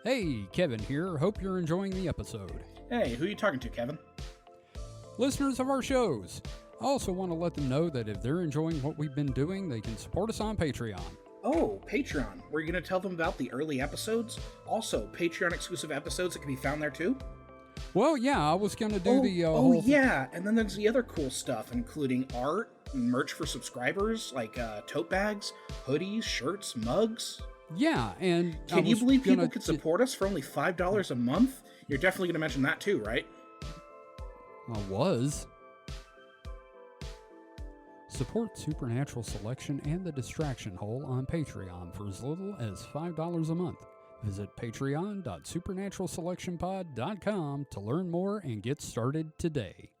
Hey, Kevin here. Hope you're enjoying the episode. Hey, who are you talking to, Kevin? Listeners of our shows, I also want to let them know that if they're enjoying what we've been doing, they can support us on Patreon. Oh, Patreon. Were you going to tell them about the early episodes? Also, Patreon-exclusive episodes that can be found there, too? Well, yeah, I was going to do yeah, and then there's the other cool stuff, including art, merch for subscribers, like tote bags, hoodies, shirts, mugs. Yeah, and Can you believe people could support us for only $5 a month? You're definitely going to mention that, too, right? I was. Support Supernatural Selection and The Distraction Hole on Patreon for as little as $5 a month. Visit patreon.supernaturalselectionpod.com to learn more and get started today.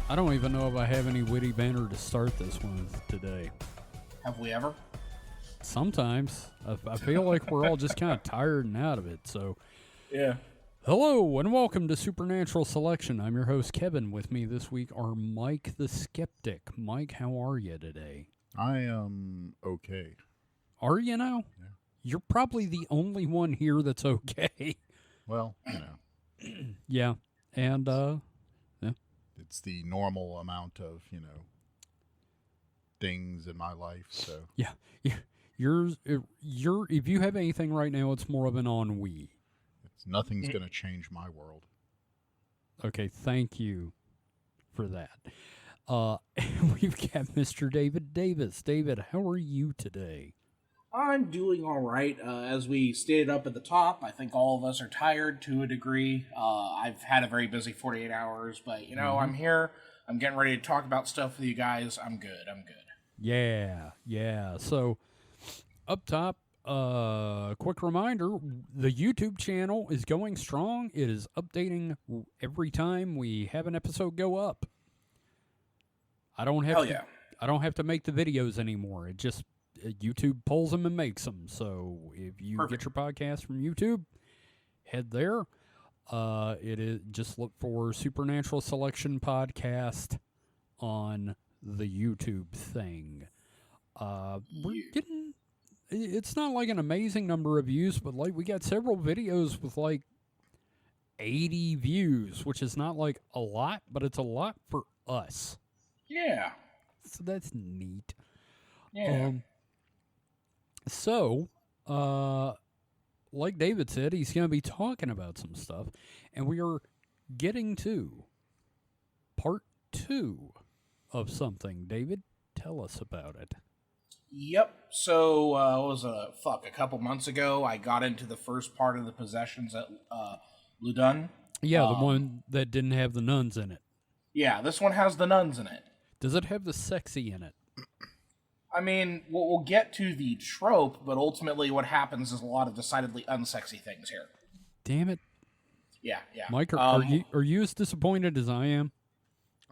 I don't even know if I have any witty banter to start this one with today. Have we ever? Sometimes. I feel like we're all just kind of tired and out of it, so... Yeah. Hello, and welcome to Supernatural Selection. I'm your host, Kevin. With me this week are Mike the Skeptic. Mike, how are you today? I am okay. Are you now? Yeah. You're probably the only one here that's okay. Well, you know. Yeah, and, It's the normal amount of, things in my life, so. Yeah. Yours, if you have anything right now, it's more of an ennui. Nothing's going to change my world. Okay, thank you for that. We've got Mr. David Davis. David, how are you today? I'm doing all right. As we stated up at the top, I think all of us are tired to a degree. I've had a very busy 48 hours, but, I'm here. I'm getting ready to talk about stuff with you guys. I'm good. Yeah. So, up top, quick reminder, the YouTube channel is going strong. It is updating every time we have an episode go up. I don't have to make the videos anymore. It just YouTube pulls them and makes them. So if you get your podcast from YouTube, head there. It is just look for Supernatural Selection Podcast on the YouTube thing. We're getting, it's not like an amazing number of views, but like we got several videos with like 80 views, which is not like a lot, but it's a lot for us. Yeah. So that's neat. Yeah. So, like David said, he's going to be talking about some stuff, and we are getting to part 2 of something. David, tell us about it. Yep. So, a couple months ago, I got into the first part of the Possessions at Loudun. Yeah, the one that didn't have the nuns in it. Yeah, this one has the nuns in it. Does it have the sexy in it? I mean, we'll get to the trope, but ultimately what happens is a lot of decidedly unsexy things here. Damn it. Yeah. Mike, are you as disappointed as I am?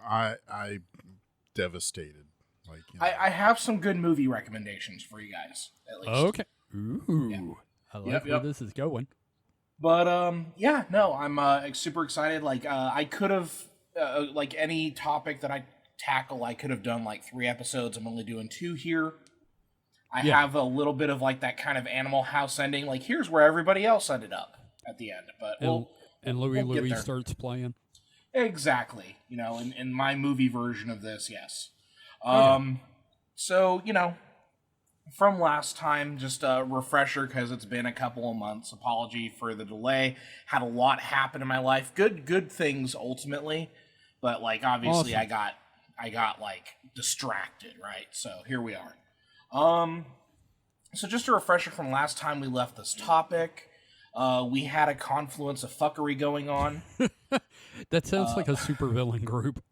I devastated. Like, I have some good movie recommendations for you guys, at least. Okay. Ooh. Yeah. I like where this is going. But, I'm super excited. Like, I could have, like any topic that I tackle, I could have done like 3 episodes. I'm only doing 2 here. I have a little bit of like that kind of Animal House ending. Like, here's where everybody else ended up at the end. But Louis starts playing. Exactly. In my movie version of this, yes. Okay. So, from last time, just a refresher because it's been a couple of months. Apology for the delay. Had a lot happen in my life. Good things ultimately, but like obviously awesome. I got like distracted, right? So here we are. So just a refresher from last time we left this topic. We had a confluence of fuckery going on. That sounds like a supervillain group.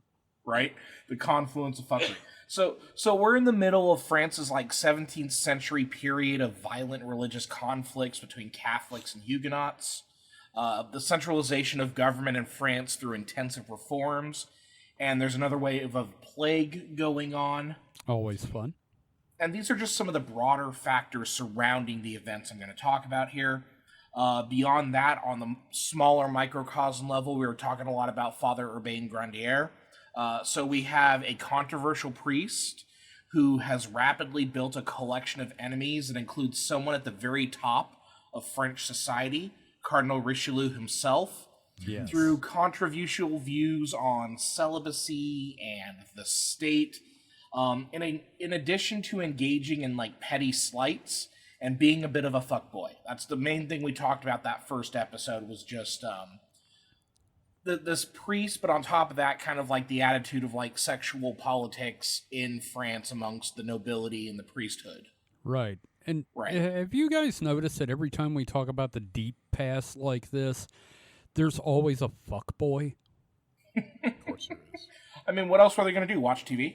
Right? The confluence of fuckery. So we're in the middle of France's like 17th century period of violent religious conflicts between Catholics and Huguenots. the centralization of government in France through intensive reforms, and there's another wave of plague going on. Always fun. And these are just some of the broader factors surrounding the events I'm going to talk about here. Beyond that, on the smaller microcosm level, we were talking a lot about Father Urbain Grandier. So we have a controversial priest who has rapidly built a collection of enemies that includes someone at the very top of French society, Cardinal Richelieu himself, Yes. through controversial views on celibacy and the state. In addition to engaging in like petty slights and being a bit of a fuckboy. That's the main thing we talked about that first episode, was just this priest, but on top of that, kind of like the attitude of like sexual politics in France amongst the nobility and the priesthood. Right. And Right. have you guys noticed that every time we talk about the deep past like this, there's always a fuck boy? Of course there is. I mean, what else were they going to do? Watch TV?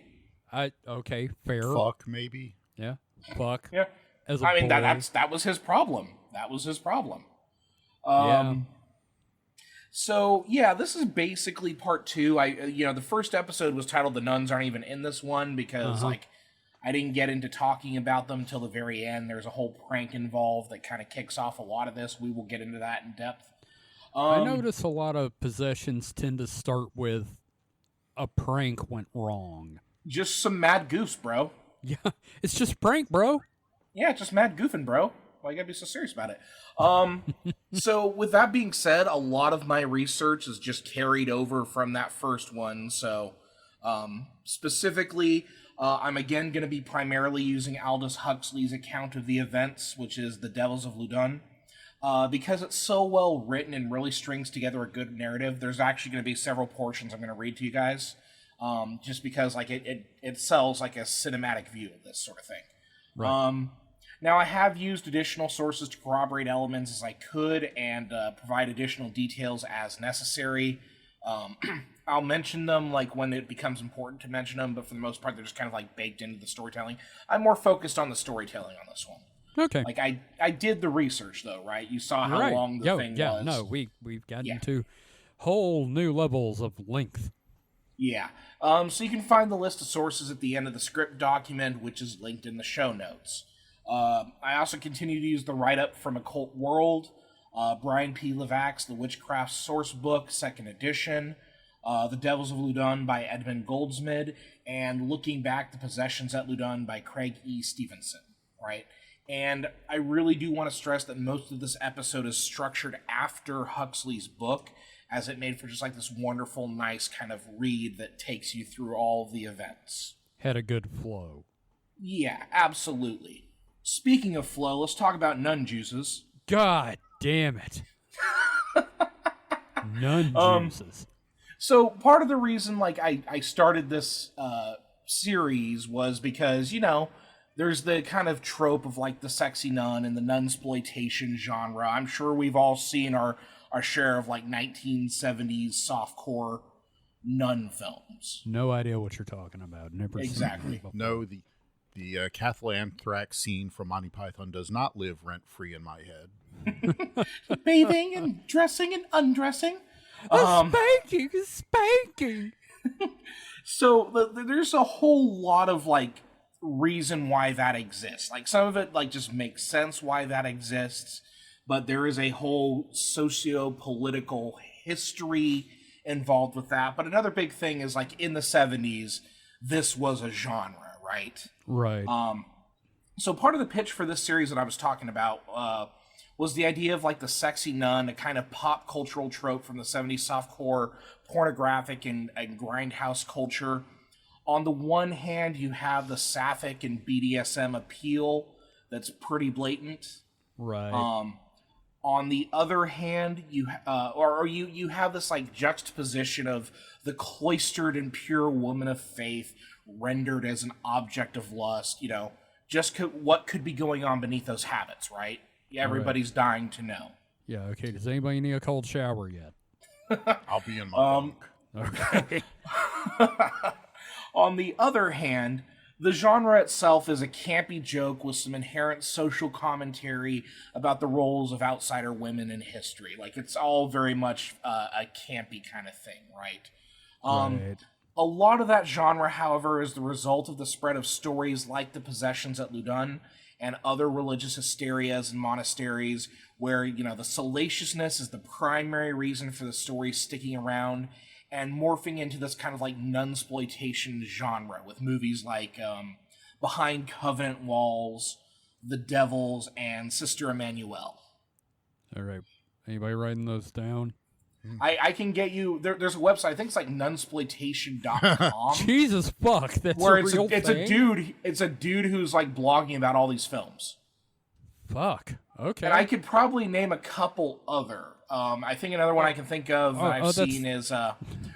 Okay, fair. Fuck, maybe. Yeah. Fuck. Yeah. As a I mean, boy. that was his problem. That was his problem. Yeah. So yeah, this is basically part 2. The first episode was titled "The Nuns Aren't Even in This One" because like I didn't get into talking about them till the very end. There's a whole prank involved that kind of kicks off a lot of this. We will get into that in depth. I notice a lot of possessions tend to start with a prank went wrong. Just some mad goofs, bro. Yeah, it's just a prank, bro. Yeah, just mad goofing, bro. Why you gotta be so serious about it? So with that being said, a lot of my research is just carried over from that first one. So specifically, I'm again going to be primarily using Aldous Huxley's account of the events, which is The Devils of Loudun. Because it's so well written and really strings together a good narrative, there's actually going to be several portions I'm going to read to you guys. Just because like it sells like a cinematic view of this sort of thing. Right. Now, I have used additional sources to corroborate elements as I could and provide additional details as necessary. I'll mention them like when it becomes important to mention them, but for the most part, they're just kind of like baked into the storytelling. I'm more focused on the storytelling on this one. Okay. Like I did the research though, right? You saw how long the thing was. No, we've gotten to whole new levels of length. Yeah. So you can find the list of sources at the end of the script document, which is linked in the show notes. I also continue to use the write-up from Occult World, Brian P. Levac's The Witchcraft Source Book, 2nd edition, The Devils of Loudun by Edmund Goldsmid, and Looking Back, The Possessions at Loudun by Craig E. Stevenson, right? And I really do want to stress that most of this episode is structured after Huxley's book, as it made for just like this wonderful, nice kind of read that takes you through all of the events. Had a good flow. Yeah, absolutely. Speaking of flow, let's talk about nun juices. God damn it. Nun juices. So part of the reason like I started this series was because, there's the kind of trope of like the sexy nun and the nunsploitation genre. I'm sure we've all seen our share of like 1970s softcore nun films. No idea what you're talking about. Never Exactly. seen it before. No, the Catholic anthrax scene from Monty Python does not live rent-free in my head. Bathing and dressing and undressing. Spanking. So there's a whole lot of like reason why that exists. Like some of it like just makes sense why that exists, but there is a whole socio-political history involved with that. But another big thing is like in the 70s, this was a genre, right? Right. So part of the pitch for this series that I was talking about was the idea of like the sexy nun, a kind of pop cultural trope from the 70s softcore, pornographic and grindhouse culture. On the one hand, you have the sapphic and BDSM appeal that's pretty blatant. Right. On the other hand, you have this like juxtaposition of the cloistered and pure woman of faith rendered as an object of lust. What could be going on beneath those habits, right? Everybody's dying to know. Yeah. Okay. Does anybody need a cold shower yet? I'll be in my bunk. Okay. On the other hand, The genre itself is a campy joke with some inherent social commentary about the roles of outsider women in history. Like, it's all very much a campy kind of thing, right? Right. A lot of that genre, however, is the result of the spread of stories like the Possessions at Loudun and other religious hysterias and monasteries where, the salaciousness is the primary reason for the story sticking around and morphing into this kind of like nunsploitation genre with movies like Behind Covenant Walls, The Devils, and Sister Emmanuel. All right. Anybody writing those down? I can get you. There's a website. I think it's like nunsploitation.com. Jesus fuck, that's where a real it's thing? a dude. It's a dude who's like blogging about all these films. Fuck. Okay. And I could probably name a couple other. I think another one I can think of that I've seen is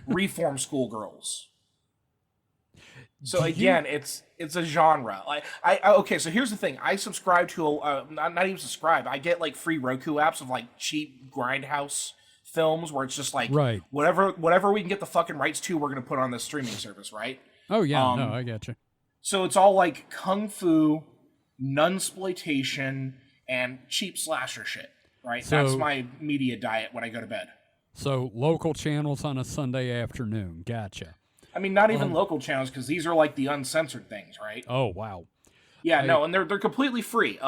Reform Schoolgirls. So again, it's a genre. Like okay. So here's the thing. I subscribe to not even subscribe. I get like free Roku apps of like cheap grindhouse films where it's just like right. whatever we can get the fucking rights to, we're gonna put on this streaming service, right? Oh yeah, no, I get you. So it's all like kung fu, nunsploitation, and cheap slasher shit, right? So, that's my media diet when I go to bed. So local channels on a Sunday afternoon. Gotcha. I mean, not even local channels, because these are like the uncensored things, right? Oh wow. Yeah, no, and they're completely free.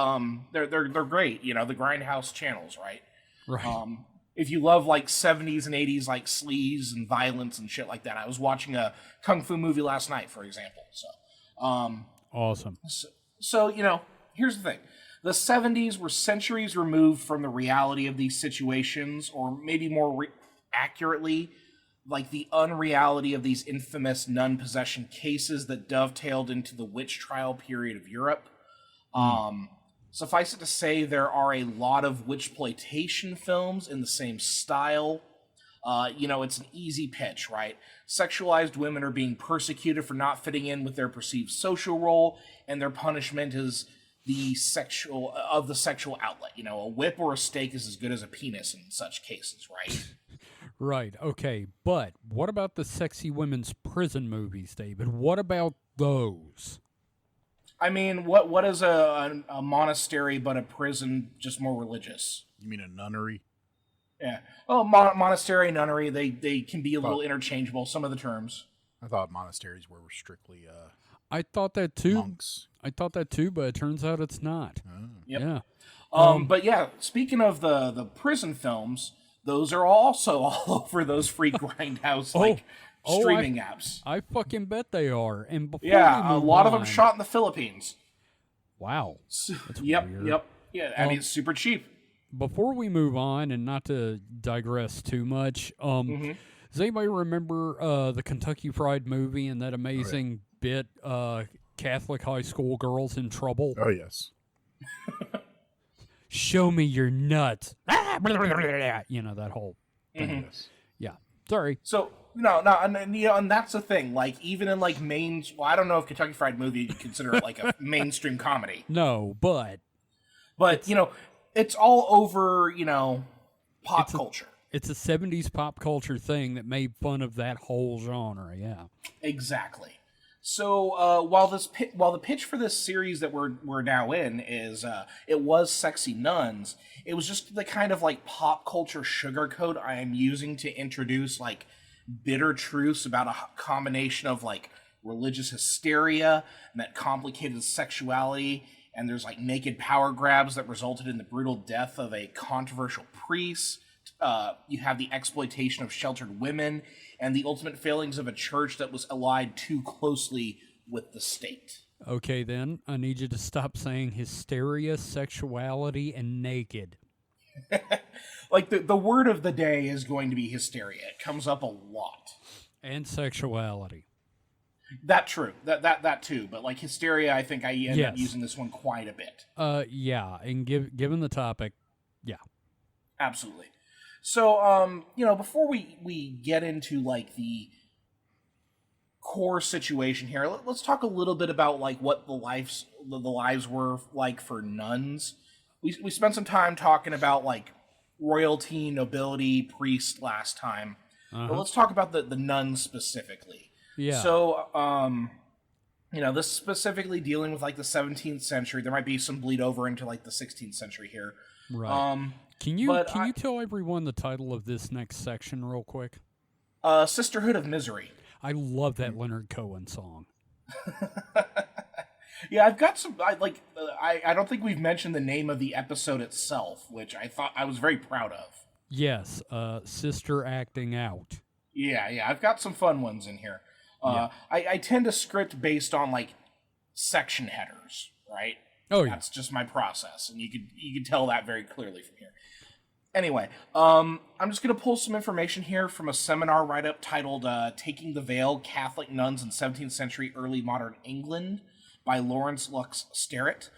They're great. The grindhouse channels, right? Right. If you love like 70s and 80s like sleaze and violence and shit like that. I was watching a kung fu movie last night, for example. So, awesome. So here's the thing. The 70s were centuries removed from the reality of these situations, or maybe more accurately, like the unreality of these infamous nun possession cases that dovetailed into the witch trial period of Europe. Suffice it to say, there are a lot of witchploitation films in the same style. It's an easy pitch, right? Sexualized women are being persecuted for not fitting in with their perceived social role, and their punishment is the sexual outlet. A whip or a stake is as good as a penis in such cases, right? Right. Okay. But what about the sexy women's prison movies, David? What about those? I mean, what is a monastery but a prison, just more religious? You mean a nunnery? Yeah. Oh, monastery, nunnery, they can be a little interchangeable, some of the terms. I thought monasteries were strictly I thought that too. monks. I thought that too, but it turns out it's not. Yep. Yeah. But yeah, speaking of the prison films, those are also all over those free grindhouse streaming apps. I fucking bet they are. And before a lot of them shot in the Philippines. Wow. That's Yep. weird. Yeah, I mean, it's super cheap. Before we move on, and not to digress too much, does anybody remember the Kentucky Fried Movie and that amazing bit, Catholic high school girls in trouble? Oh, yes. Show me your nuts. That whole thing. Yes. Yeah. Sorry. So and that's the thing. Like, even in like I don't know if Kentucky Fried Movie you consider it like a mainstream comedy. No, but it's all over pop culture. It's a 70s pop culture thing that made fun of that whole genre. Yeah. Exactly. So while the pitch for this series that we're now in is it was Sexy Nuns, it was just the kind of like pop culture sugarcoat I am using to introduce like bitter truths about a combination of like religious hysteria and that complicated sexuality, and there's like naked power grabs that resulted in the brutal death of a controversial priest. You have the exploitation of sheltered women and the ultimate failings of a church that was allied too closely with the state. Okay, then. I need you to stop saying hysteria, sexuality, and naked. Like, the word of the day is going to be hysteria. It comes up a lot. And sexuality. That true. That too. But, like, hysteria, I think I end up using this one quite a bit. Yeah. And given the topic, yeah. Absolutely. So, before we get into, like, the core situation here, let's talk a little bit about, like, what the lives were like for nuns. We spent some time talking about, like, royalty, nobility, priest last time. But let's talk about the nuns specifically. Yeah. So, This specifically dealing with like the 17th century. There might be some bleed over into like the 16th century here. Right. Can you tell everyone the title of this next section real quick? Sisterhood of Misery. I love that Leonard Cohen song. Yeah, I've got some. I don't think we've mentioned the name of the episode itself, which I thought I was very proud of. Yes, Sister Acting Out. Yeah, I've got some fun ones in here. I tend to script based on like section headers, right? Oh, yeah. That's just my process, and you can tell that very clearly from here. Anyway, I'm just going to pull some information here from a seminar write-up titled Taking the Veil, Catholic Nuns in 17th Century Early Modern England by Lawrence Lux Sterrett.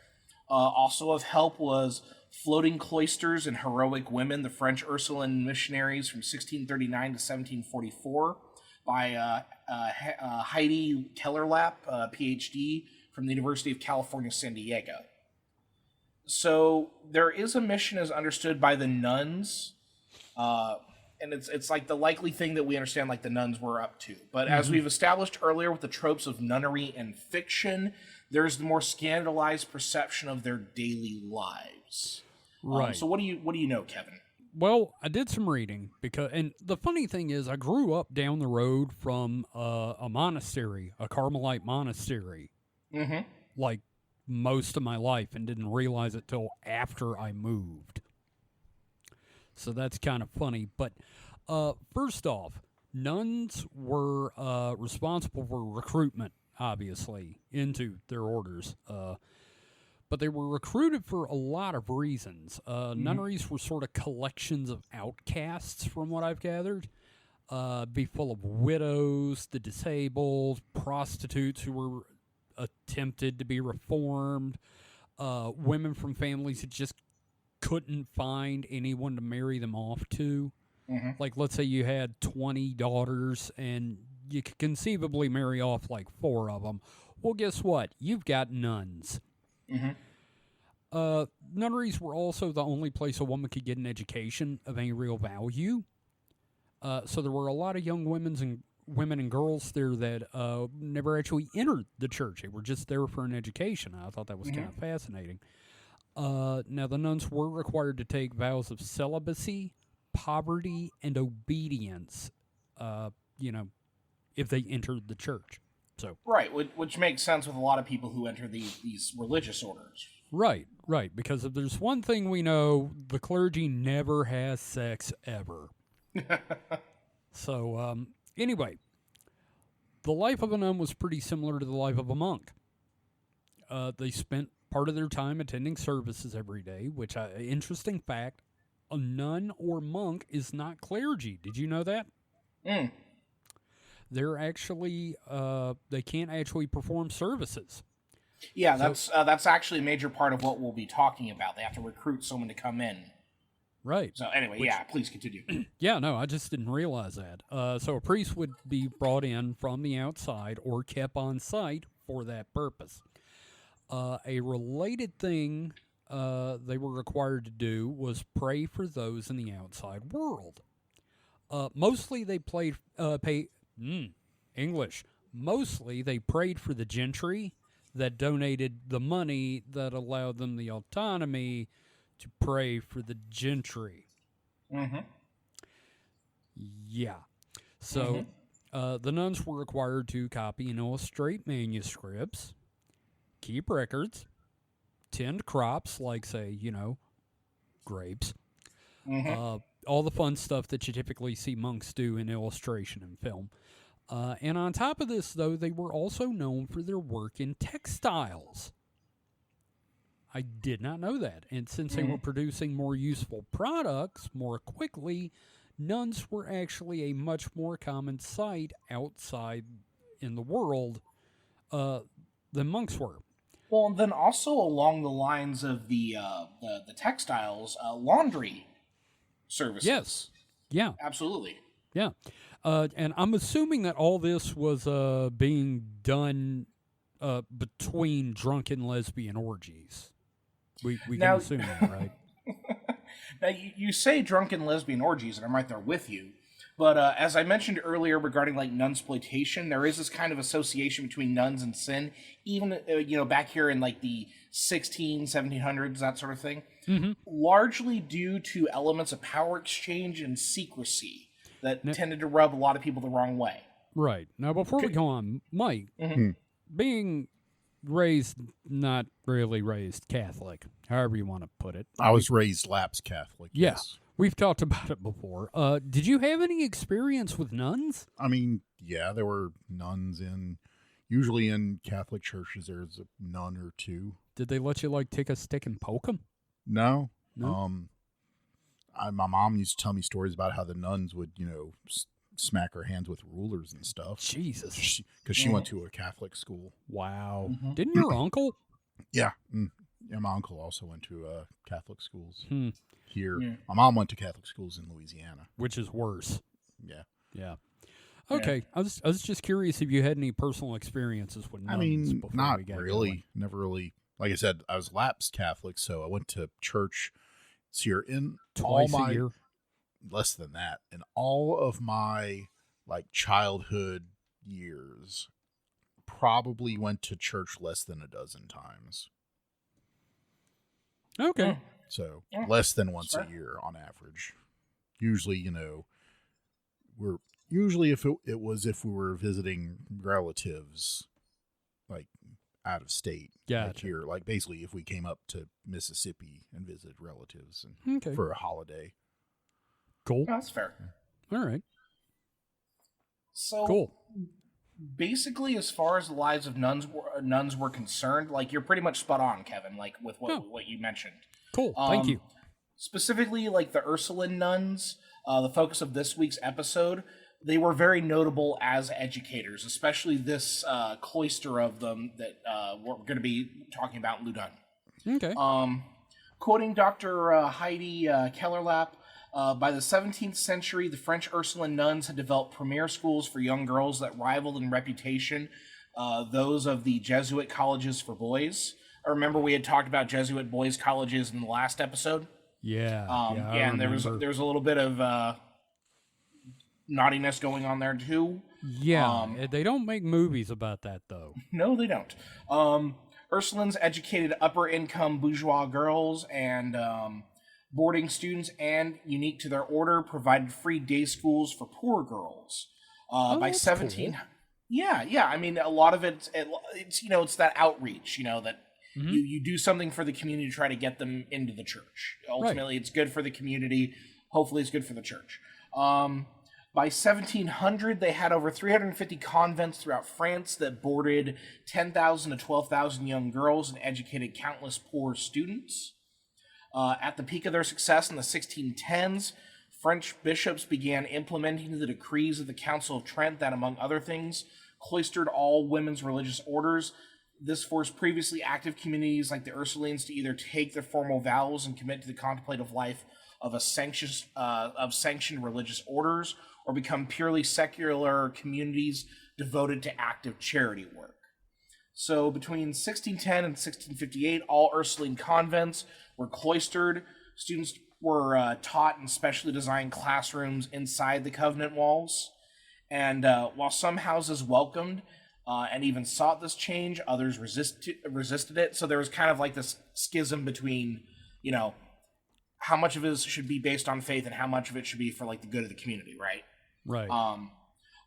Also of help was Floating Cloisters and Heroic Women, the French Ursuline Missionaries from 1639 to 1744 by Heidi Kellerlap, PhD, from the University of California, San Diego. So there is a mission as understood by the nuns, and it's like the likely thing that we understand like the nuns were up to. But as we've established earlier with the tropes of nunnery and fiction, there's the more scandalized perception of their daily lives. Right. So what do you know, Kevin? Well, I did some reading and the funny thing is I grew up down the road from a monastery, a Carmelite monastery. Mm-hmm. Like most of my life, and didn't realize it till after I moved. So that's kind of funny. But first off, nuns were responsible for recruitment, obviously, into their orders. But they were recruited for a lot of reasons. Nunneries were sort of collections of outcasts, from what I've gathered. Be full of widows, the disabled, prostitutes who were attempted to be reformed, women from families that just couldn't find anyone to marry them off to. Mm-hmm. Like, let's say you had 20 daughters and you could conceivably marry off like 4 of them. Well, guess what? You've got nuns. Mm-hmm. Nunneries were also the only place a woman could get an education of any real value. So there were a lot of young women and girls there that never actually entered the church. They were just there for an education. I thought that was kind of fascinating. Now, the nuns were required to take vows of celibacy, poverty, and obedience, if they entered the church. So right, which makes sense with a lot of people who enter these religious orders. Right, because if there's one thing we know, the clergy never has sex ever. So, anyway, the life of a nun was pretty similar to the life of a monk. They spent part of their time attending services every day, which, interesting fact, a nun or monk is not clergy. Did you know that? Mm. They're actually, they can't actually perform services. Yeah, that's actually a major part of what we'll be talking about. They have to recruit someone to come in. Right. So anyway, please continue. Yeah, no, I just didn't realize that. So a priest would be brought in from the outside or kept on site for that purpose. A related thing they were required to do was pray for those in the outside world. Mostly they Mostly they prayed for the gentry that donated the money that allowed them the autonomy to pray for the gentry. Mm-hmm. Yeah. So the nuns were required to copy and illustrate manuscripts, keep records, tend crops like, say, grapes, all the fun stuff that you typically see monks do in illustration and film. And on top of this, though, they were also known for their work in textiles. I did not know that. And since they were producing more useful products more quickly, nuns were actually a much more common sight outside in the world than monks were. Well, and then also along the lines of the textiles, laundry services. Yes. Yeah. Absolutely. Yeah. And I'm assuming that all this was being done between drunken lesbian orgies. We can assume that, right? Now, you say drunken lesbian orgies, and I'm right there with you. But as I mentioned earlier regarding like nunsploitation, there is this kind of association between nuns and sin, even back here in like the 1700s, that sort of thing. Mm-hmm. Largely due to elements of power exchange and secrecy that tended to rub a lot of people the wrong way. Right. Now, before we go on, Mike, being raised, not really raised Catholic, however you want to put it. I was raised lapsed Catholic. Yeah. Yes. We've talked about it before. Did you have any experience with nuns? I mean, yeah, there were nuns usually in Catholic churches, there's a nun or two. Did they let you, like, take a stick and poke them? No. No? My mom used to tell me stories about how the nuns would, smack her hands with rulers and stuff. Jesus. Because she went to a Catholic school. Wow. Didn't your uncle? Yeah. Yeah, my uncle also went to Catholic schools here. Yeah. My mom went to Catholic schools in Louisiana. Which is worse. Yeah. Yeah. Okay. I was just curious if you had any personal experiences with nuns. I mean, before not we got really. going. Never really. Like I said, I was lapsed Catholic, so I went to church. So you're in Twice a year? Less than that. In all of my like childhood years, probably went to church less than a dozen times. Okay. So less than once a year on average. Usually, if we were visiting relatives, like out of state, like Gotcha. here, like basically if we came up to Mississippi and visited relatives and Okay. for a holiday. Cool. That's fair. All right. So Cool. basically, as far as the lives of nuns were concerned, like you're pretty much spot on, Kevin. Like with what you mentioned. Cool. Thank you. Specifically, like the Ursuline nuns, the focus of this week's episode, they were very notable as educators, especially this cloister of them that we're going to be talking about in Loudun. Okay. Quoting Dr. Heidi Kellerlap, by the 17th century, the French Ursuline nuns had developed premier schools for young girls that rivaled in reputation those of the Jesuit colleges for boys. I remember we had talked about Jesuit boys' colleges in the last episode. Yeah. And there was a little bit of naughtiness going on there too. Yeah. They don't make movies about that though. No, they don't. Ursulines educated upper-income bourgeois girls and boarding students, and unique to their order, provided free day schools for poor girls. By 17, cool. Yeah. I mean, a lot of it's it's that outreach. That you do something for the community to try to get them into the church. Ultimately, It's good for the community. Hopefully, it's good for the church. By 1700, they had over 350 convents throughout France that boarded 10,000 to 12,000 young girls and educated countless poor students. At the peak of their success in the 1610s, French bishops began implementing the decrees of the Council of Trent that, among other things, cloistered all women's religious orders. This forced previously active communities like the Ursulines to either take their formal vows and commit to the contemplative life of sanctioned religious orders, or become purely secular communities devoted to active charity work. So between 1610 and 1658, all Ursuline convents were cloistered. Students were taught in specially designed classrooms inside the convent walls. And while some houses welcomed and even sought this change, others resisted it. So there was kind of like this schism between, how much of it should be based on faith and how much of it should be for like the good of the community, right? Right.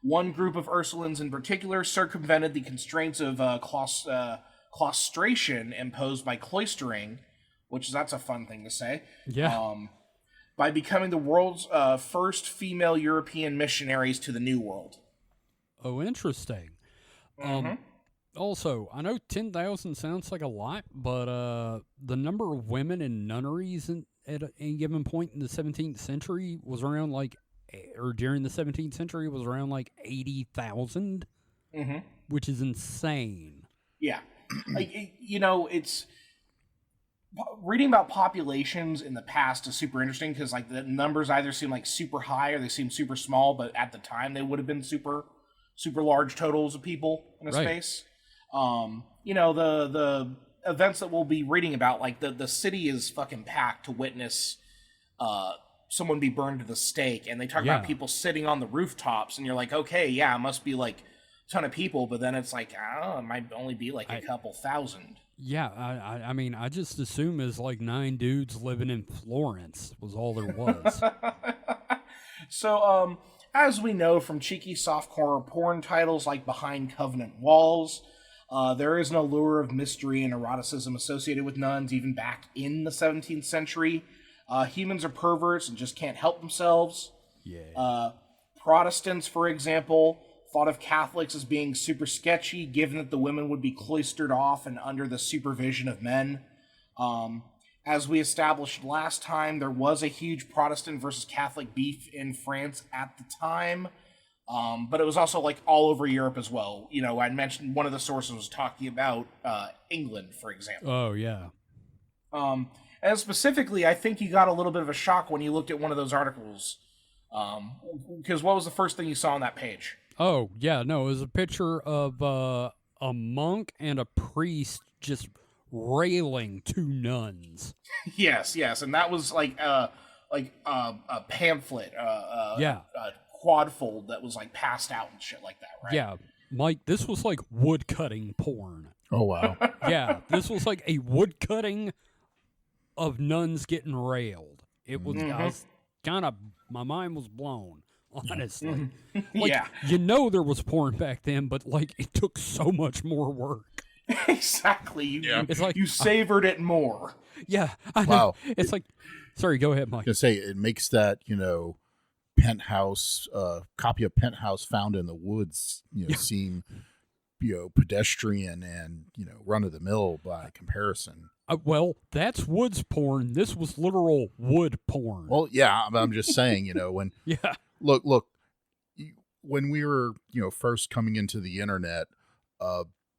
One group of Ursulines in particular circumvented the constraints of claustration imposed by cloistering, that's a fun thing to say. Yeah. By becoming the world's first female European missionaries to the New World. Oh, interesting. Also, I know 10,000 sounds like a lot, but the number of women in nunneries at any given point in the 17th century was around during the 17th century was around 80,000, which is insane. Yeah. It's reading about populations in the past is super interesting because the numbers either seem super high or they seem super small, but at the time they would have been super, super large totals of people in a space. The events that we'll be reading about, the city is fucking packed to witness someone be burned to the stake, and they talk Yeah. about people sitting on the rooftops, and you're like, okay, yeah, it must be like a ton of people, but then it's like, I don't know, it might only be like a couple thousand. Yeah, I mean, I just assume it's like 9 dudes living in Florence was all there was. So, as we know from cheeky softcore porn titles like Behind Covenant Walls, there is an allure of mystery and eroticism associated with nuns even back in the 17th century. Humans are perverts and just can't help themselves. Yeah. Protestants, for example, thought of Catholics as being super sketchy, given that the women would be cloistered off and under the supervision of men. As we established last time, there was a huge Protestant versus Catholic beef in France at the time, but it was also like all over Europe as well. You know, I mentioned one of the sources was talking about England, for example. Oh, yeah. And specifically, I think you got a little bit of a shock when you looked at one of those articles, because what was the first thing you saw on that page? Oh, yeah, no, it was a picture of a monk and a priest just railing 2 nuns. Yes, and that was like a pamphlet, Yeah. a quadfold that was like passed out and shit like that, right? Yeah, Mike, this was like woodcutting porn. Oh wow. Yeah, this was like a woodcutting of nuns getting railed. It was, I was kind of, my mind was blown, honestly. Like, Yeah. you know there was porn back then, but like it took so much more work. Exactly. It's like you savored it more. Yeah, I know. Wow. It's like, sorry, go ahead, Mike. I was gonna say it makes that penthouse copy of Penthouse Found in the Woods seem pedestrian and run of the mill by comparison. Well, that's woods porn. This was literal wood porn. Well, yeah, but I'm just saying, when yeah, look, when we were first coming into the internet,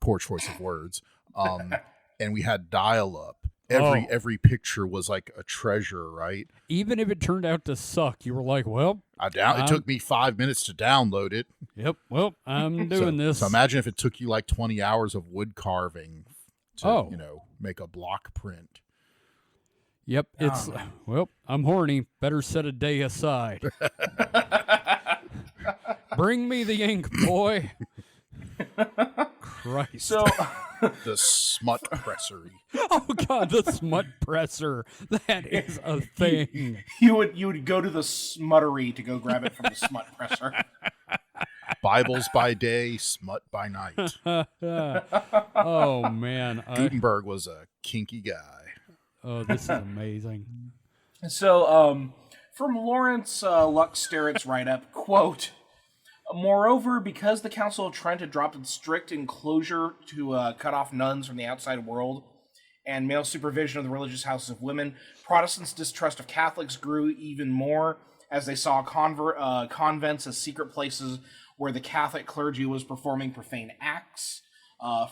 poor choice of words, and we had dial up. Every picture was like a treasure, right? Even if it turned out to suck, you were like, well, it took me 5 minutes to download it. Yep. Well, I'm doing this. So imagine if it took you like 20 hours of wood carving to, make a block print. Yep. It's, well, I'm horny. Better set a day aside. Bring me the ink, boy. Christ. So the smut pressery. Oh God, the smut presser. That is a thing. you would go to the smuttery to go grab it from the smut presser. Bibles by day, smut by night. Oh man, Gutenberg was a kinky guy. Oh, this is amazing. So, from Lawrence Luxsterrett's write-up, quote, moreover, because the Council of Trent had dropped its strict enclosure to cut off nuns from the outside world and male supervision of the religious houses of women, Protestants' distrust of Catholics grew even more as they saw convents as secret places where the Catholic clergy was performing profane acts.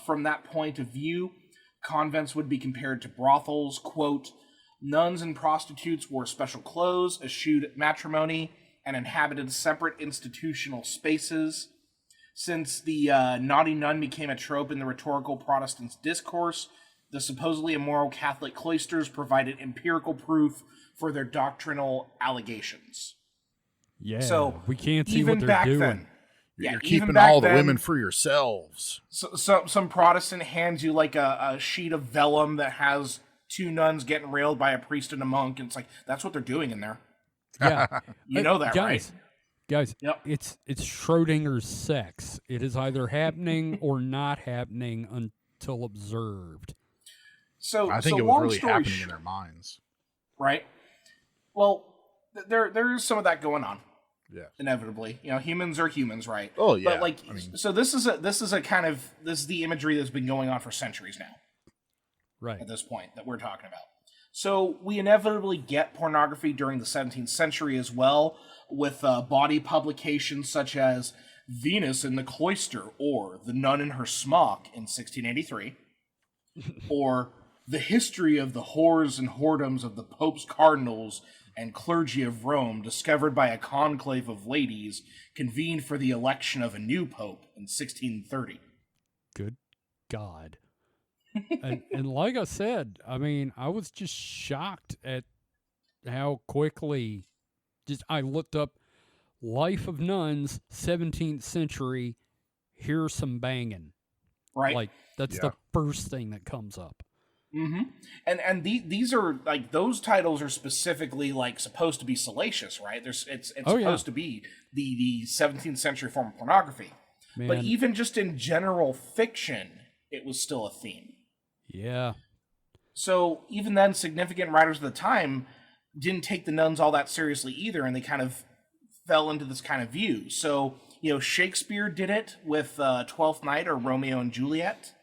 From that point of view, convents would be compared to brothels. Quote, nuns and prostitutes wore special clothes, eschewed matrimony, and inhabited separate institutional spaces. Since the naughty nun became a trope in the rhetorical Protestant discourse, the supposedly immoral Catholic cloisters provided empirical proof for their doctrinal allegations. Yeah, so we can't see even what they're back doing. then, You're keeping all the women for yourselves. So some Protestant hands you like a sheet of vellum that has 2 nuns getting railed by a priest and a monk, and it's like, that's what they're doing in there. Yeah, You know that, guys, right? Guys, Yep. it's Schrodinger's sex. It is either happening or not happening until observed. So I think it was really happening in their minds. Right? Well, there is some of that going on. Yeah. Inevitably, humans are humans, right? Oh yeah. But so this is the imagery that's been going on for centuries now. Right. At this point that we're talking about. So we inevitably get pornography during the 17th century as well, with body publications such as Venus in the Cloister, or The Nun in Her Smock in 1683, or The History of the Whores and Whoredoms of the Pope's Cardinals and Clergy of Rome, discovered by a conclave of ladies convened for the election of a new pope in 1630. Good God. and like I said, I mean, I was just shocked at how quickly I looked up Life of Nuns, 17th century. Here's some banging. Right. Like that's the first thing that comes up. Mm-hmm. And these are like those titles are specifically like supposed to be salacious, right? It's supposed to be the 17th century form of pornography. Man. But even just in general fiction, it was still a theme. Yeah. So even then, significant writers of the time didn't take the nuns all that seriously either, and they kind of fell into this kind of view. So, Shakespeare did it with Twelfth Night or Romeo and Juliet.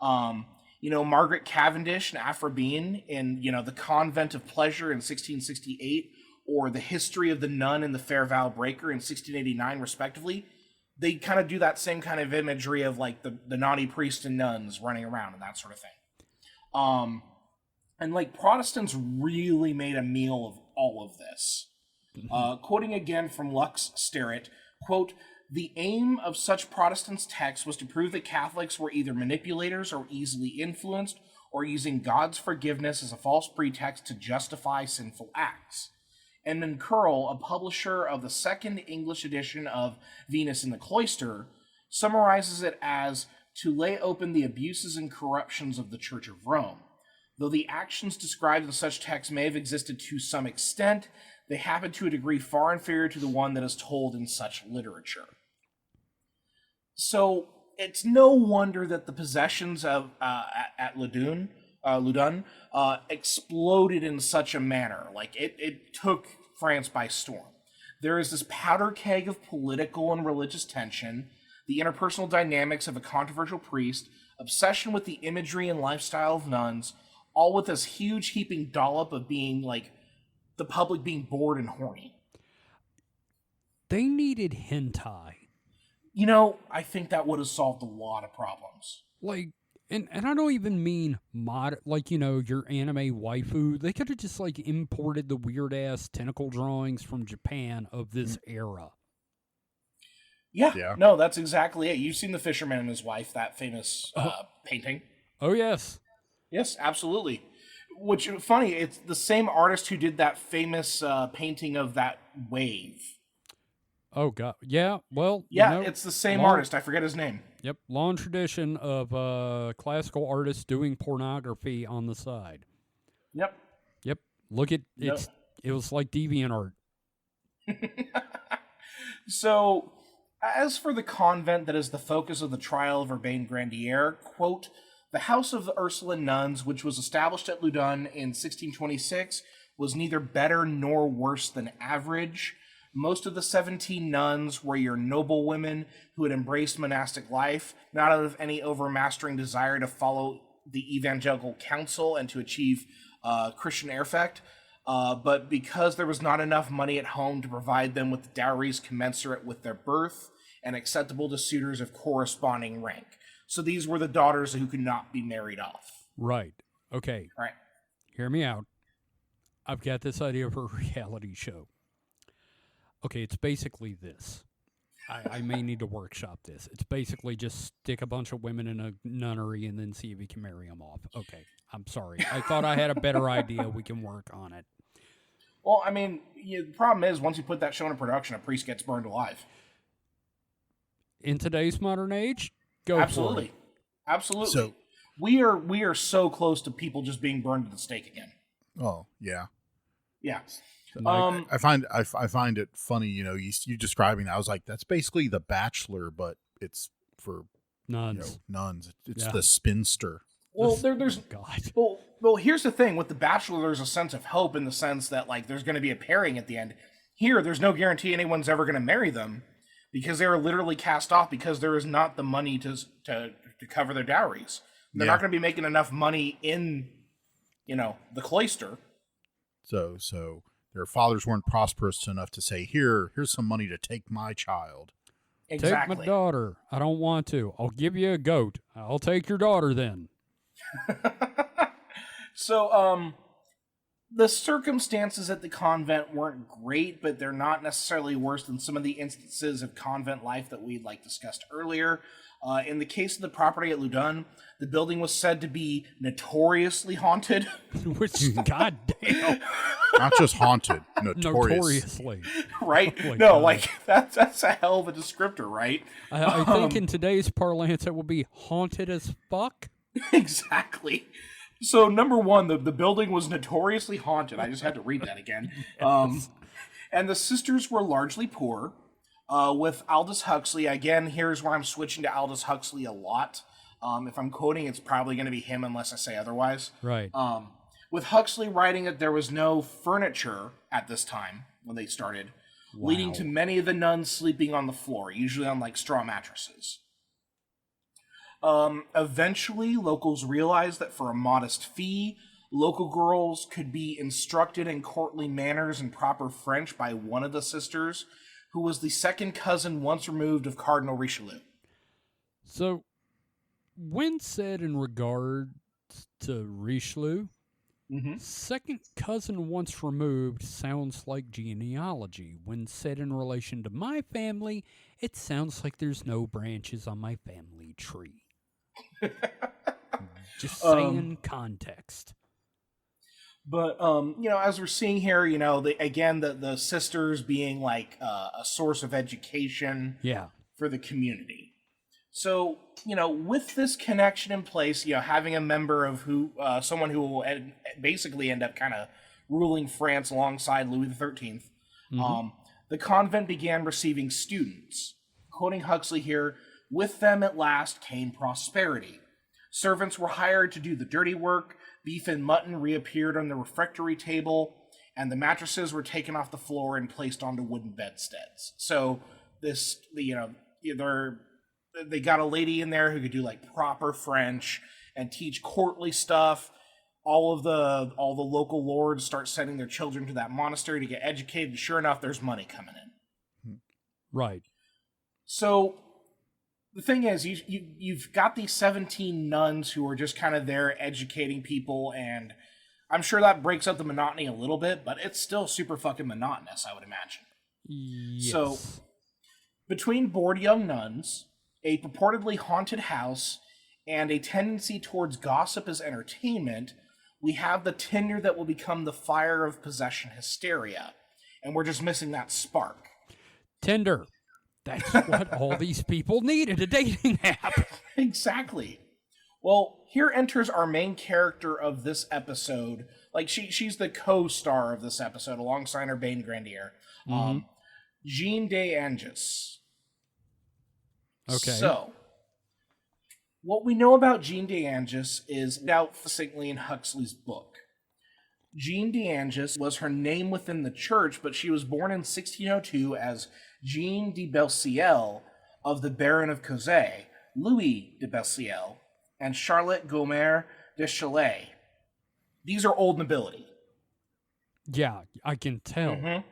Margaret Cavendish and Aphrodite in, The Convent of Pleasure in 1668, or The History of the Nun and the Fair Vow Breaker in 1689, respectively. They kind of do that same kind of imagery of like the naughty priest and nuns running around and that sort of thing. And like Protestants really made a meal of all of this. Quoting again from Lux Sterret, quote, "The aim of such Protestants' texts was to prove that Catholics were either manipulators or easily influenced, or using God's forgiveness as a false pretext to justify sinful acts." Edmund Curl, a publisher of the second English edition of Venus in the Cloister, summarizes it as to lay open the abuses and corruptions of the Church of Rome. Though the actions described in such texts may have existed to some extent, they happen to a degree far inferior to the one that is told in such literature. So it's no wonder that the possessions of at Loudun exploded in such a manner. Like it took France by storm. There is this powder keg of political and religious tension, the interpersonal dynamics of a controversial priest, obsession with the imagery and lifestyle of nuns, all with this huge heaping dollop of being like the public being bored and horny. They needed hentai. I think that would have solved a lot of problems. Like, and I don't even mean your anime waifu. They could have just like imported the weird ass tentacle drawings from Japan of this era. Yeah. No, that's exactly it. You've seen The Fisherman and His Wife, that famous painting. Oh, yes. Yes, absolutely. Which, funny, it's the same artist who did that famous painting of that wave. Oh, God. Yeah, well... Yeah, it's the same artist. I forget his name. Yep, long tradition of classical artists doing pornography on the side. Yep. Look at... It was like DeviantArt. So, as for the convent that is the focus of the trial of Urbain Grandier, quote, "The House of the Ursuline Nuns, which was established at Loudun in 1626, was neither better nor worse than average. Most of the 17 nuns were your noble women who had embraced monastic life, not out of any overmastering desire to follow the evangelical counsel and to achieve Christian effect, but because there was not enough money at home to provide them with dowries commensurate with their birth and acceptable to suitors of corresponding rank." So these were the daughters who could not be married off. Right. Okay. Right. Hear me out. I've got this idea for a reality show. Okay, it's basically this. I may need to workshop this. It's basically just stick a bunch of women in a nunnery and then see if you can marry them off. Okay, I'm sorry. I thought I had a better idea. We can work on it. Well, I mean, the problem is once you put that show into production, a priest gets burned alive. In today's modern age, go Absolutely. for it. Absolutely. So we are so close to people just being burned at the stake again. Oh yeah. Yeah. I find it funny, you describing that. I was like, that's basically The Bachelor, but it's for nuns. Nuns. It's the spinster. Well, there's God. Well, here's the thing with The Bachelor. There's a sense of hope in the sense that like there's going to be a pairing at the end. Here, there's no guarantee anyone's ever going to marry them because they are literally cast off because there is not the money to cover their dowries. They're not going to be making enough money in, the cloister. So their fathers weren't prosperous enough to say, here's some money to take my child. Exactly. Take my daughter. I don't want to. I'll give you a goat. I'll take your daughter then. So, the circumstances at the convent weren't great, but they're not necessarily worse than some of the instances of convent life that we discussed earlier. In the case of the property at Loudun, the building was said to be notoriously haunted. Which, goddamn. Not just haunted, notorious. Notoriously. Right? Oh my No, God. like that's a hell of a descriptor, right? I think in today's parlance, it would be haunted as fuck. Exactly. So number one, the building was notoriously haunted. I just had to read that again. And the sisters were largely poor. With Aldous Huxley, again, here's where I'm switching to Aldous Huxley a lot. If I'm quoting, it's probably going to be him unless I say otherwise. Right. With Huxley writing that there was no furniture at this time when they started, leading to many of the nuns sleeping on the floor, usually on like straw mattresses. Eventually, locals realized that for a modest fee, local girls could be instructed in courtly manners and proper French by one of the sisters, who was the second cousin once removed of Cardinal Richelieu. So, when said in regards to Richelieu, second cousin once removed sounds like genealogy. When said in relation to my family, it sounds like there's no branches on my family tree. Just saying context. But, as we're seeing here, the sisters being like a source of education for the community. So, with this connection in place, having a member of someone who will basically end up kind of ruling France alongside Louis XIII, the convent began receiving students. Quoting Huxley here, with them at last came prosperity. Servants were hired to do the dirty work, beef and mutton reappeared on the refectory table, and the mattresses were taken off the floor and placed onto wooden bedsteads. So they got a lady in there who could do like proper French and teach courtly stuff. All the local lords start sending their children to that monastery to get educated. Sure enough, there's money coming in. Right. So the thing is, you've got these 17 nuns who are just kind of there educating people, and I'm sure that breaks up the monotony a little bit, but it's still super fucking monotonous, I would imagine. Yes. So, between bored young nuns, a purportedly haunted house, and a tendency towards gossip as entertainment, we have the tinder that will become the fire of possession hysteria, and we're just missing that spark. Tinder. That's what all these people needed, a dating app. Exactly. Well, here enters our main character of this episode. Like, she's the co-star of this episode, alongside her Bane Grandier. Jean de Angus. Okay. So, what we know about Jean de Angus is laid out succinctly in Huxley's book. Jean de Angus was her name within the church, but she was born in 1602 as Jean de Belciel of the Baron of Caussé, Louis de Belciel, and Charlotte Gomer de Chalais. These are old nobility. Yeah, I can tell.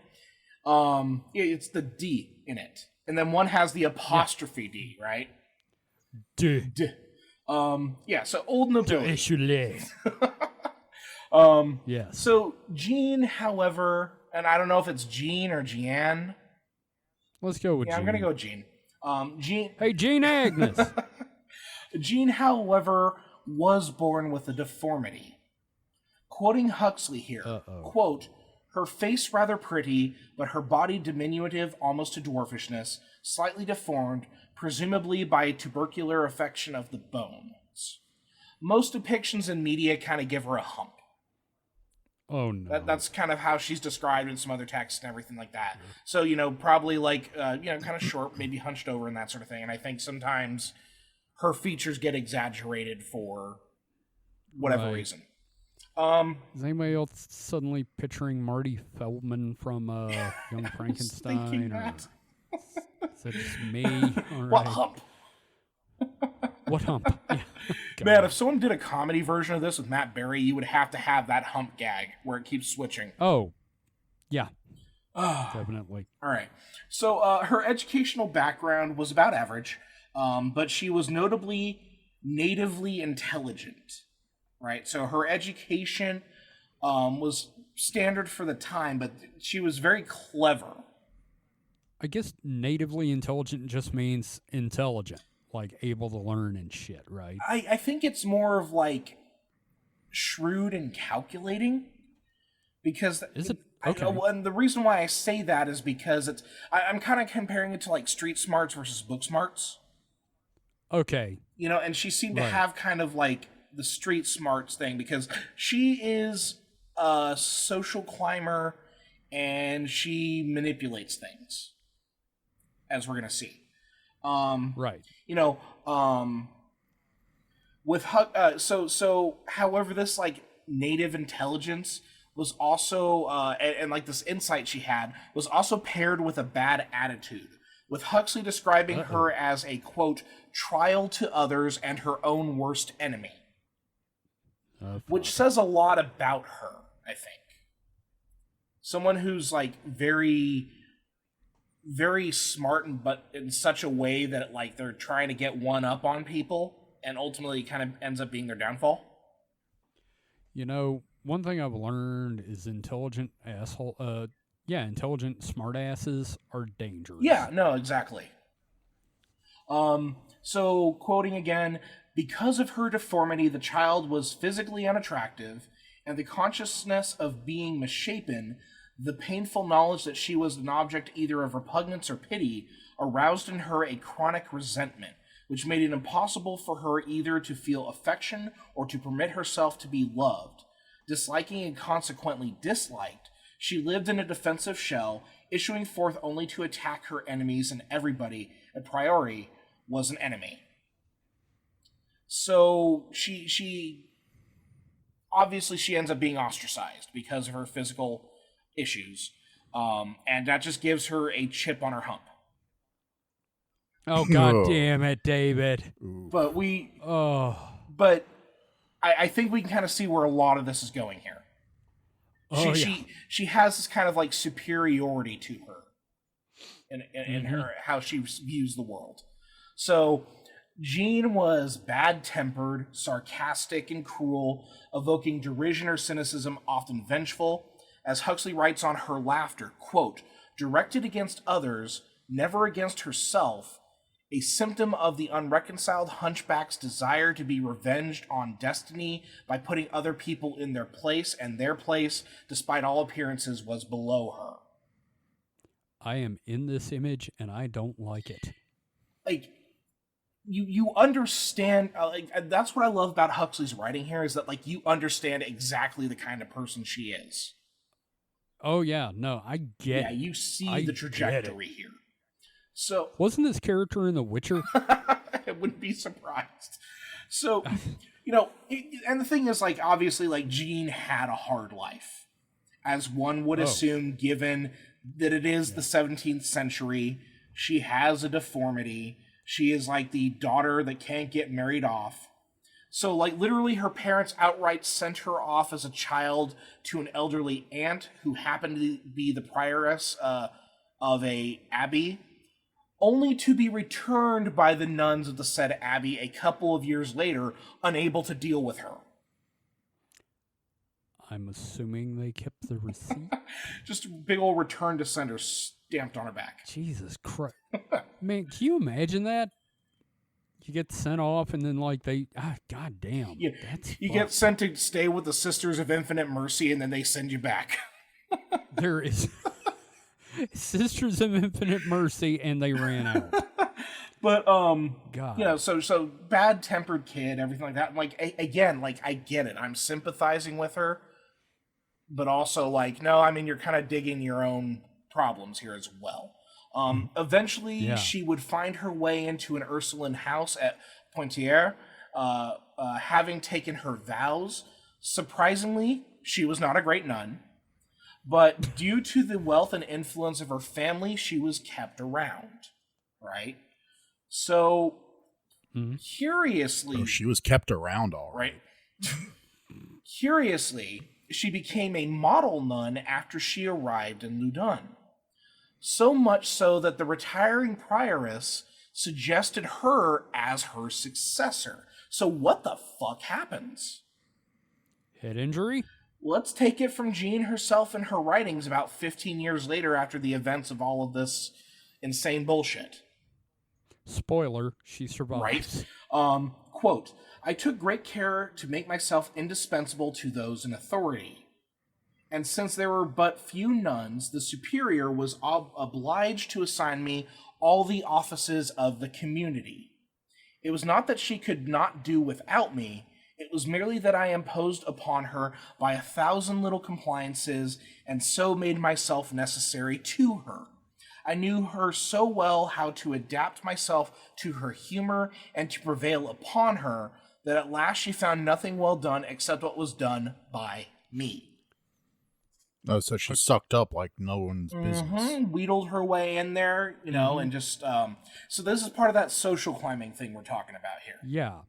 It's the D in it. And then one has the apostrophe D, right? De. So old nobility. Echelé. Yes. So Jean, however, and I don't know if it's Jean or Jeanne. Let's go with Jean. I'm going to go Jean. Jean. Hey, Jean Agnes. Jean, however, was born with a deformity. Quoting Huxley here, quote, her face rather pretty, but her body diminutive almost to dwarfishness, slightly deformed, presumably by a tubercular affection of the bones. Most depictions in media kind of give her a hump. Oh, no. That's kind of how she's described in some other texts and everything like that. So, probably like, kind of short, maybe hunched over and that sort of thing. And I think sometimes her features get exaggerated for whatever reason. Is anybody else suddenly picturing Marty Feldman from Young Frankenstein? Or is that just me? All right. What hump? What hump? Yeah. Man, if someone did a comedy version of this with Matt Berry, you would have to have that hump gag where it keeps switching. Oh, yeah. Definitely. All right. So her educational background was about average, but she was notably natively intelligent. Right, so her education was standard for the time, but she was very clever. I guess natively intelligent just means intelligent, like able to learn and shit, right? I think it's more of like shrewd and calculating, because Is it? Okay. and the reason why I say that is because I'm kind of comparing it to like street smarts versus book smarts. Okay. And she seemed to Right. have kind of like the street smarts thing because she is a social climber and she manipulates things, as we're gonna see. Right. With however, this like native intelligence was also and like this insight she had was also paired with a bad attitude, with Huxley describing her as a quote trial to others and her own worst enemy, which says a lot about her. I think someone who's like very very smart, but in such a way that like they're trying to get one up on people and ultimately kind of ends up being their downfall. One thing I've learned is intelligent smart asses are dangerous. Yeah, no, exactly. So quoting again, because of her deformity, the child was physically unattractive, and the consciousness of being misshapen, the painful knowledge that she was an object either of repugnance or pity, aroused in her a chronic resentment, which made it impossible for her either to feel affection or to permit herself to be loved. Disliking and consequently disliked, she lived in a defensive shell, issuing forth only to attack her enemies, and everybody, a priori, was an enemy. So she obviously she ends up being ostracized because of her physical issues, and that just gives her a chip on her hump. Oh, God damn it, David. But I think we can kind of see where a lot of this is going here. She has this kind of like superiority to her in her how she views the world. So Jean was bad-tempered, sarcastic, and cruel, evoking derision or cynicism, often vengeful. As Huxley writes on her laughter, quote, directed against others, never against herself, a symptom of the unreconciled hunchback's desire to be revenged on destiny by putting other people in their place, and their place, despite all appearances, was below her. I am in this image, and I don't like it. Like, you understand, that's what I love about Huxley's writing here, is that, like, you understand exactly the kind of person she is. Oh, yeah, no, I get it. Yeah, you see the trajectory here. So wasn't this character in The Witcher? I wouldn't be surprised. So, and the thing is, like, obviously, like, Jean had a hard life, as one would assume, given that it is the 17th century. She has a deformity. She is, like, the daughter that can't get married off. So, like, literally her parents outright sent her off as a child to an elderly aunt who happened to be the prioress of a abbey, only to be returned by the nuns of the said abbey a couple of years later, unable to deal with her. I'm assuming they kept the receipt? Just a big old return to sender stamped on her back. Jesus Christ. Man, can you imagine that? You get sent off and then, like, God damn. You get sent to stay with the Sisters of Infinite Mercy and then they send you back. There is Sisters of Infinite Mercy and they ran out. But, God. so bad-tempered kid, everything like that. Like, again, like, I get it. I'm sympathizing with her. But also, like, no, I mean, you're kind of digging your own problems here as well. Eventually, she would find her way into an Ursuline house at Poitiers, having taken her vows. Surprisingly, she was not a great nun, but due to the wealth and influence of her family, she was kept around, right? So, curiously... Oh, she was kept around all right. Curiously, she became a model nun after she arrived in Loudun. So much so that the retiring prioress suggested her as her successor. So what the fuck happens? Head injury? Let's take it from Jean herself in her writings about 15 years later after the events of all of this insane bullshit. Spoiler, she survives. Right? Quote, I took great care to make myself indispensable to those in authority. and since there were but few nuns, the superior was obliged to assign me all the offices of the community. It was not that she could not do without me, it was merely that I imposed upon her by 1,000 little compliances, and so made myself necessary to her. I knew her so well how to adapt myself to her humor and to prevail upon her, that at last she found nothing well done except what was done by me. Oh, so she sucked up like no one's business. Wheedled her way in there, and just so this is part of that social climbing thing we're talking about here. Yeah.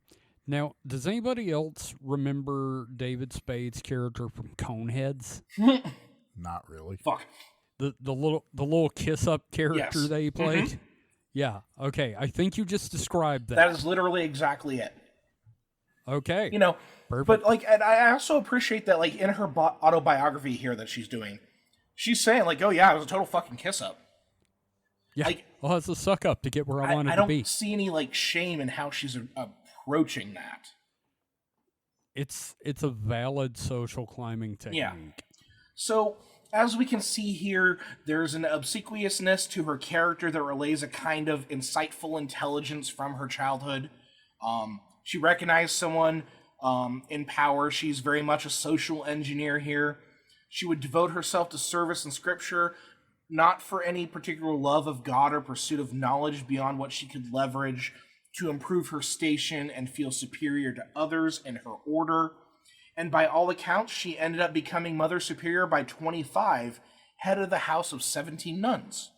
Now, does anybody else remember David Spade's character from Coneheads? Not really. Fuck. The little kiss up character Yes. that he played? Yeah. Okay. I think you just described that. That is literally exactly it. Okay. Perfect. But like, and I also appreciate that, like, in her autobiography here that she's doing, she's saying like, "Oh yeah, it was a total fucking kiss up." Yeah. Like, well, it's a suck up to get where I wanted I to don't be. see any like shame in how she's approaching that. It's a valid social climbing technique. Yeah. So, as we can see here, there's an obsequiousness to her character that relays a kind of insightful intelligence from her childhood. She recognized someone in power. She's very much a social engineer here. She would devote herself to service and scripture, not for any particular love of God or pursuit of knowledge beyond what she could leverage to improve her station and feel superior to others in her order. And by all accounts, she ended up becoming Mother Superior by 25, head of the house of 17 nuns.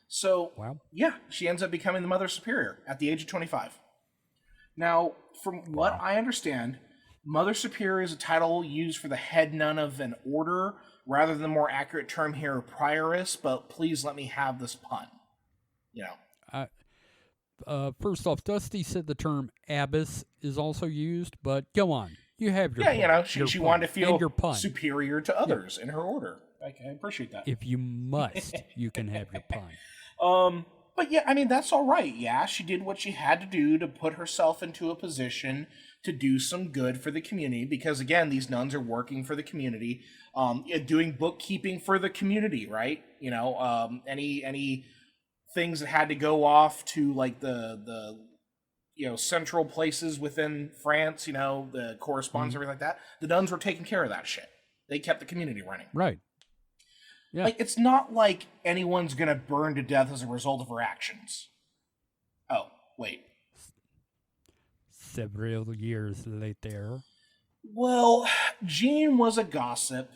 So, Wow. yeah, she ends up becoming the Mother Superior at the age of 25. Now, from what I understand, Mother Superior is a title used for the head nun of an order, rather than the more accurate term here, prioress, but please let me have this pun. First off, Dusty said the term abbess is also used, but go on. You have your Yeah, pun, she your wanted to pun, and your feel pun. superior to others in her order. I appreciate that. If you must, you can have your pun. But yeah, I mean, that's all right. Yeah, she did what she had to do to put herself into a position to do some good for the community, because again, these nuns are working for the community, doing bookkeeping for the community, right? Any things that had to go off to like the central places within France, the correspondence, everything like that. The nuns were taking care of that shit. They kept the community running. Right. Yeah. Like, it's not like anyone's gonna burn to death as a result of her actions. Oh, wait. Several years later. Well, Jean was a gossip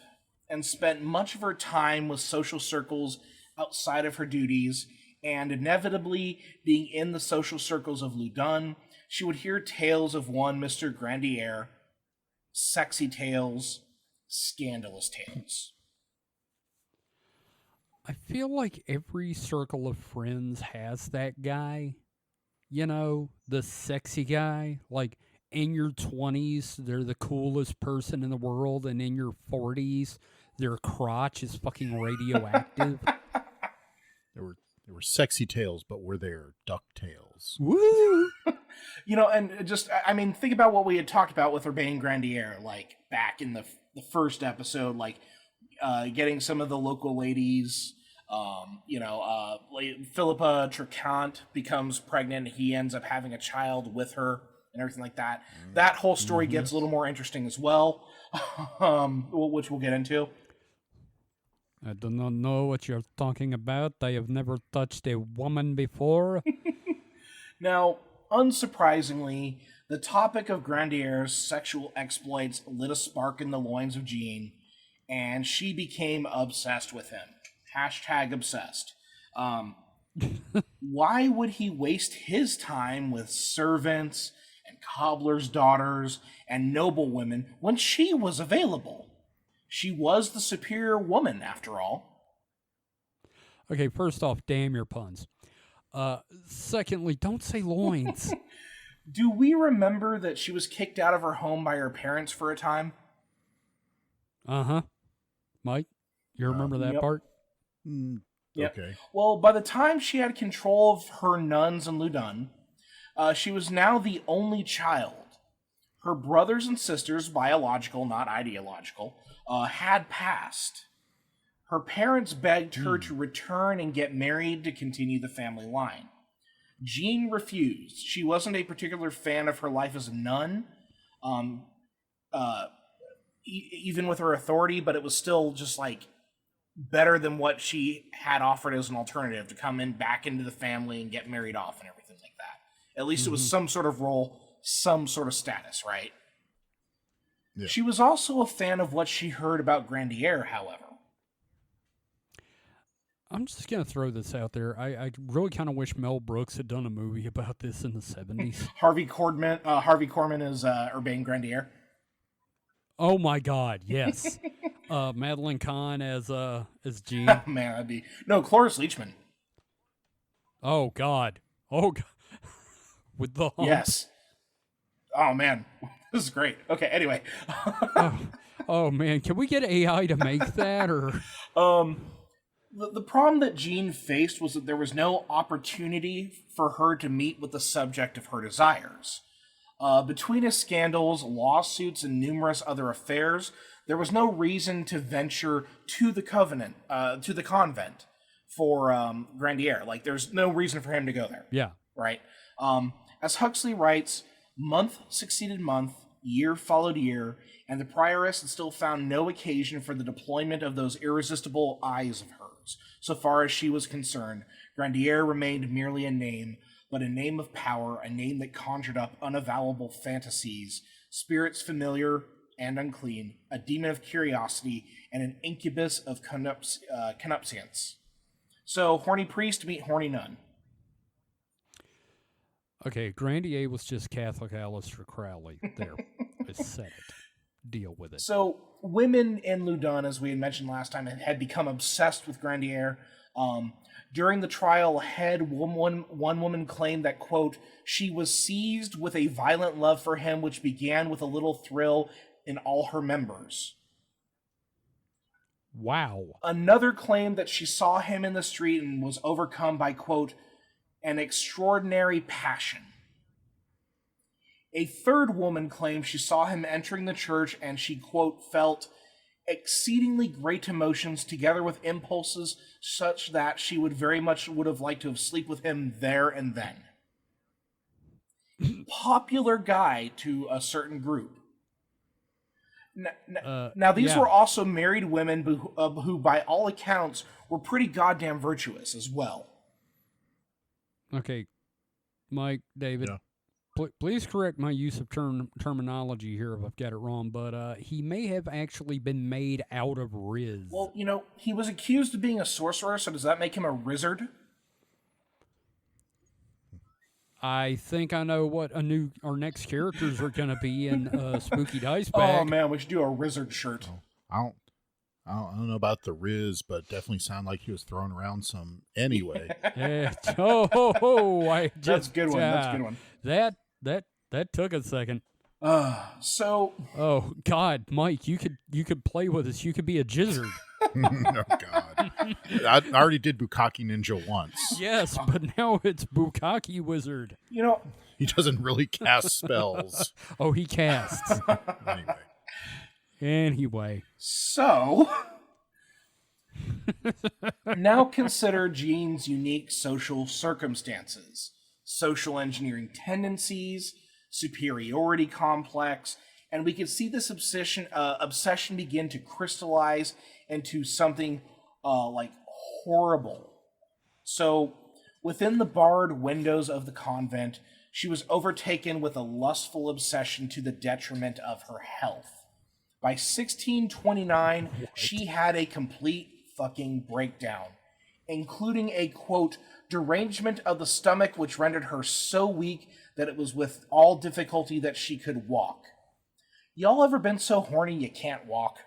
and spent much of her time with social circles outside of her duties, and inevitably, being in the social circles of Loudun, she would hear tales of one Mr. Grandier, sexy tales, scandalous tales. I feel like every circle of friends has that guy. The sexy guy. Like, in your 20s, they're the coolest person in the world, and in your 40s, their crotch is fucking radioactive. There were sexy tales, but were there duck tails? Woo! And just, I mean, think about what we had talked about with Urbain Grandier, like, back in the first episode, like, getting some of the local ladies, Philippa Tricant becomes pregnant, he ends up having a child with her, and everything like that. That whole story gets a little more interesting as well, which we'll get into. I do not know what you're talking about. I have never touched a woman before. Now, unsurprisingly, the topic of Grandier's sexual exploits lit a spark in the loins of Jean, and she became obsessed with him. #obsessed. Why would he waste his time with servants and cobblers' daughters and noblewomen when she was available? She was the superior woman, after all. Okay, first off, damn your puns. Secondly, don't say loins. Do we remember that she was kicked out of her home by her parents for a time? Uh-huh. Mike, you remember that Yep. part? Yep. Okay. Well, by the time she had control of her nuns in Loudun, she was now the only child. Her brothers and sisters, biological, not ideological, had passed. Her parents begged her to return and get married to continue the family line. Jean refused. She wasn't a particular fan of her life as a nun, even with her authority, but it was still just like better than what she had offered as an alternative to come in back into the family and get married off and everything like that. At least it was some sort of role, some sort of status, right? Yeah. She was also a fan of what she heard about Grandier, however. I'm just going to throw this out there. I really kind of wish Mel Brooks had done a movie about this in the 70s. Harvey Korman is Urbain Grandier. Oh my God, yes. Madeline Kahn as Jean. Man, that'd be... No, Cloris Leachman. Oh God. With the hump. Yes. Oh man, this is great. Okay, anyway. oh man, can we get AI to make that or... The problem that Jean faced was that there was no opportunity for her to meet with the subject of her desires. Between his scandals, lawsuits, and numerous other affairs, there was no reason to venture to the convent for Grandier. Like, there's no reason for him to go there. Yeah. Right? As Huxley writes, month succeeded month, year followed year, and the prioress had still found no occasion for the deployment of those irresistible eyes of hers. So far as she was concerned, Grandier remained merely a name, but a name of power, a name that conjured up unavowable fantasies, spirits familiar and unclean, a demon of curiosity, and an incubus of concupiscence. So, horny priest meet horny nun. Okay, Grandier was just Catholic Aleister Crowley. There, I said it. Deal with it. So, women in Loudun, as we had mentioned last time, had become obsessed with Grandier. During the trial ahead, one woman claimed that, quote, she was seized with a violent love for him, which began with a little thrill in all her members. Wow. Another claimed that she saw him in the street and was overcome by, quote, an extraordinary passion. A third woman claimed she saw him entering the church and she, quote, felt exceedingly great emotions together with impulses such that she would have liked to have slept with him there and then. Popular guy to a certain group. Now these were also married women who, by all accounts, were pretty goddamn virtuous as well. Okay, Mike, David, please correct my use of terminology here if I've got it wrong, but he may have actually been made out of Riz. Well, he was accused of being a sorcerer, so does that make him a wizard? I think I know what our next characters are going to be in Spooky Dice Bag. Oh man, we should do a wizard shirt. I don't know about the Riz, but definitely sound like he was throwing around some anyway. Yeah. That's a good one. That's a good one. That took a second. Oh God, Mike, you could play with us. You could be a jizzard. Oh God, I already did Bukkake Ninja once. Yes, but now it's Bukkake Wizard. He doesn't really cast spells. Oh, he casts. Anyway. So, now consider Jean's unique social circumstances, social engineering tendencies, superiority complex, and we can see this obsession begin to crystallize into something like horrible. So, within the barred windows of the convent, she was overtaken with a lustful obsession to the detriment of her health. By 1629, she had a complete fucking breakdown, including a, quote, derangement of the stomach which rendered her so weak that it was with all difficulty that she could walk. Y'all ever been so horny you can't walk?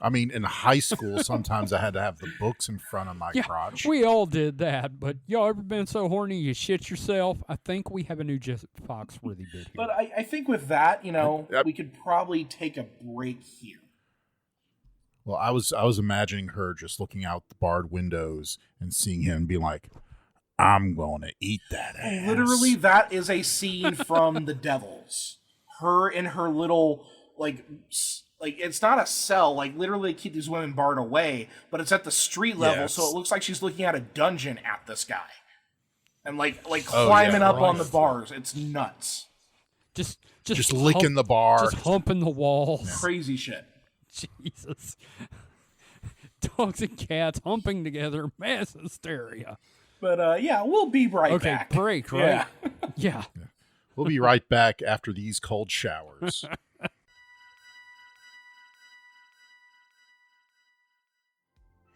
I mean, in high school, sometimes I had to have the books in front of my crotch. We all did that, but y'all ever been so horny you shit yourself? I think we have a new Jeff Foxworthy bit here. But I think with that, we could probably take a break here. Well, I was imagining her just looking out the barred windows and seeing him and being like, I'm going to eat that ass. Literally, that is a scene from The Devils. her in her little like it's not a cell, like literally keep these women barred away, but it's at the street level, Yes. so it looks like she's looking at a dungeon at this guy. And like climbing up on the bars. It's nuts. Just licking the bar. Just humping the walls. Crazy shit. Jesus. Dogs and cats humping together. Mass hysteria. But yeah, we'll be right back. Okay, break, right? Yeah. We'll be right back after these cold showers.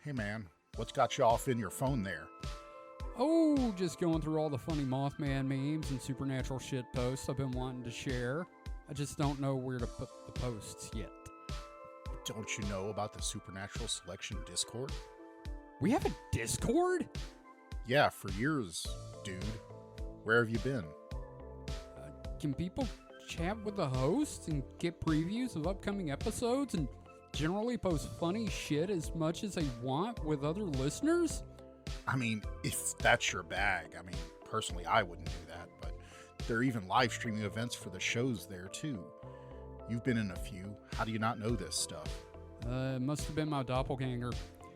Hey man, what's got you off in your phone there? Oh, just going through all the funny Mothman memes and supernatural shit posts I've been wanting to share. I just don't know where to put the posts yet. Don't you know about the Supernatural Selection Discord? We have a Discord? Yeah, for years, dude. Where have you been? Can people chat with the hosts and get previews of upcoming episodes and generally post funny shit as much as they want with other listeners? I mean, if that's your bag. I mean, personally, I wouldn't do that, but there are even live streaming events for the shows there, too. You've been in a few. How do you not know this stuff? It must have been my doppelganger.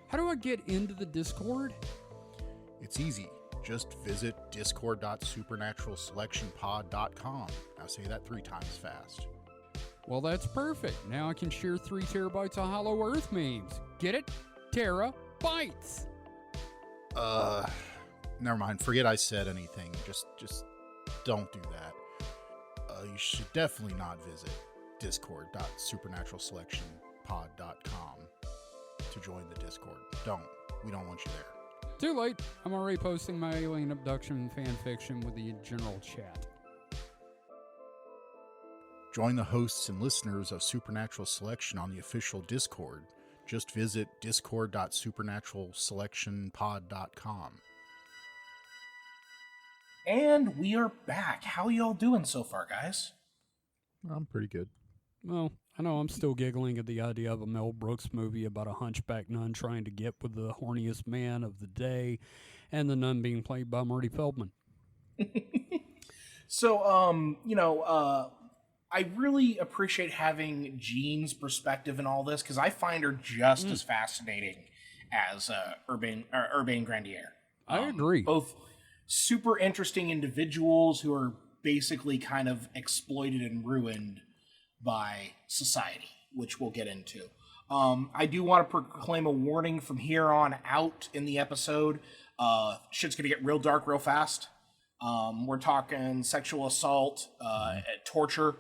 How do I get into the Discord? It's easy. Just visit discord.supernaturalselectionpod.com. Now say that 3 times fast. Well, that's perfect. Now I can share 3 terabytes of Hollow Earth memes. Get it? Terabytes. Never mind. Forget I said anything. Just don't do that. You should definitely not visit discord.supernaturalselectionpod.com to join the Discord. We don't want you there. Too late. I'm already posting my alien abduction fan fiction with the general chat. Join the hosts and listeners of Supernatural Selection on the official Discord. Just visit discord.supernaturalselectionpod.com. And we are back. How y'all doing so far, guys? I'm pretty good. Well, I know I'm still giggling at the idea of a Mel Brooks movie about a hunchback nun trying to get with the horniest man of the day, and the nun being played by Marty Feldman. So, I really appreciate having Jean's perspective in all this, because I find her just as fascinating as Urbain Grandier. I agree. Both super interesting individuals who are basically kind of exploited and ruined by society, which we'll get into. I do want to proclaim a warning from here on out in the episode. Shit's going to get real dark real fast. We're talking sexual assault, torture,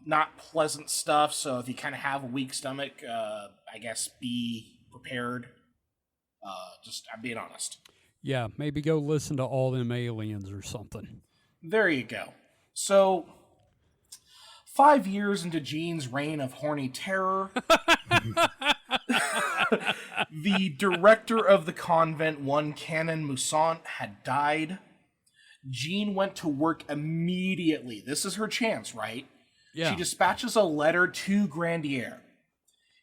not pleasant stuff. So if you kind of have a weak stomach, I guess be prepared. I'm being honest. Yeah, maybe go listen to All Them Aliens or something. There you go. So 5 years into Jean's reign of horny terror, the director of the convent, one Canon Mousant, had died. Jean went to work immediately. This is her chance, right? Yeah. She dispatches a letter to Grandier.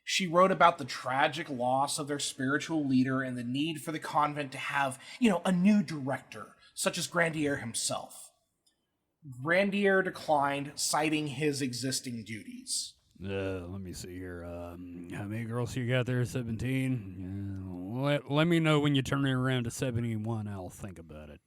She wrote about the tragic loss of their spiritual leader and the need for the convent to have, a new director, such as Grandier himself. Grandier declined, citing his existing duties. Let me see here. How many girls you got there? 17? Let me know when you turn it around to 71. I'll think about it.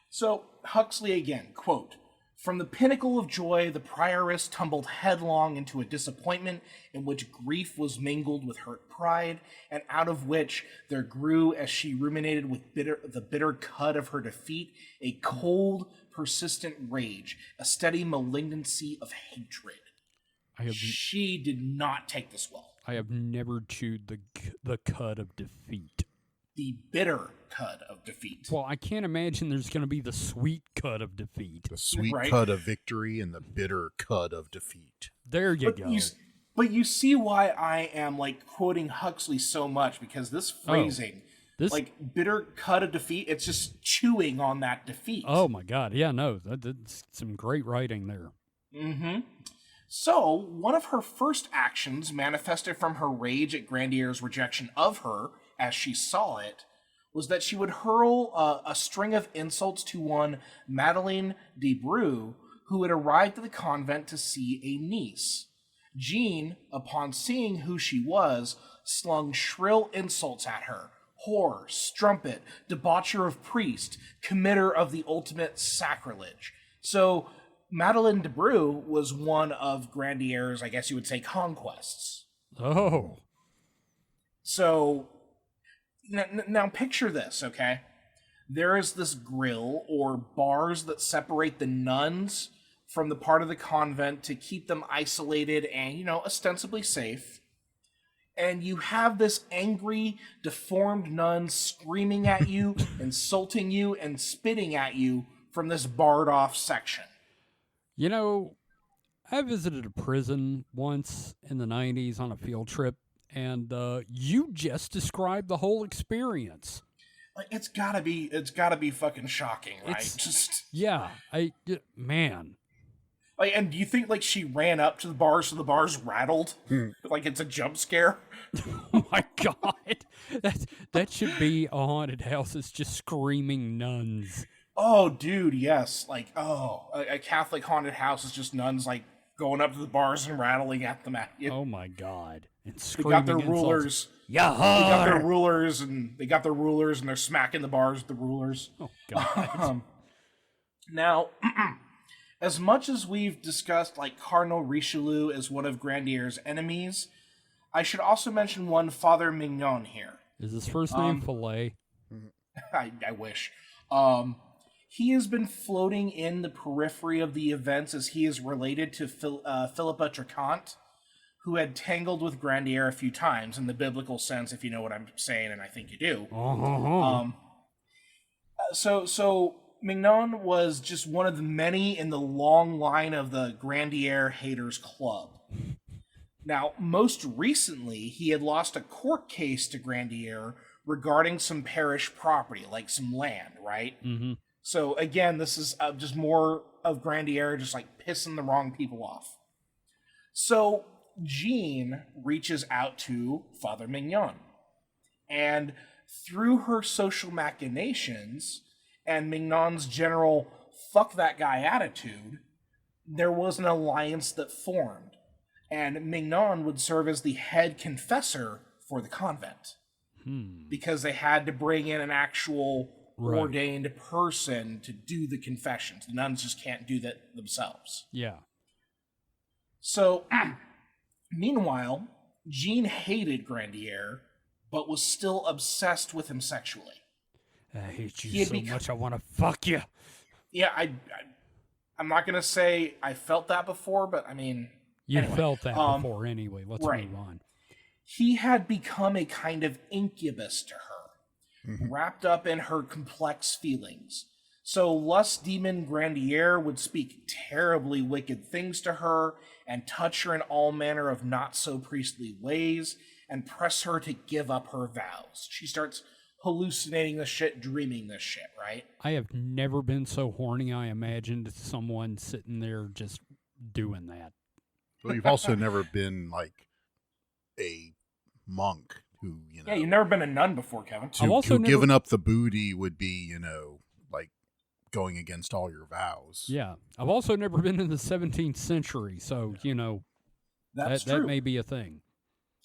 So, Huxley again, quote, "From the pinnacle of joy, the prioress tumbled headlong into a disappointment in which grief was mingled with hurt pride, and out of which there grew, as she ruminated with the bitter cud of her defeat, a cold, persistent rage, a steady malignancy of hatred." She did not take this well. I have never chewed the cud of defeat. The bitter cud of defeat. Well, I can't imagine there's going to be the sweet cud of defeat. The sweet cud of victory and the bitter cud of defeat. There you go. But you see why I am quoting Huxley so much, because this phrasing, bitter cud of defeat, it's just chewing on that defeat. Oh my God. Yeah, no, that's some great writing there. Mm-hmm. So, one of her first actions manifested from her rage at Grandier's rejection of her, as she saw it, was that she would hurl a string of insults to one Madeleine de Bru, who had arrived at the convent to see a niece. Jean, upon seeing who she was, slung shrill insults at her. Whore, strumpet, debaucher of priest, committer of the ultimate sacrilege. So Madeleine de Bru was one of Grandier's, I guess you would say, conquests. Oh. So now picture this, okay? There is this grill or bars that separate the nuns from the part of the convent to keep them isolated and, ostensibly safe. And you have this angry, deformed nun screaming at you, insulting you, and spitting at you from this barred off section. I visited a prison once in the 90s on a field trip, and you just described the whole experience. Like, it's gotta be fucking shocking, right? Man. Like, and do you think like she ran up to the bars so the bars rattled? Like it's a jump scare? Oh my God. That should be a haunted house. It's just screaming nuns. Oh, dude, yes. Like, a Catholic haunted house is just nuns like going up to the bars and rattling at them at you. Oh my God. And They screaming got their insults. rulers. Yeah. They got their rulers and they're smacking the bars with the rulers. Oh God. Now, as much as we've discussed like Cardinal Richelieu as one of Grandier's enemies, I should also mention one Father Mignon here. Is his first name Filet? I wish. He has been floating in the periphery of the events as he is related to Philippa Tricant, who had tangled with Grandier a few times in the biblical sense, if you know what I'm saying, and I think you do. So Mignon was just one of the many in the long line of the Grandier Haters Club. Now, most recently, he had lost a court case to Grandier regarding some parish property, like some land, right? Mm-hmm. So again, this is just more of Grandier just like pissing the wrong people off. So Jean reaches out to Father Mignon. And through her social machinations and Mignon's general fuck that guy attitude, there was an alliance that formed. And Mignon would serve as the head confessor for the convent. Because they had to bring in an actual ordained person to do the confessions. The nuns just can't do that themselves. Yeah. So, meanwhile, Jean hated Grandier, but was still obsessed with him sexually. I hate you so much, I want to fuck you. Yeah, I'm not going to say I felt that before, but I mean... You anyway, felt that before anyway. Let's move on. He had become a kind of incubus to her, wrapped up in her complex feelings. So lust demon Grandier would speak terribly wicked things to her and touch her in all manner of not-so-priestly ways and press her to give up her vows. She starts hallucinating this shit, dreaming this shit, right? I have never been so horny I imagined someone sitting there just doing that. Well, you've also never been like a monk who, Yeah, you've never been a nun before, Kevin. Giving up the booty would be, like going against all your vows. Yeah. I've also never been in the 17th century, so, That's true. That may be a thing.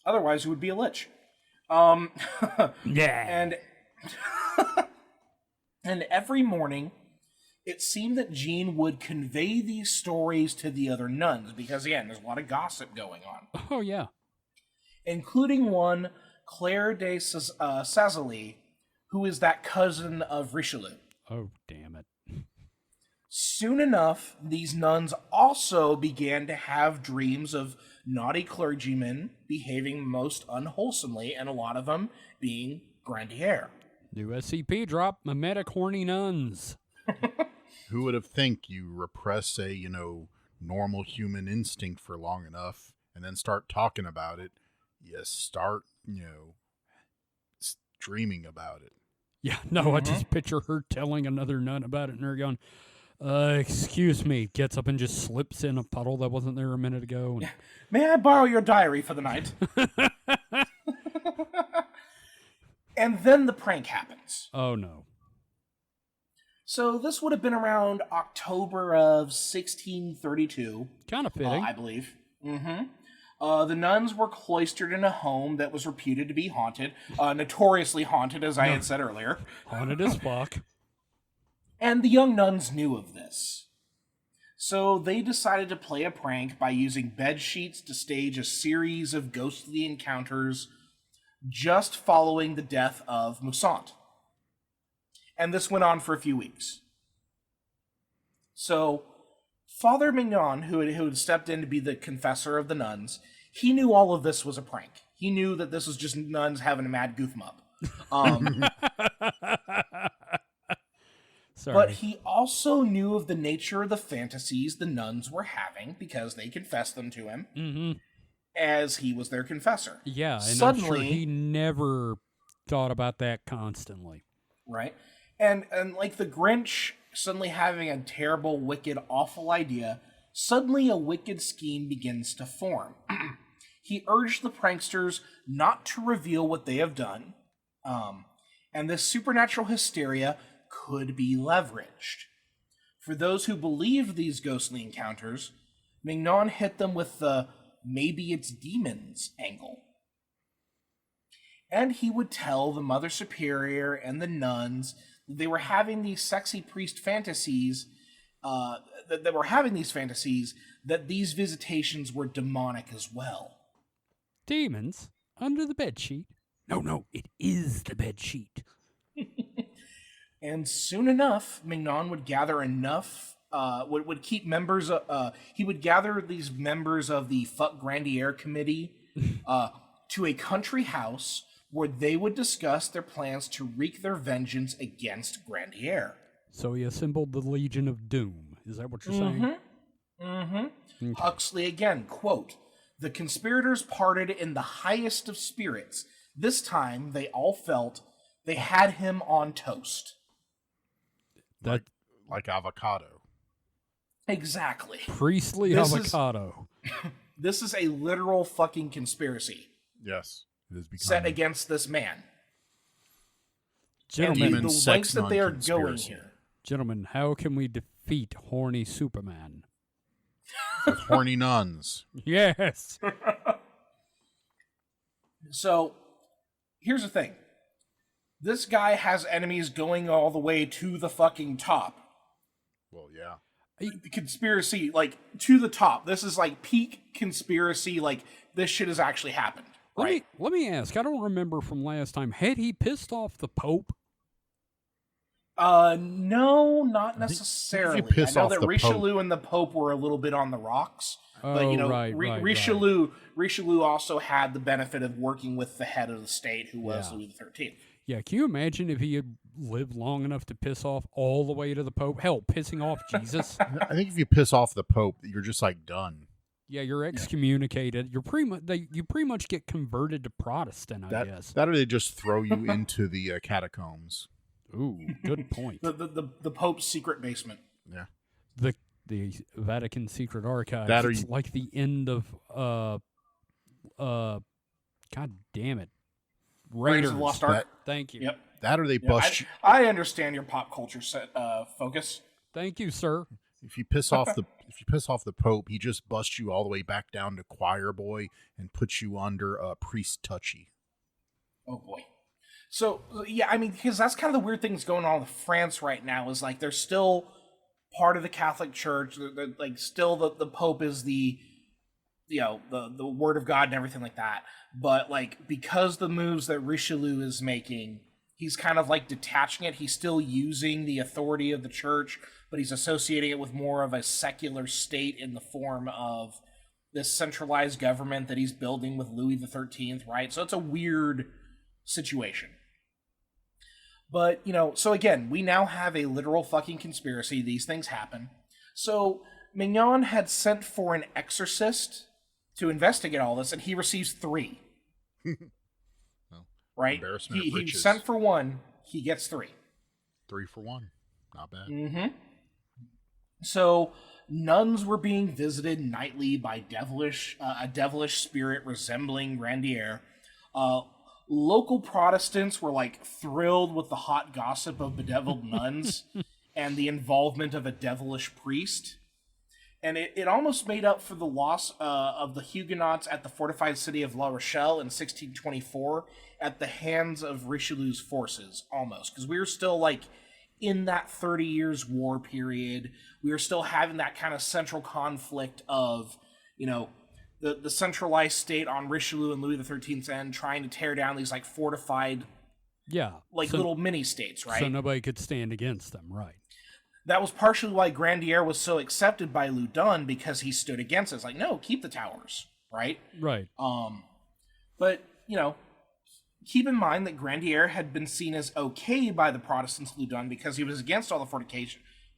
Otherwise, you would be a lich. Yeah. And every morning, it seemed that Jean would convey these stories to the other nuns, because, again, there's a lot of gossip going on. Oh, yeah. Including one, Claire de Sazalie, who is that cousin of Richelieu. Oh, damn it. Soon enough, these nuns also began to have dreams of naughty clergymen behaving most unwholesomely, and a lot of them being Grandier. New SCP drop, mimetic horny nuns. Who would have think you repress a, normal human instinct for long enough and then start talking about it? You start, dreaming about it. Yeah, no, I just picture her telling another nun about it and her going, excuse me, gets up and just slips in a puddle that wasn't there a minute ago. And... May I borrow your diary for the night? And then the prank happens. Oh, no. So this would have been around October of 1632, Kind of fitting. I believe. The nuns were cloistered in a home that was reputed to be haunted, notoriously haunted, as I had said earlier. Haunted as fuck. And the young nuns knew of this. So they decided to play a prank by using bed sheets to stage a series of ghostly encounters just following the death of Mousant. And this went on for a few weeks. So Father Mignon, who had stepped in to be the confessor of the nuns, he knew all of this was a prank. He knew that this was just nuns having a mad goof 'em up. Sorry. But he also knew of the nature of the fantasies the nuns were having because they confessed them to him as he was their confessor. Yeah, and Suddenly, I'm sure he never thought about that constantly. Right? And like the Grinch suddenly having a terrible, wicked, awful idea, suddenly a wicked scheme begins to form. He urged the pranksters not to reveal what they have done, and this supernatural hysteria could be leveraged. For those who believed these ghostly encounters, Mignon hit them with the maybe it's demons angle. And he would tell the Mother Superior and the nuns that they were having these sexy priest fantasies, that these visitations were demonic as well. Demons under the bedsheet? No, it is the bedsheet. And soon enough, Mignon would gather enough, would keep members, he would gather these members of the Fuck Grandier Committee to a country house where they would discuss their plans to wreak their vengeance against Grandier. So he assembled the Legion of Doom. Is that what you're saying? Okay. Huxley again, quote, "The conspirators parted in the highest of spirits. This time they all felt they had him on toast." That like avocado. Exactly. priestly This is- avocado. This is a literal fucking conspiracy Yes, it is set becoming against this man. Gentlemen, And the sex, lengths that they are going non-conspiracy. here. gentlemen, how can we defeat horny Superman? with horny nuns. Yes. So, here's the thing. This guy has enemies going all the way to the fucking top. Well, yeah. The conspiracy, like, to the top. This is like peak conspiracy, like, this shit has actually happened. Right? Let me ask. I don't remember from last time. Had he pissed off the Pope? No, not necessarily. if you piss I know off that the Richelieu and the Pope were a little bit on the rocks. But, Oh, you know, right. Richelieu also had the benefit of working with the head of the state, who was Yeah. Louis XIII. Yeah, can you imagine if he had lived long enough to piss off all the way to the Pope? Hell, pissing off Jesus. I think if you piss off the Pope, you're just like done. Yeah, you're excommunicated. You pretty much get converted to Protestant, I guess. That or they just throw you into the catacombs. Ooh, good point. The Pope's secret basement. Yeah. The Vatican Secret Archives. That or it's you- like the end of God damn it, Raiders of the Lost Ark. That- Thank you. Yep. That or they Yeah, bust you. I understand your pop culture focus. Thank you, sir. If you piss off the Pope, he just busts you all the way back down to choir boy and puts you under priest touchy. Oh boy. So yeah, I mean, because that's kind of the weird thing that's going on with France right now is like they're still part of the Catholic Church. They're like still the Pope is the Word of God and everything like that. But like because the moves that Richelieu is making, he's kind of like detaching it. He's still using the authority of the church, but he's associating it with more of a secular state in the form of this centralized government that he's building with Louis XIII, right? So it's a weird situation. But, so again, we now have a literal fucking conspiracy. These things happen. So Mignon had sent for an exorcist to investigate all this, and he receives 3. Well, right? embarrassment of He riches. sent for 1, he gets 3. 3 for 1. Not bad. Mm-hmm. So nuns were being visited nightly by a devilish spirit resembling Grandier. local Protestants were like thrilled with the hot gossip of bedeviled nuns and the involvement of a devilish priest. And it almost made up for the loss of the Huguenots at the fortified city of La Rochelle in 1624 at the hands of Richelieu's forces, almost. Because we were still, like, in that 30 Years' War period. We were still having that kind of central conflict of, you know, the centralized state on Richelieu and Louis XIII's end trying to tear down these, like, fortified, little mini-states, right? So nobody could stand against them, right? That was partially why Grandier was so accepted by Loudun, because he stood against it. It's like, no, keep the towers, right? Right. But, you know, keep in mind that Grandier had been seen as okay by the Protestants of Loudun because he was against all the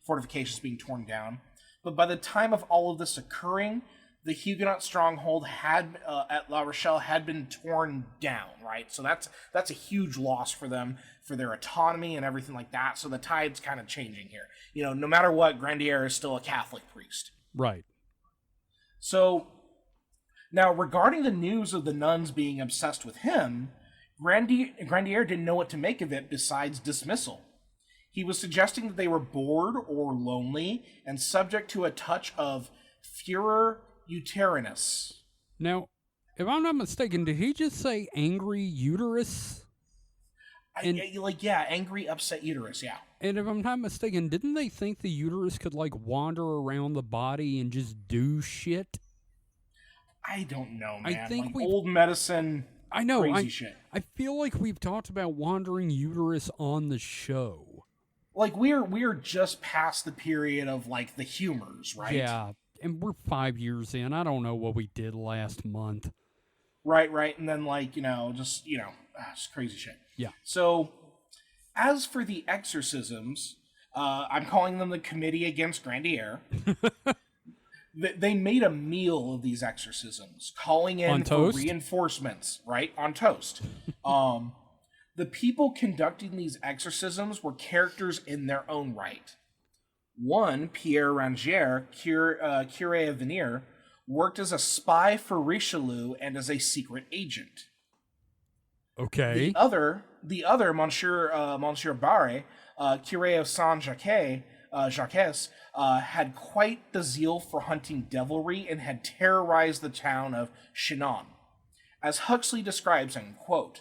fortifications being torn down. But by the time of all of this occurring, the Huguenot stronghold had at La Rochelle had been torn down, right? So that's a huge loss for them, for their autonomy and everything like that. So the tide's kind of changing here. You know, no matter what, Grandier is still a Catholic priest. Right. So now, regarding the news of the nuns being obsessed with him, Grandier didn't know what to make of it besides dismissal. He was suggesting that they were bored or lonely and subject to a touch of furor uterinatus. Now, if I'm not mistaken, did he just say angry uterus? Angry, upset uterus, yeah. And if I'm not mistaken, didn't they think the uterus could, like, wander around the body and just do shit? I don't know, man. I think old medicine, I know, crazy shit. I feel like we've talked about wandering uterus on the show. Like, we're just past the period of, like, the humors, right? Yeah, and we're 5 years in. I don't know what we did last month. Right. And then, like, just crazy shit. Yeah. So, as for the exorcisms, I'm calling them the Committee Against Grandier. They made a meal of these exorcisms, calling in for reinforcements, right? On toast. The people conducting these exorcisms were characters in their own right. One, Pierre Rangier, curé of Venir, worked as a spy for Richelieu and as a secret agent. Okay. The other, Monsieur Barre, curé of Saint-Jacques, had quite the zeal for hunting devilry and had terrorized the town of Chinon. As Huxley describes him, quote,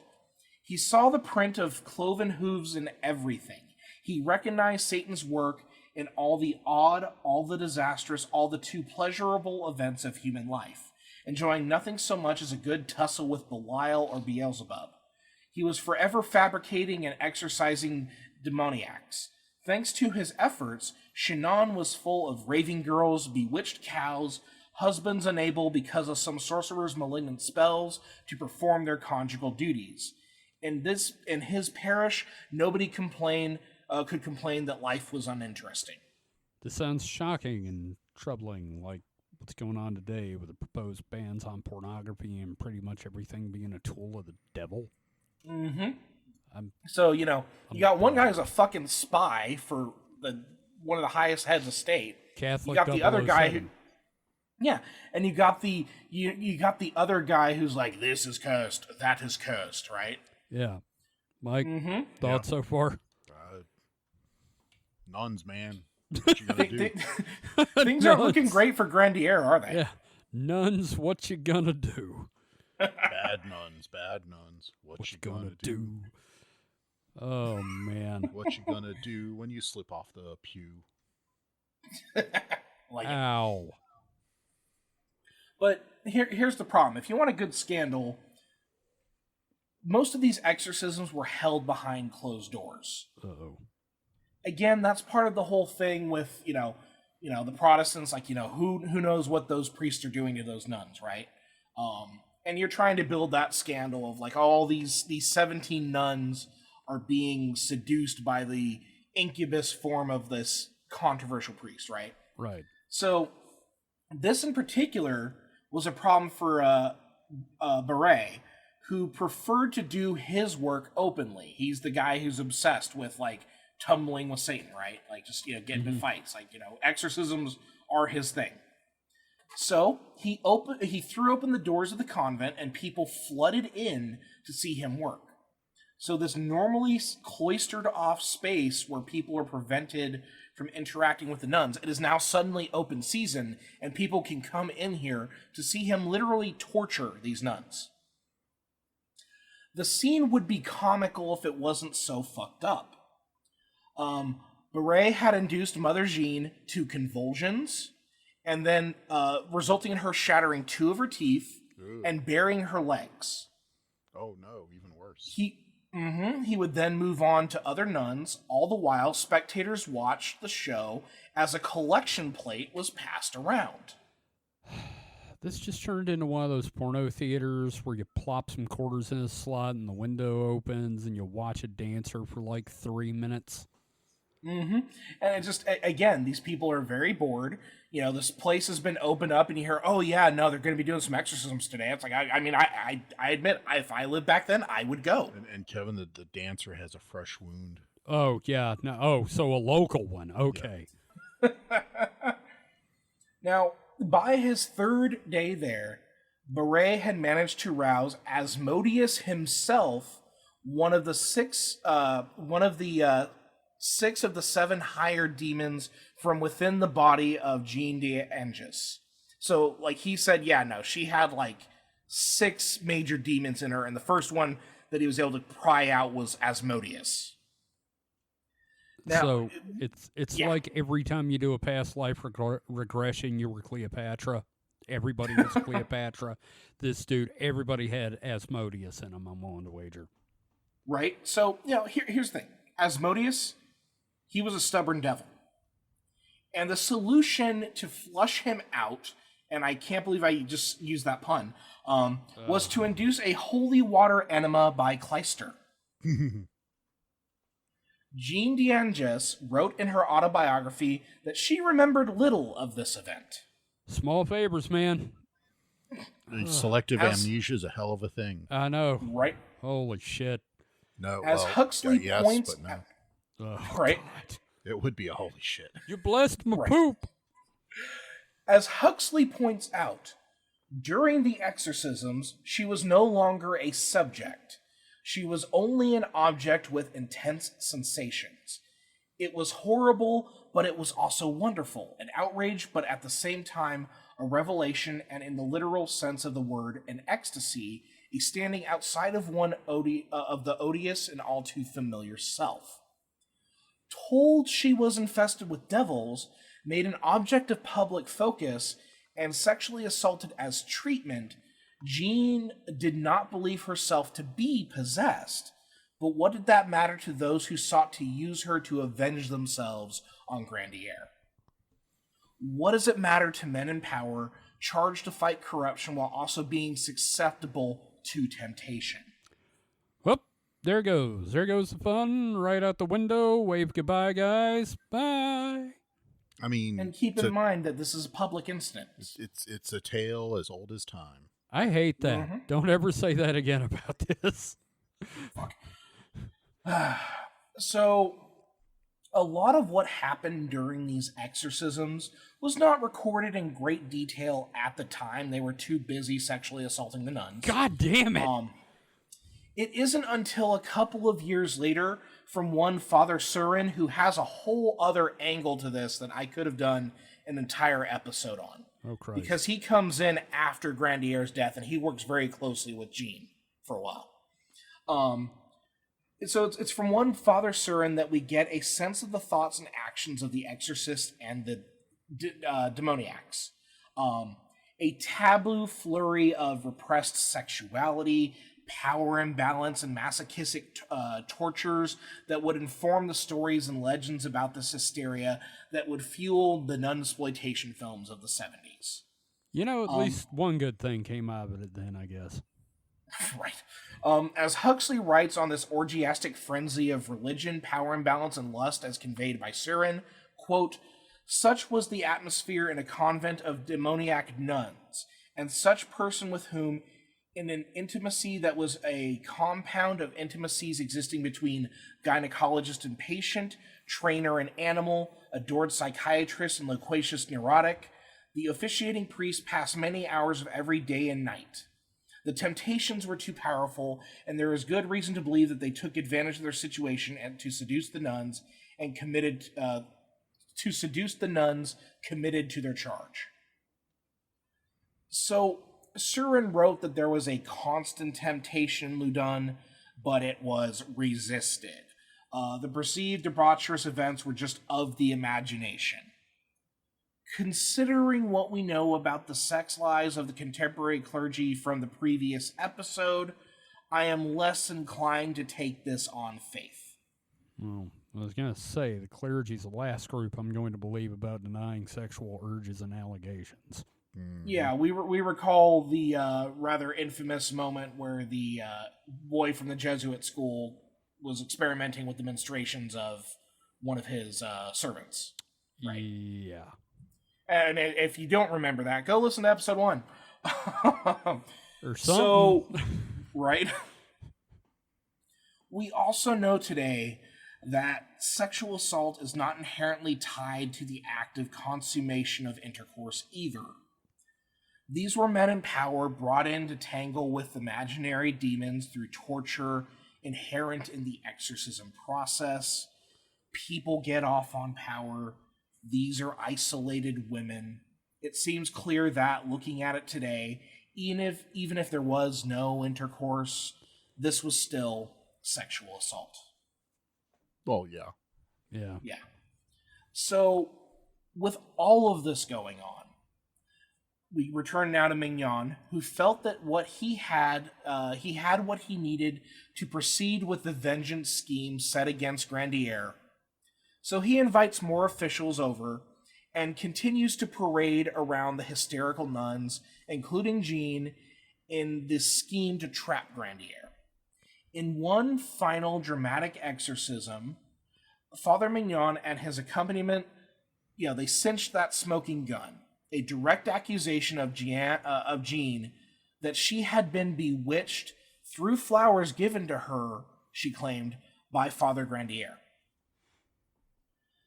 "He saw the print of cloven hooves in everything. He recognized Satan's work in all the odd, all the disastrous, all the too pleasurable events of human life, enjoying nothing so much as a good tussle with Belial or Beelzebub. He was forever fabricating and exorcising demoniacs. Thanks to his efforts, Chinon was full of raving girls, bewitched cows, husbands unable because of some sorcerer's malignant spells to perform their conjugal duties. In his parish, nobody could complain that life was uninteresting." This sounds shocking and troubling, like what's going on today with the proposed bans on pornography and pretty much everything being a tool of the devil. Mm-hmm. So, you got one guy who's a fucking spy for one of the highest heads of state. Catholic. You got the other guy who, and you got the other guy who's like, this is cursed, that is cursed, right? Yeah. Mike, thoughts so far? Nuns, man. What you gonna do? Things aren't looking great for Grandier, are they? Yeah. Nuns, what you gonna do? Bad nuns. What you gonna do? Oh, man. What you gonna do when you slip off the pew? Ow. But here's the problem. If you want a good scandal, most of these exorcisms were held behind closed doors. Uh-oh. Again, that's part of the whole thing with, the Protestants, like, who knows what those priests are doing to those nuns, right? And you're trying to build that scandal of, like, all these 17 nuns are being seduced by the incubus form of this controversial priest, right? Right. So this in particular was a problem for Barre, who preferred to do his work openly. He's the guy who's obsessed with, like, tumbling with Satan, right? Like, just, getting into fights. Like, exorcisms are his thing. So he threw open the doors of the convent, and people flooded in to see him work. So this normally cloistered off space where people are prevented from interacting with the nuns, it is now suddenly open season, and people can come in here to see him literally torture these nuns. The scene would be comical if it wasn't so fucked up. Beret had induced Mother Jean to convulsions, and then resulting in her shattering 2 of her teeth and burying her legs. Oh no, even worse. He would then move on to other nuns. All the while, spectators watched the show as a collection plate was passed around. This just turned into one of those porno theaters where you plop some quarters in a slot and the window opens and you watch a dancer for like 3 minutes. And it just, again, these people are very bored. You know, this place has been opened up and you hear, oh yeah, no, they're going to be doing some exorcisms today. It's like, I admit, if I lived back then, I would go. And Kevin, the dancer has a fresh wound. Oh, yeah. No, oh, so a local one. Okay. Yeah. Now, by his 3rd day there, Beret had managed to rouse Asmodeus himself, one of the 6 of the 7 higher demons from within the body of Jean d'Angers. So, like, he said, yeah, no, she had, like, 6 major demons in her, and the first one that he was able to pry out was Asmodeus. Now, so, it's like every time you do a past life regression, you were Cleopatra. Everybody was Cleopatra. This dude, everybody had Asmodeus in him, I'm willing to wager. Right? So, you know, here's the thing. Asmodeus, he was a stubborn devil. And the solution to flush him out, and I can't believe I just used that pun, was to induce a holy water enema by Clyster. Jean d'Angers wrote in her autobiography that she remembered little of this event. Small favors, man. Selective amnesia is a hell of a thing. I know. Right? Holy shit. No, As Huxley points but no. Oh, right. God. It would be a holy shit. You blessed my Right. poop. As Huxley points out, during the exorcisms, she was no longer a subject. She was only an object with intense sensations. It was horrible, but it was also wonderful, an outrage, but at the same time, a revelation, and in the literal sense of the word, an ecstasy, a standing outside of of the odious and all too familiar self. Told she was infested with devils, made an object of public focus, and sexually assaulted as treatment, Jean did not believe herself to be possessed. But what did that matter to those who sought to use her to avenge themselves on Grandier? What does it matter to men in power charged to fight corruption while also being susceptible to temptation? Whoop. There goes. There goes the fun. Right out the window. Wave goodbye, guys. Bye. I mean, And keep in mind that this is a public incident. it's a tale as old as time. I hate that. Don't ever say that again about this. So, a lot of what happened during these exorcisms was not recorded in great detail at the time. They were too busy sexually assaulting the nuns. God damn it. It isn't until a couple of years later from one Father Surin, who has a whole other angle to this that I could have done an entire episode on. Oh, Christ. Because he comes in after Grandier's death, and he works very closely with Jean for a while. So it's from one Father Surin that we get a sense of the thoughts and actions of the exorcist and the demoniacs. A tableau flurry of repressed sexuality, power imbalance, and masochistic tortures that would inform the stories and legends about this hysteria that would fuel the nunsploitation films of the 70s. You know, at least one good thing came out of it then, I guess. Right. As Huxley writes on this orgiastic frenzy of religion, power imbalance, and lust as conveyed by Surin, quote, "Such was the atmosphere in a convent of demoniac nuns, and such person with whom, in an intimacy that was a compound of intimacies existing between gynecologist and patient, trainer and animal, adored psychiatrist and loquacious neurotic, The officiating priest passed many hours of every day and night. The temptations were too powerful, and there is good reason to believe that they took advantage of their situation and to seduce the nuns committed to their charge. So Surin wrote that there was a constant temptation in Loudun, but it was resisted. The perceived debaucherous events were just of the imagination. Considering what we know about the sex lives of the contemporary clergy from the previous episode, I am less inclined to take this on faith. Well, I was going to say, the clergy's the last group I'm going to believe about denying sexual urges and allegations. Yeah, we recall the rather infamous moment where the boy from the Jesuit school was experimenting with the menstruations of one of his servants. Right? Yeah. And if you don't remember that, go listen to episode 1. Or something. So, right? We also know today that sexual assault is not inherently tied to the active consummation of intercourse either. These were men in power brought in to tangle with imaginary demons through torture inherent in the exorcism process. People get off on power. These are isolated women. It seems clear that, looking at it today, even if there was no intercourse, this was still sexual assault. Oh, yeah. Yeah. Yeah. So, with all of this going on, we return now to Mignon, who felt that what he had what he needed to proceed with the vengeance scheme set against Grandier. So he invites more officials over and continues to parade around the hysterical nuns, including Jean, in this scheme to trap Grandier. In one final dramatic exorcism, Father Mignon and his accompaniment, they cinched that smoking gun, a direct accusation of Jean that she had been bewitched through flowers given to her, she claimed, by Father Grandier.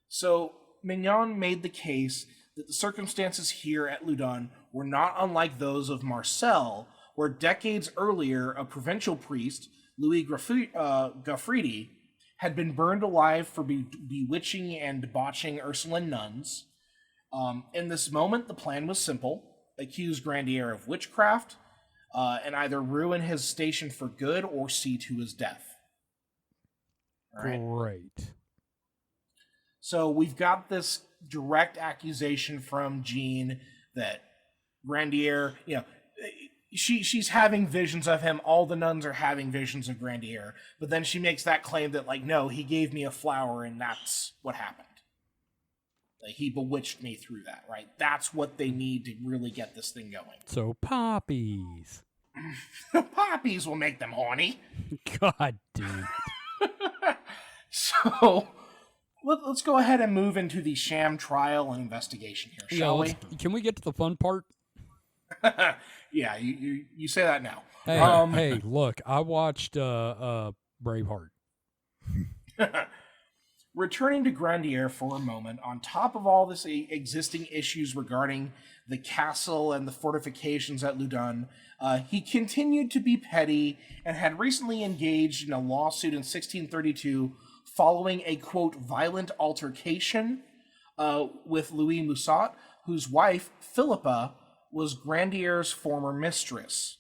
So Mignon made the case that the circumstances here at Loudun were not unlike those of Marseille, where decades earlier a provincial priest, Louis Gaffridi, had been burned alive for bewitching and debauching Ursuline nuns. In this moment, the plan was simple: accuse Grandier of witchcraft, and either ruin his station for good or see to his death. All right? Great. So we've got this direct accusation from Jean that Grandier, she's having visions of him. All the nuns are having visions of Grandier. But then she makes that claim that, no, he gave me a flower and that's what happened. He bewitched me through that, right? That's what they need to really get this thing going. So poppies. Poppies will make them horny. God damn it. So let's go ahead and move into the sham trial and investigation here, shall we? Can we get to the fun part? Yeah, you say that now. Hey, hey, look, I watched Braveheart. Returning to Grandier for a moment, on top of all this existing issues regarding the castle and the fortifications at Loudun, he continued to be petty and had recently engaged in a lawsuit in 1632 following a, quote, violent altercation with Louis Musat, whose wife, Philippa, was Grandier's former mistress.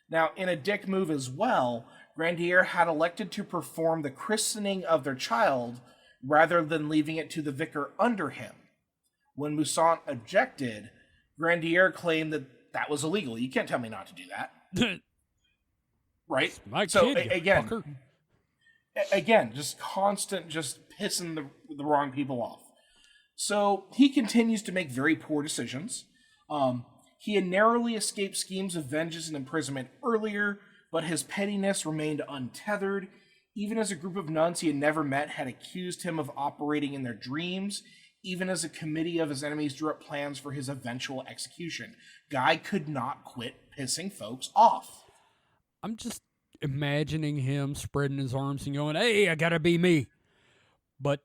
Now, in a dick move as well, Grandier had elected to perform the christening of their child rather than leaving it to the vicar under him. When Musat objected, Grandier claimed that was illegal. You can't tell me not to do that. Right? My so kid, again, just constant, just pissing the wrong people off. So he continues to make very poor decisions. He had narrowly escaped schemes of vengeance and imprisonment earlier, but his pettiness remained untethered. Even as a group of nuns he had never met had accused him of operating in their dreams, even as a committee of his enemies drew up plans for his eventual execution. Guy could not quit pissing folks off. I'm just imagining him spreading his arms and going, hey, I gotta be me. But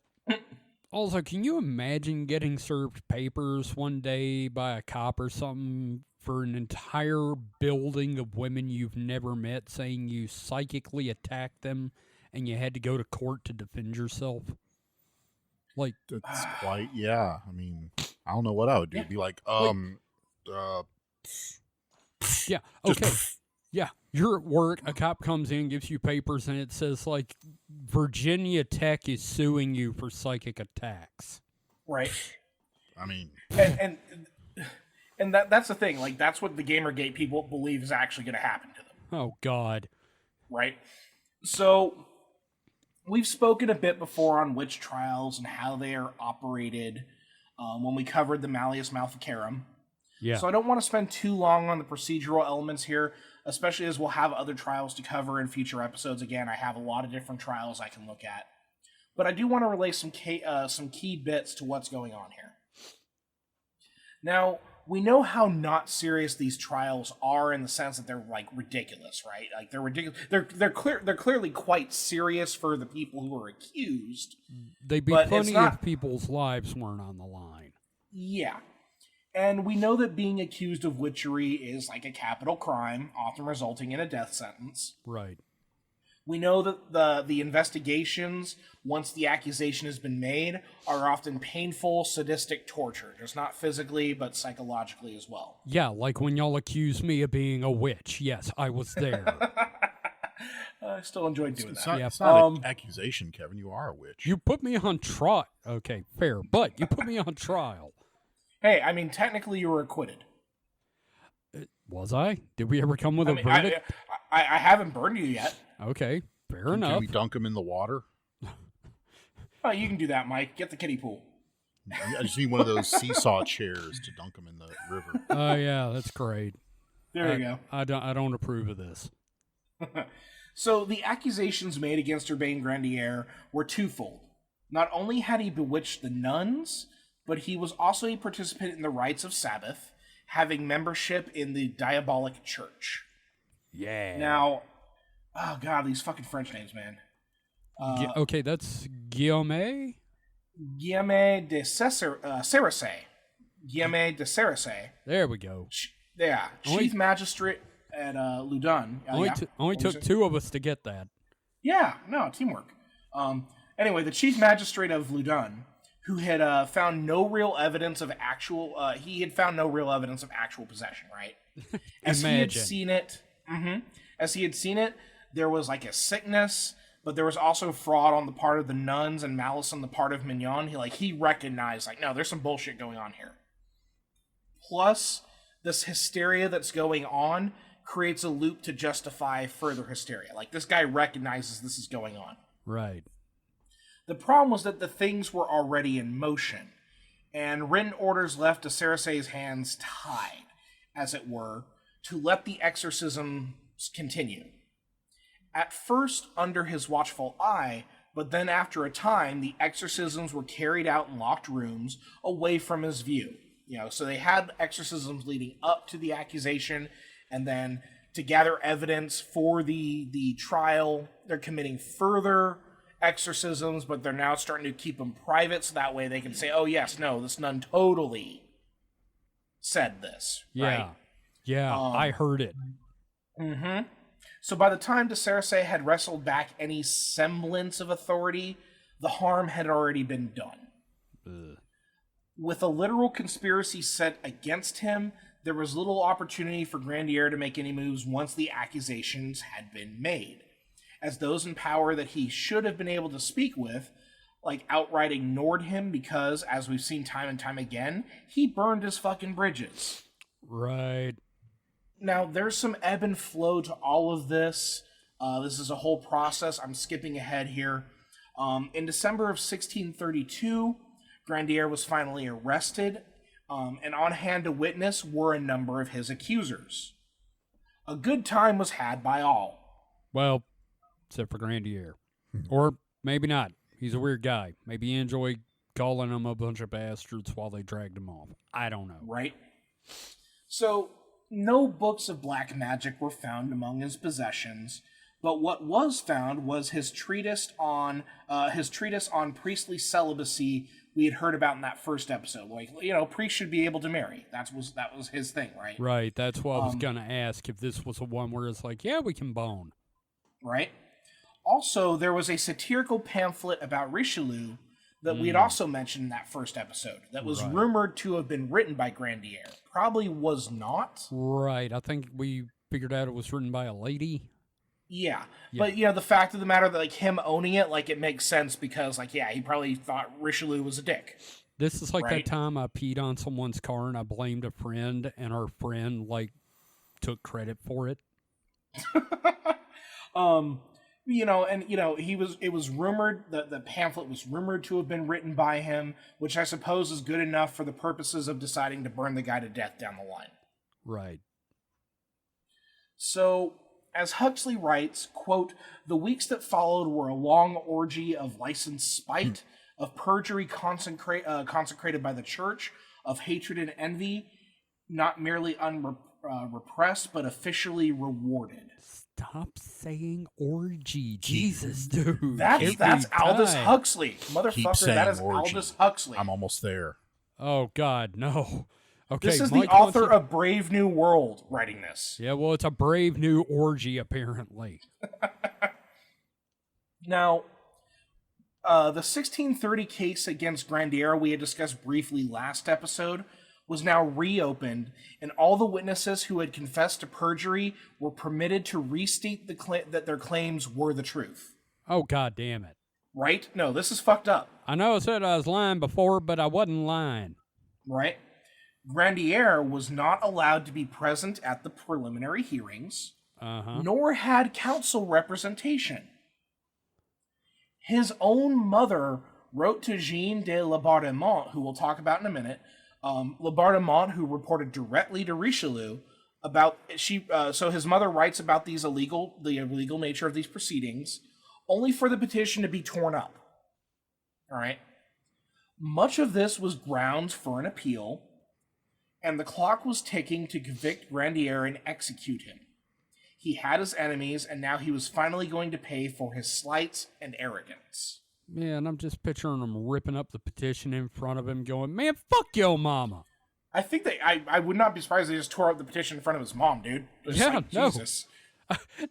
Also, can you imagine getting served papers one day by a cop or something for an entire building of women you've never met saying you psychically attacked them and you had to go to court to defend yourself? Like, That's quite, yeah. I mean, I don't know what I would do. Yeah. Be like, yeah, just okay. Yeah, you're at work, a cop comes in, gives you papers, and it says, like, Virginia Tech is suing you for psychic attacks. Right. I mean, and that's the thing. Like, that's what the Gamergate people believe is actually going to happen to them. Oh, God. Right? So, we've spoken a bit before on witch trials and how they are operated when we covered the Malleus Maleficarum. Yeah. So I don't want to spend too long on the procedural elements here, especially as we'll have other trials to cover in future episodes. Again, I have a lot of different trials I can look at. But I do want to relay some key bits to what's going on here. Now, we know how not serious these trials are in the sense that they're, like, ridiculous, right? Like, they're ridiculous. They're clearly quite serious for the people who are accused. They'd be funny if people's lives weren't on the line. Yeah. And we know that being accused of witchery is like a capital crime, often resulting in a death sentence. Right. We know that the investigations, once the accusation has been made, are often painful, sadistic torture. Just not physically, but psychologically as well. Yeah, like when y'all accused me of being a witch. Yes, I was there. I still enjoyed doing it's that. not, it's not an accusation, Kevin. You are a witch. You put me on trial. Okay, fair. But you put me on trial. Hey, I mean, technically you were acquitted. Was I? Did we ever come with a verdict? I haven't burned you yet. Okay, fair enough. Can we dunk him in the water? Oh, you can do that, Mike. Get the kiddie pool. I just need one of those seesaw chairs to dunk him in the river. Oh, yeah, that's great. There you go. I don't approve of this. So the accusations made against Urbain Grandier were twofold. Not only had he bewitched the nuns, but he was also a participant in the rites of Sabbath, having membership in the diabolic church. Yeah. Now, oh god, these fucking French names, man. Okay, that's Guillaume? Guillaume de Cerace. Guillaume de Cerace. There we go. Yeah, chief magistrate at Loudun. Only took two of us to get that. Yeah, no, teamwork. Anyway, the chief magistrate of Loudun, who had found no real evidence of actual possession, right? As he had seen it, there was like a sickness, but there was also fraud on the part of the nuns and malice on the part of Mignon. He recognized, like, no, there's some bullshit going on here. Plus, this hysteria that's going on creates a loop to justify further hysteria. Like, this guy recognizes this is going on. Right. The problem was that the things were already in motion, and written orders left de Cerace's hands tied, as it were, to let the exorcisms continue. At first under his watchful eye, but then after a time, the exorcisms were carried out in locked rooms away from his view. So they had exorcisms leading up to the accusation, and then to gather evidence for the trial, they're committing further exorcisms, but they're now starting to keep them private, so that way they can say, oh yes, no, this nun totally said this. Yeah. Right? Yeah, I heard it. Mm-hmm. So by the time de Cerace had wrestled back any semblance of authority, the harm had already been done. Ugh. With a literal conspiracy set against him, there was little opportunity for Grandier to make any moves once the accusations had been made, as those in power that he should have been able to speak with, like, outright ignored him because, as we've seen time and time again, he burned his fucking bridges. Right. Now, there's some ebb and flow to all of this. This is a whole process. I'm skipping ahead here. In December of 1632, Grandier was finally arrested, and on hand to witness were a number of his accusers. A good time was had by all. Well, except for Grandier. Or maybe not. He's a weird guy. Maybe he enjoyed calling them a bunch of bastards while they dragged him off. I don't know. Right? So, no books of black magic were found among his possessions, But what was found was his treatise on priestly celibacy we had heard about in that first episode. Like, priests should be able to marry. That was his thing, right? Right. That's what I was gonna ask, if this was the one where it's like, yeah, we can bone. Right. Also, there was a satirical pamphlet about Richelieu that we had also mentioned in that first episode that was rumored to have been written by Grandier. Probably was not. Right. I think we figured out it was written by a lady. Yeah. But, the fact of the matter that, like, him owning it, like, it makes sense because, like, he probably thought Richelieu was a dick. This is like that time I peed on someone's car and I blamed a friend, and our friend, like, took credit for it. It was rumored that the pamphlet was rumored to have been written by him, which I suppose is good enough for the purposes of deciding to burn the guy to death down the line. Right. So, as Huxley writes, quote, "The weeks that followed were a long orgy of licensed spite, of perjury consecrated by the church, of hatred and envy, not merely repressed, but officially rewarded." Stop saying orgy. Jesus, dude. That's Aldous Huxley. Motherfucker, that is orgy. Aldous Huxley. I'm almost there. Oh, God, no. Okay, this is Mike the author of Brave New World writing this. Yeah, well, it's a brave new orgy, apparently. Now, the 1630 case against Grandier we had discussed briefly last episode was now reopened, and all the witnesses who had confessed to perjury were permitted to restate that their claims were the truth. Oh, God damn it. Right? No, this is fucked up. I know I said I was lying before, but I wasn't lying. Right? Grandier was not allowed to be present at the preliminary hearings, nor had counsel representation. His own mother wrote to Jean de Laubardemont, who we'll talk about in a minute, Laubardemont, who reported directly to Richelieu about so his mother writes about the illegal nature of these proceedings, only for the petition to be torn up. All right. Much of this was grounds for an appeal, and the clock was ticking to convict Grandier and execute him. He had his enemies, and now he was finally going to pay for his slights and arrogance. Yeah, and I'm just picturing him ripping up the petition in front of him going, man, fuck yo mama. I think I would not be surprised if they just tore up the petition in front of his mom, dude. Jesus.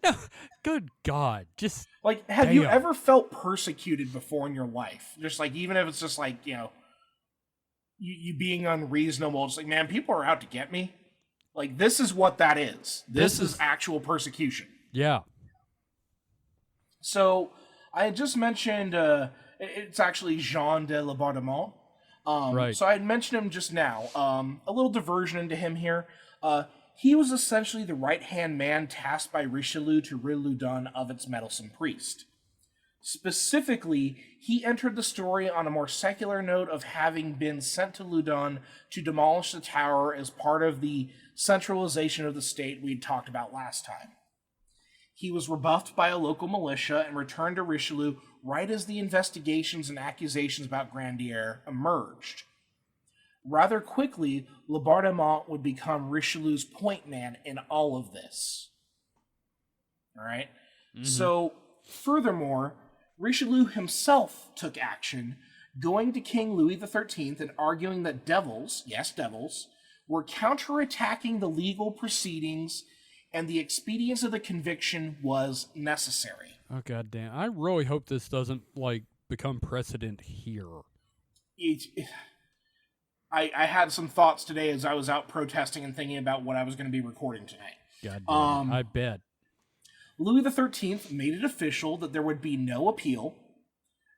No, good God. Just like, have you ever felt persecuted before in your life? Just like, even if it's just like, you being unreasonable. It's like, man, people are out to get me. Like, this is what that is. This is actual persecution. Yeah. So, I had just mentioned, it's actually Jean de Laubardemont. Right. So I had mentioned him just now. A little diversion into him here. He was essentially the right-hand man tasked by Richelieu to rid Loudun of its meddlesome priest. Specifically, he entered the story on a more secular note of having been sent to Loudun to demolish the tower as part of the centralization of the state we talked about last time. He was rebuffed by a local militia and returned to Richelieu right as the investigations and accusations about Grandier emerged. Rather quickly, Laubardemont would become Richelieu's point man in all of this. All right? Mm-hmm. So, furthermore, Richelieu himself took action, going to King Louis XIII and arguing that devils, yes, devils, were counterattacking the legal proceedings and the expedience of the conviction was necessary. Oh, goddamn. I really hope this doesn't, become precedent here. I had some thoughts today as I was out protesting and thinking about what I was going to be recording tonight. Goddamn, I bet. Louis XIII made it official that there would be no appeal,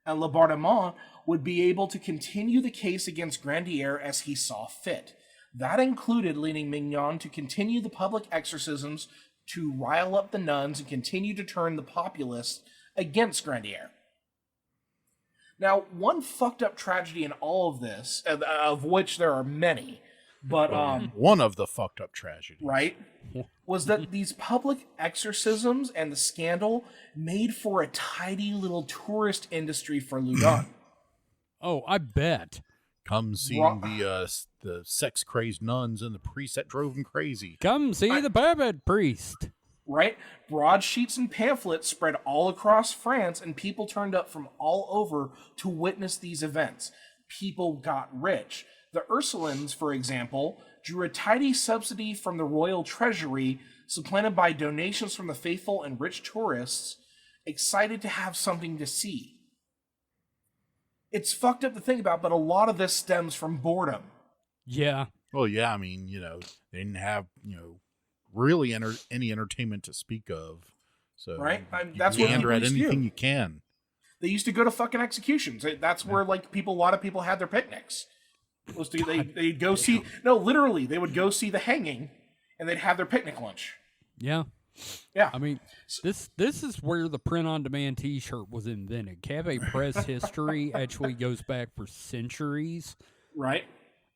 and Laubardemont would be able to continue the case against Grandier as he saw fit. That included leading Mignon to continue the public exorcisms, to rile up the nuns, and continue to turn the populace against Grandier. Now, one fucked up tragedy in all of this, of which there are many, but one of the fucked up tragedies, right, was that these public exorcisms and the scandal made for a tidy little tourist industry for Loudun. Oh, I bet. Come see the sex-crazed nuns and the priest that drove him crazy. Come see the barbed priest. right? Broadsheets and pamphlets spread all across France, and people turned up from all over to witness these events. People got rich. The Ursulines, for example, drew a tidy subsidy from the royal treasury, supplanted by donations from the faithful and rich tourists, excited to have something to see. It's fucked up to think about, but a lot of this stems from boredom. Yeah. Well, yeah, I mean, they didn't have, really any entertainment to speak of. So Right? you That's what gander people at used to do. anything you can. They used to go to fucking executions. That's where a lot of people had their picnics. They'd go see. No, literally, they would go see the hanging, and they'd have their picnic lunch. Yeah. Yeah. I mean, this is where the print-on-demand T-shirt was invented. Cafe Press history actually goes back for centuries. Right.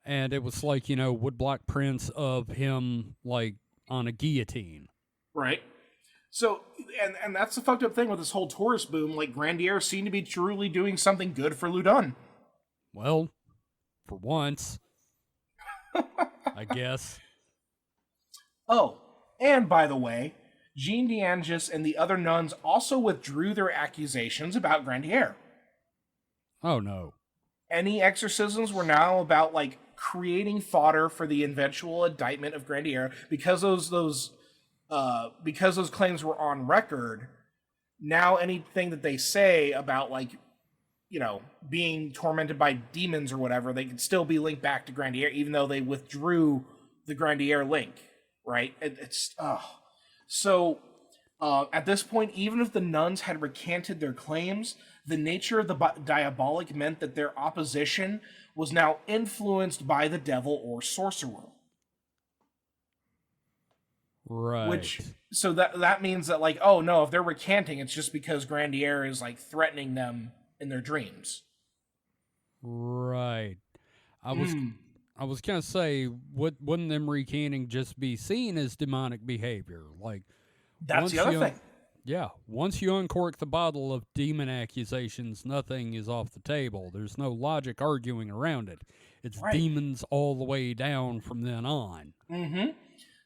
And it was like, woodblock prints of him, like, on a guillotine. Right. So, and that's the fucked up thing with this whole tourist boom. Like, Grandier seemed to be truly doing something good for Loudun. Well, for once, I guess. Oh, and by the way, Jean d'Angis and the other nuns also withdrew their accusations about Grandier. Oh, no. Any exorcisms were now about, like, creating fodder for the eventual indictment of Grandier because those claims were on record. Now anything that they say about, like, being tormented by demons or whatever, they can still be linked back to Grandier, even though they withdrew the Grandier link, right? So at this point, even if the nuns had recanted their claims, the nature of the diabolic meant that their opposition was now influenced by the devil or sorcerer. Right. So that means that, like, oh no, if they're recanting, it's just because Grandier is, like, threatening them in their dreams. Right. I was gonna say, wouldn't them recanting just be seen as demonic behavior? Like, That's the other thing. Yeah, once you uncork the bottle of demon accusations, nothing is off the table. There's no logic arguing around it. It's right. Demons all the way down from then on. Mm-hmm.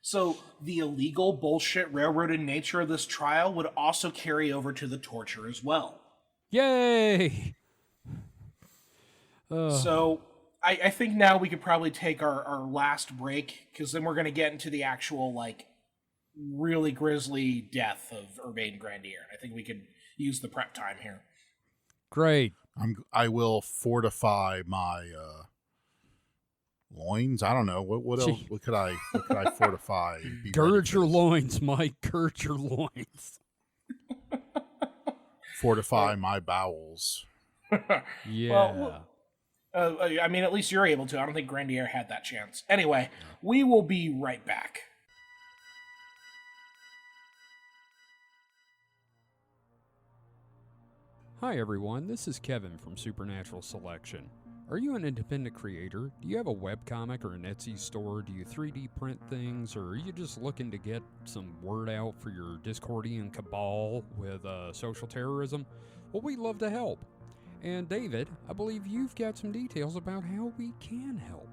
So the illegal bullshit railroaded nature of this trial would also carry over to the torture as well. Yay! So I think now we could probably take our last break, because then we're going to get into the actual, like, really grisly death of Urbain Grandier. I think we could use the prep time here. Great. I will fortify my loins. I don't know what else. What could I fortify? Gird your loins, Mike. Gird your loins. Fortify my bowels. Yeah. Well, I mean, at least you're able to. I don't think Grandier had that chance. Anyway, we will be right back. Hi everyone, this is Kevin from Supernatural Selection. Are you an independent creator? Do you have a webcomic or an Etsy store? Do you 3D print things? Or are you just looking to get some word out for your Discordian cabal with social terrorism? Well, we'd love to help. And David, I believe you've got some details about how we can help.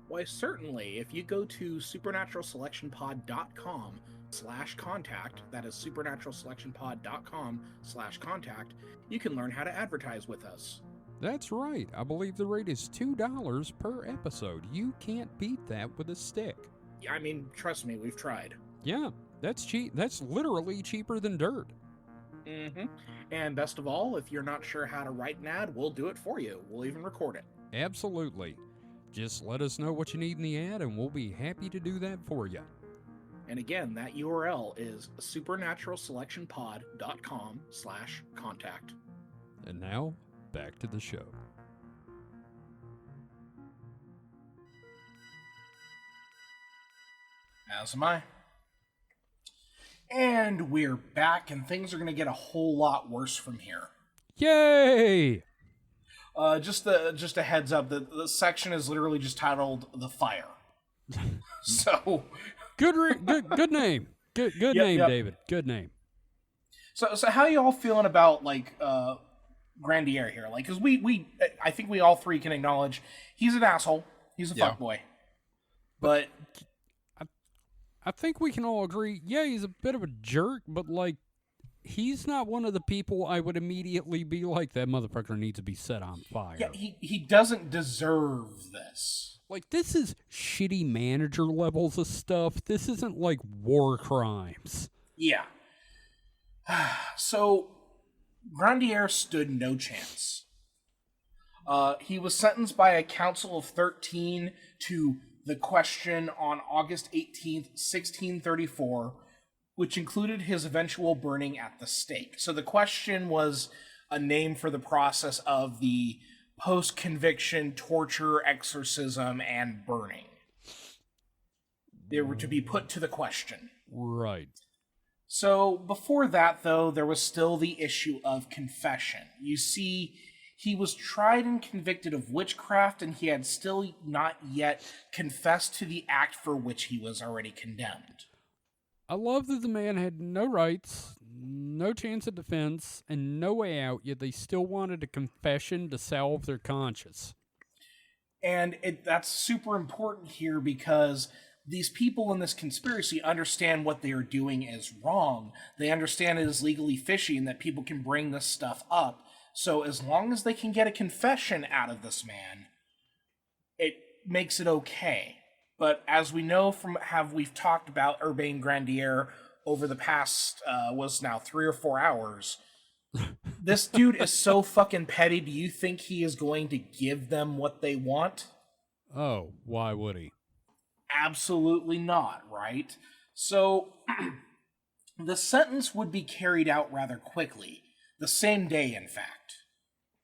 Why, certainly. If you go to supernaturalselectionpod.com/contact, that is supernaturalselectionpod.com/contact, you can learn how to advertise with us. That's right. I believe the rate is $2 per episode. You can't beat that with a stick. I mean, trust me, we've tried. Yeah, that's cheap. That's literally cheaper than dirt. Mm-hmm. And best of all, if you're not sure how to write an ad, we'll do it for you. We'll even record it. Absolutely. Just let us know what you need in the ad, and we'll be happy to do that for you. And again, that URL is supernaturalselectionpod.com/contact. And now, back to the show. As am I. And we're back, and things are going to get a whole lot worse from here. Yay! Just a heads up, the section is literally just titled "The Fire." So good name. Good name, yep. David. Good name. So how y'all feeling about, like, Grandier here? Like, because I think we all three can acknowledge he's an asshole. He's a fuckboy. But I think we can all agree, yeah, he's a bit of a jerk, but, like, he's not one of the people I would immediately be like, that motherfucker needs to be set on fire. Yeah, he doesn't deserve this. Like, this is shitty manager levels of stuff. This isn't like war crimes. Yeah. So, Grandier stood no chance. He was sentenced by a council of 13 to the question on August 18th, 1634, which included his eventual burning at the stake. So the question was a name for the process of the post-conviction torture, exorcism, and burning. They were to be put to the question. Right. So before that, though, there was still the issue of confession. You see, he was tried and convicted of witchcraft, and he had still not yet confessed to the act for which he was already condemned. I love that the man had no rights, no chance of defense, and no way out, yet they still wanted a confession to salve their conscience. And that's super important here because these people in this conspiracy understand what they are doing is wrong. They understand it is legally fishy and that people can bring this stuff up. So as long as they can get a confession out of this man, it makes it okay. But as we know from we've talked about Urbain Grandier over the past, was now 3 or 4 hours, this dude is so fucking petty. Do you think he is going to give them what they want? Oh, why would he? Absolutely not, right? So, the sentence would be carried out rather quickly. The same day, in fact.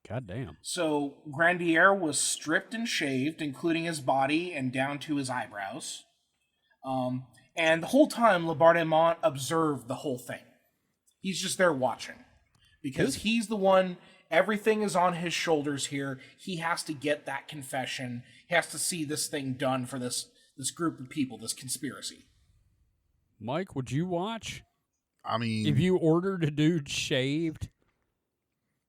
God damn. So, Grandier was stripped and shaved, including his body and down to his eyebrows. And the whole time, Laubardemont observed the whole thing. He's just there watching. Because he's the one, everything is on his shoulders here. He has to get that confession. He has to see this thing done for this group of people, this conspiracy. Mike, would you watch? I mean, if you ordered a dude shaved?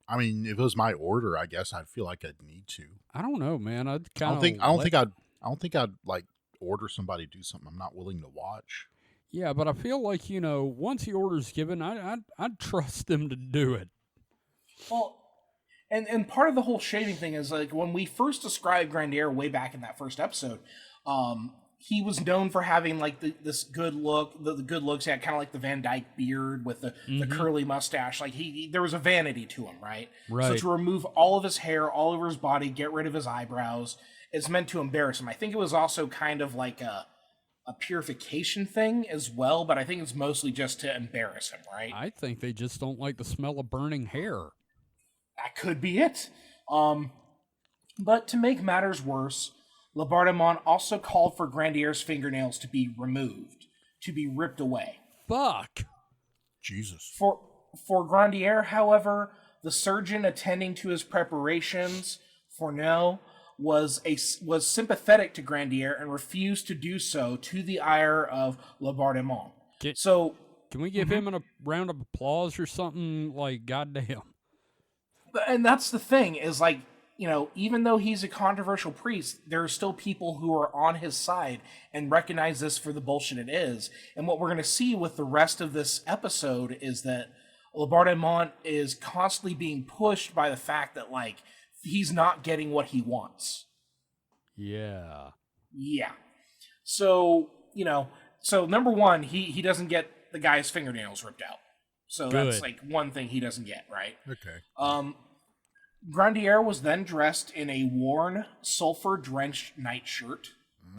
I mean, if it was my order, I guess I'd feel like I'd need to. I don't know, man. I don't think I'd like order somebody to do something I'm not willing to watch. Yeah, but I feel like, once the order's given, I'd trust them to do it. Well, and part of the whole shaving thing is, like, when we first described Grandier way back in that first episode, he was known for having, like, this good look. The good looks, he had kind of like the Van Dyke beard with the curly mustache. Like, there was a vanity to him, right? Right. So to remove all of his hair, all over his body, get rid of his eyebrows, it's meant to embarrass him. I think it was also kind of like a purification thing as well, but I think it's mostly just to embarrass him, right? I think they just don't like the smell of burning hair. That could be it. But to make matters worse, Laubardemont also called for Grandier's fingernails to be removed, to be ripped away. Fuck. Jesus. For Grandier, however, the surgeon attending to his preparations, Fourneau, was sympathetic to Grandier and refused to do so, to the ire of Laubardemont. Can we give him a round of applause or something? Like, goddamn. And that's the thing, is, like, even though he's a controversial priest, there are still people who are on his side and recognize this for the bullshit it is. And what we're going to see with the rest of this episode is that Laubardemont is constantly being pushed by the fact that, like, he's not getting what he wants. Yeah. Yeah. So, number one, he doesn't get the guy's fingernails ripped out. So that's, like, one thing he doesn't get, right? Okay. Grandier was then dressed in a worn, sulfur-drenched nightshirt,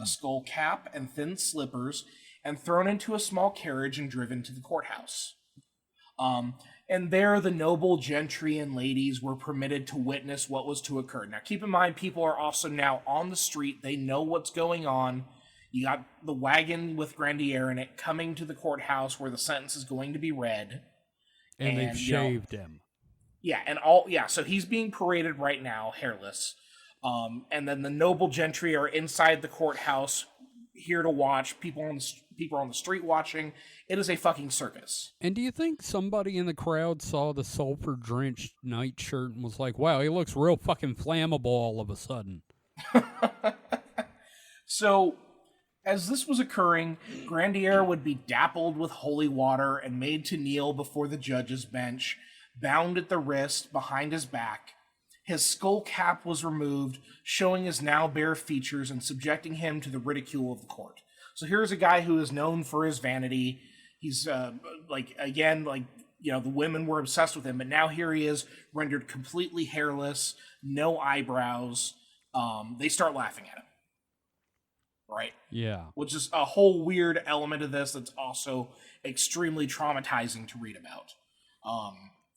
a skull cap, and thin slippers, and thrown into a small carriage and driven to the courthouse. And there, the noble gentry and ladies were permitted to witness what was to occur. Now, keep in mind, people are also now on the street. They know what's going on. You got the wagon with Grandier in it coming to the courthouse where the sentence is going to be read. And they've shaved him. Yeah, so he's being paraded right now, hairless. And then the noble gentry are inside the courthouse, here to watch. People are on the street watching. It is a fucking circus. And do you think somebody in the crowd saw the sulfur-drenched nightshirt and was like, wow, he looks real fucking flammable all of a sudden? So, As this was occurring, Grandier would be dappled with holy water and made to kneel before the judge's bench, bound at the wrist behind his back. His skull cap was removed, showing his now bare features and subjecting him to the ridicule of the court. So here's a guy who is known for his vanity. He's the women were obsessed with him, but now here he is, rendered completely hairless, no eyebrows. They start laughing at him. Right? Yeah. Which is a whole weird element of this that's also extremely traumatizing to read about.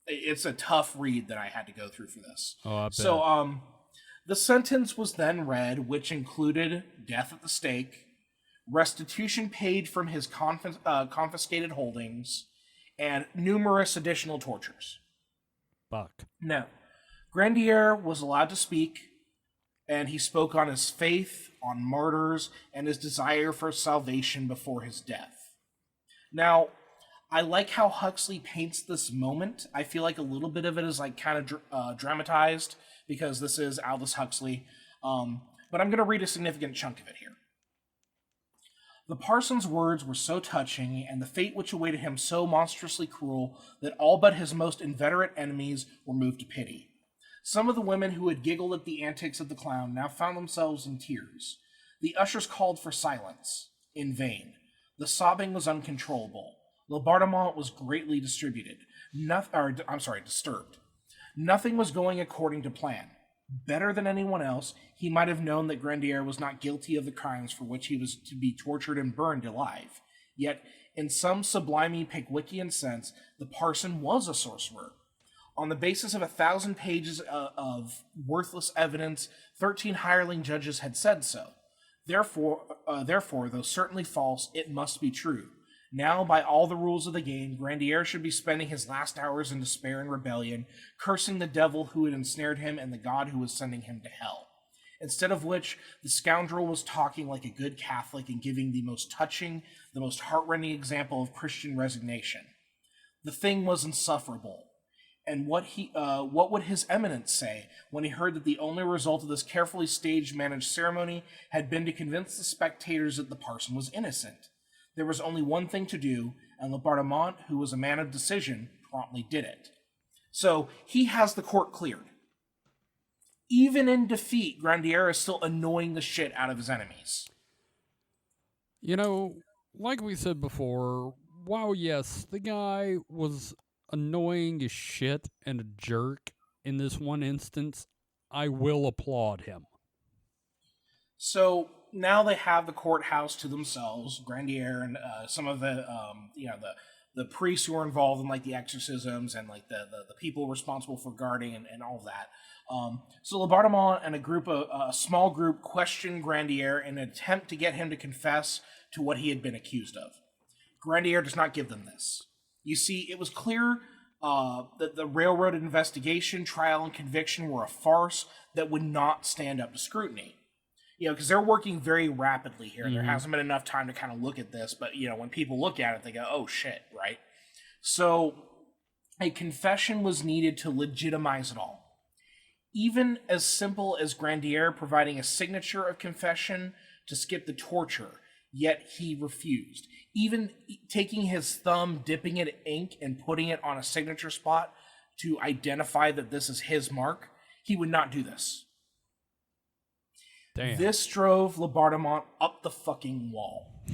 It's a tough read that I had to go through for this. Oh, I bet. So, the sentence was then read, which included death at the stake, restitution paid from his confiscated holdings, and numerous additional tortures. Fuck. Now, Grandier was allowed to speak, and he spoke on his faith, on martyrs, and his desire for salvation before his death. Now, I like how Huxley paints this moment. I feel like a little bit of it is like kind of dramatized, because this is Aldous Huxley. But I'm going to read a significant chunk of it here. The parson's words were so touching, and the fate which awaited him so monstrously cruel, that all but his most inveterate enemies were moved to pity. Some of the women who had giggled at the antics of the clown now found themselves in tears. The ushers called for silence. In vain. The sobbing was uncontrollable. Laubardemont was greatly disturbed. Nothing was going according to plan. Better than anyone else, he might have known that Grandier was not guilty of the crimes for which he was to be tortured and burned alive. Yet, in some sublime Pickwickian sense, the parson was a sorcerer. On the basis of 1,000 pages of worthless evidence, 13 hireling judges had said so. Therefore, though certainly false, it must be true. Now, by all the rules of the game, Grandier should be spending his last hours in despair and rebellion, cursing the devil who had ensnared him and the God who was sending him to hell. Instead of which, the scoundrel was talking like a good Catholic and giving the most touching, the most heartrending example of Christian resignation. The thing was insufferable. And what would his eminence say when he heard that the only result of this carefully staged, managed ceremony had been to convince the spectators that the parson was innocent? There was only one thing to do, and Laubardemont, who was a man of decision, promptly did it. So he has the court cleared. Even in defeat, Grandier is still annoying the shit out of his enemies. You know, like we said before, while yes, the guy was annoying as shit and a jerk in this one instance, I will applaud him. So now they have the courthouse to themselves, Grandier and some of the priests who are involved in like the exorcisms and like the people responsible for guarding and all of that. So Laubardemont and a small group question Grandier in an attempt to get him to confess to what he had been accused of. Grandier does not give them this. You see, it was clear that the railroad investigation, trial, and conviction were a farce that would not stand up to scrutiny. You know, because they're working very rapidly here. Mm-hmm. There hasn't been enough time to kind of look at this, but, you know, when people look at it, they go, oh, shit, right? So a confession was needed to legitimize it all. Even as simple as Grandier providing a signature of confession to skip the torture, yet he refused. Even taking his thumb, dipping it in ink, and putting it on a signature spot to identify that this is his mark, he would not do this. Damn. This drove Laubardemont up the fucking wall.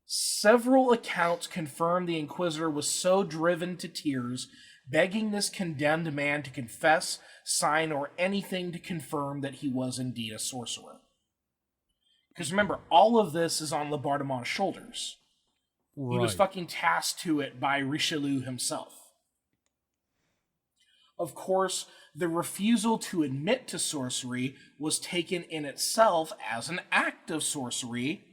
Several accounts confirm the Inquisitor was so driven to tears, begging this condemned man to confess, sign, or anything to confirm that he was indeed a sorcerer. Because remember, all of this is on Laubardemont shoulders. Right. He was fucking tasked to it by Richelieu himself. Of course, the refusal to admit to sorcery was taken in itself as an act of sorcery,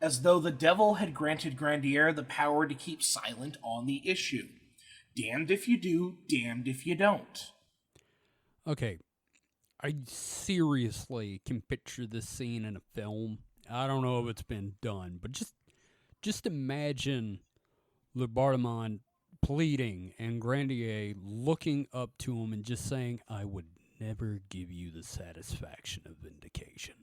as though the devil had granted Grandier the power to keep silent on the issue. Damned if you do, damned if you don't. Okay, I seriously can picture this scene in a film. I don't know if it's been done, but just imagine Laubardemont pleading and Grandier looking up to him and just saying, I would never give you the satisfaction of vindication.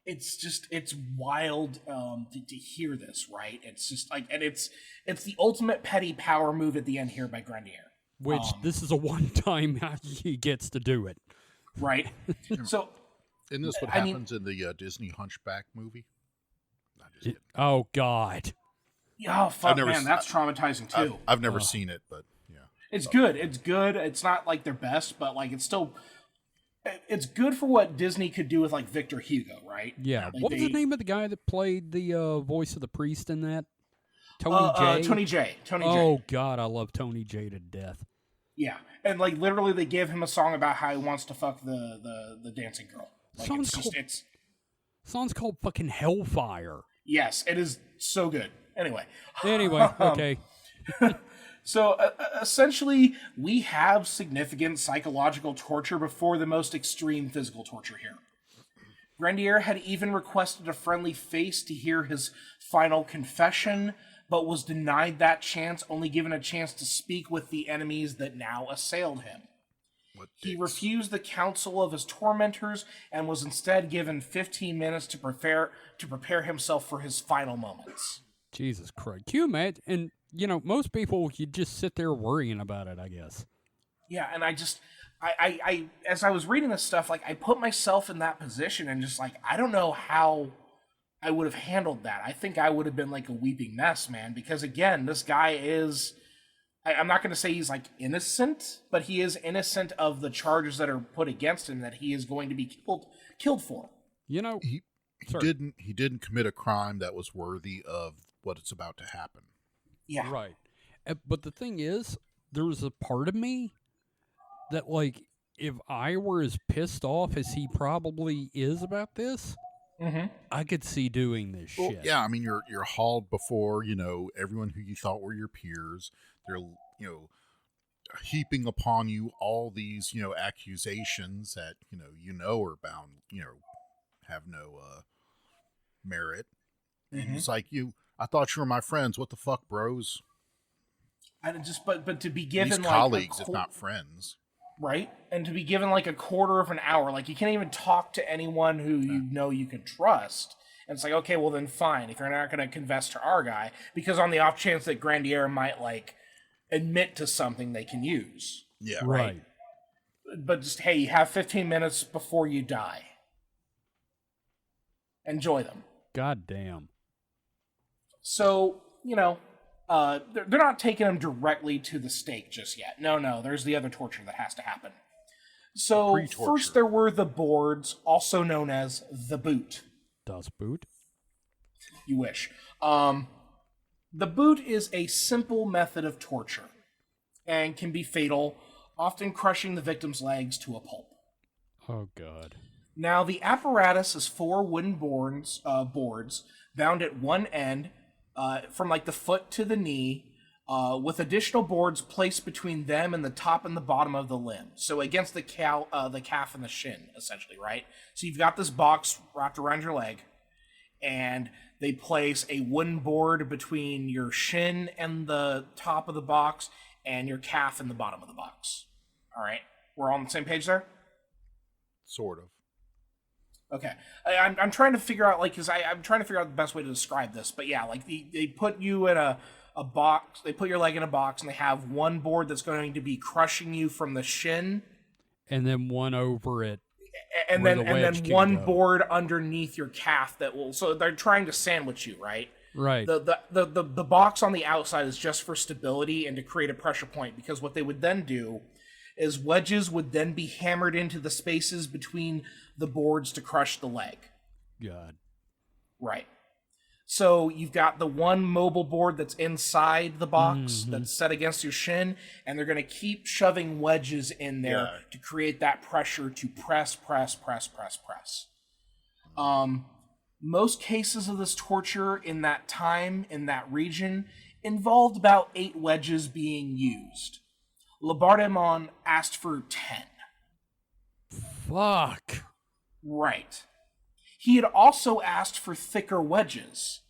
it's wild to hear this, right? It's just like, and it's the ultimate petty power move at the end here by Grandier. Which this is a one-time he gets to do it. Right. So, isn't this what happens in the Disney Hunchback movie? Oh God. Oh fuck, man, that's traumatizing too. I've never seen it, but yeah, it's good. It's good. It's not like their best, but like it's still. It's good for what Disney could do with like Victor Hugo, right? Yeah. Like what was the name of the guy that played the voice of the priest in that? Tony J. Tony J. Oh God, I love Tony J to death. Yeah, and like literally, they gave him a song about how he wants to fuck the dancing girl. Like, song's called fucking Hellfire. Yes, it is so good. Anyway, okay. So essentially, we have significant psychological torture before the most extreme physical torture here. Grandier had even requested a friendly face to hear his final confession, but was denied that chance, only given a chance to speak with the enemies that now assailed him. He refused the counsel of his tormentors and was instead given 15 minutes to prepare himself for his final moments. Jesus Christ. Can you imagine? And, you know, most people, you just sit there worrying about it, I guess. Yeah, and I as I was reading this stuff, like, I put myself in that position and just, like, I don't know how I would have handled that. I think I would have been, like, a weeping mess, man, because, again, this guy is... I'm not going to say he's, like, innocent, but he is innocent of the charges that are put against him that he is going to be killed for. You know... He didn't commit a crime that was worthy of what is about to happen. Yeah. Right. But the thing is, there was a part of me that, like, if I were as pissed off as he probably is about this, I could see doing this shit. Yeah, I mean, you're hauled before, you know, everyone who you thought were your peers. They're, you know, heaping upon you all these, you know, accusations that, you know are bound, you know, have no merit. And it's like, I thought you were my friends. What the fuck, bros? And just, but to be given, at least like, colleagues, if not friends. Right? And to be given like a quarter of an hour, like you can't even talk to anyone who you know you can trust. And it's like, okay, well then fine, if you're not going to confess to our guy, because on the off chance that Grandier might like admit to something they can use. Yeah. Right. But just, hey, you have 15 minutes before you die. Enjoy them. God damn. So, you know, they're not taking him directly to the stake just yet. No, there's the other torture that has to happen. So first there were the boards, also known as the boot. Das Boot? You wish. The boot is a simple method of torture and can be fatal, often crushing the victim's legs to a pulp. Oh, God. Now, the apparatus is 4 wooden boards bound at one end from like the foot to the knee, with additional boards placed between them and the top and the bottom of the limb. So against the calf and the shin, essentially, right? So you've got this box wrapped around your leg, and they place a wooden board between your shin and the top of the box and your calf and the bottom of the box. All right? We're all on the same page there? Sort of. Okay. I'm trying to figure out, like, because I'm trying to figure out the best way to describe this. But yeah, like, they put you in a box, they put your leg in a box, and they have one board that's going to be crushing you from the shin. And then one over it. And then one board underneath your calf that will, so they're trying to sandwich you, right? Right. The box on the outside is just for stability and to create a pressure point, because what they would then do is wedges would then be hammered into the spaces between the boards to crush the leg. God. Right. So you've got the one mobile board that's inside the box that's set against your shin, and they're going to keep shoving wedges in there to create that pressure to press. Most cases of this torture in that time, in that region, involved about 8 wedges being used. Labarthémon asked for 10. Fuck. Right. He had also asked for thicker wedges,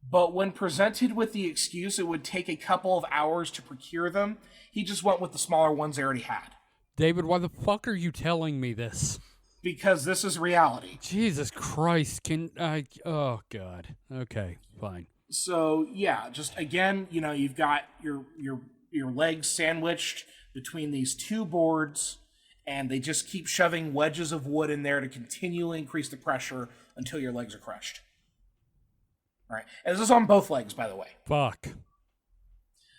but when presented with the excuse it would take a couple of hours to procure them, he just went with the smaller ones they already had. David, why the fuck are you telling me this? because this is reality. Jesus Christ! Can I? Oh God. Okay, fine. So yeah, just again, you've got your legs sandwiched between these two boards, and they just keep shoving wedges of wood in there to continually increase the pressure until your legs are crushed. All right, and this is on both legs, by the way. Fuck.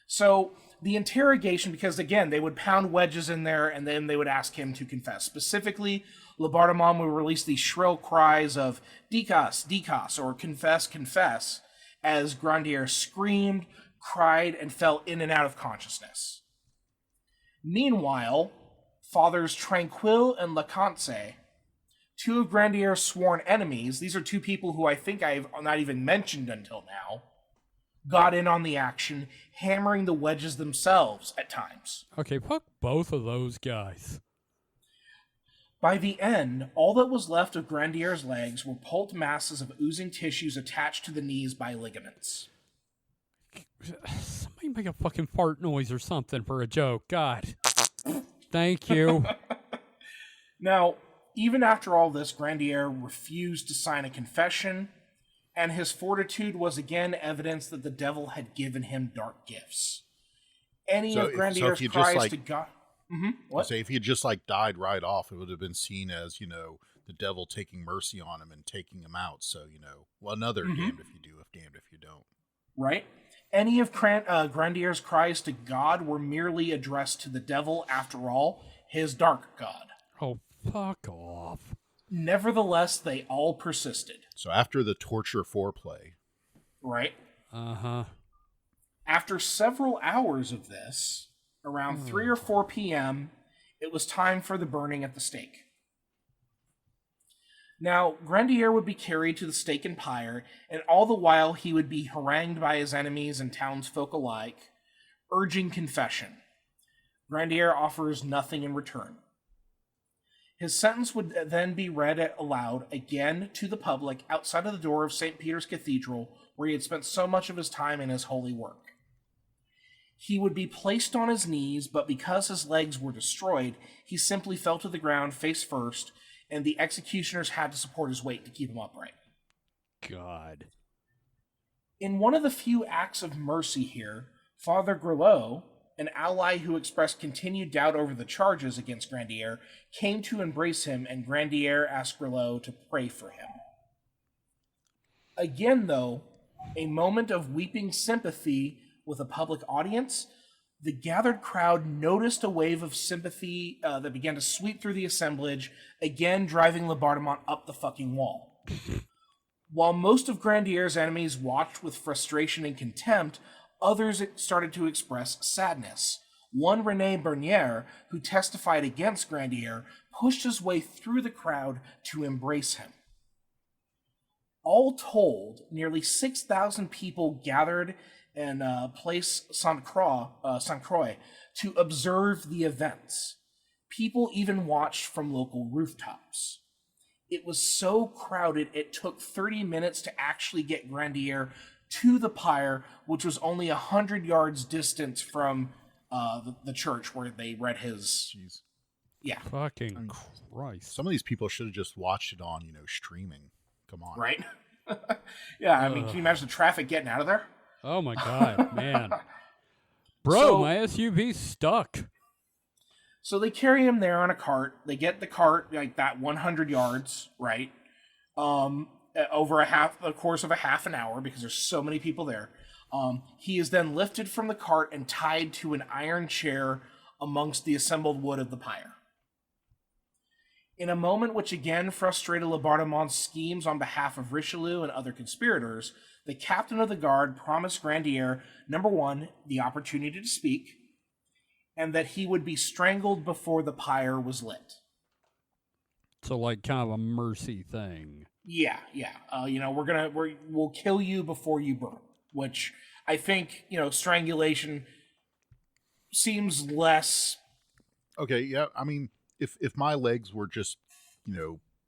So the interrogation, because again, they would pound wedges in there, and then they would ask him to confess. Specifically, Labartman would release these shrill cries of "Dicas, Dicas," or "Confess, confess," as Grandier screamed, cried, and fell in and out of consciousness. Meanwhile, Fathers Tranquille and Lacance, two of Grandier's sworn enemies, these are two people who I think I've not even mentioned until now, got in on the action, hammering the wedges themselves at times. Okay, fuck both of those guys. By the end, all that was left of Grandier's legs were pulped masses of oozing tissues attached to the knees by ligaments. Somebody make a fucking fart noise or something for a joke. God. Thank you. Now, even after all this, Grandier refused to sign a confession, and his fortitude was again evidence that the devil had given him dark gifts. Any of Grandier's cries to God... What? Say if he had just died right off, it would have been seen as, the devil taking mercy on him and taking him out. So, another damned if you do, if damned if you don't. Right? Any of Grandier's cries to God were merely addressed to the devil, after all, his dark god. Oh, fuck off. Nevertheless, they all persisted. So after the torture foreplay. Right? Uh-huh. After several hours of this, around 3 or 4 p.m., it was time for the burning at the stake. Now, Grandier would be carried to the stake and pyre, and all the while he would be harangued by his enemies and townsfolk alike, urging confession. Grandier offers nothing in return. His sentence would then be read aloud again to the public outside of the door of St. Peter's Cathedral, where he had spent so much of his time in his holy work. He would be placed on his knees, but because his legs were destroyed, he simply fell to the ground face first, and the executioners had to support his weight to keep him upright. God. In one of the few acts of mercy here, Father Grelot, an ally who expressed continued doubt over the charges against Grandier, came to embrace him, and Grandier asked Grelot to pray for him. Again, though, a moment of weeping sympathy with a public audience, the gathered crowd noticed a wave of sympathy that began to sweep through the assemblage, again driving Labartman up the fucking wall. While most of Grandier's enemies watched with frustration and contempt, others started to express sadness. One, René Bernier, who testified against Grandier, pushed his way through the crowd to embrace him. All told, nearly 6,000 people gathered in Place Sainte-Croix to observe the events. People even watched from local rooftops. It was so crowded, it took 30 minutes to actually get Grandier to the pyre, which was only 100 yards distance from the church where they read his... Jeez. Yeah. Fucking Christ. Some of these people should have just watched it on, streaming. Come on. Right? Yeah, I mean, can you imagine the traffic getting out of there? Oh my God, man. Bro, So- my SUV's stuck. So they carry him there on a cart. They get the cart like that 100 yards, right? Over the course of a half an hour, because there's so many people there. He is then lifted from the cart and tied to an iron chair amongst the assembled wood of the pyre. In a moment which again frustrated Labartman's schemes on behalf of Richelieu and other conspirators, the captain of the guard promised Grandier, number one, the opportunity to speak, and that he would be strangled before the pyre was lit. So like kind of a mercy thing. Yeah. We'll kill you before you burn, which I think, strangulation seems less. Okay, yeah. I mean, if my legs were just,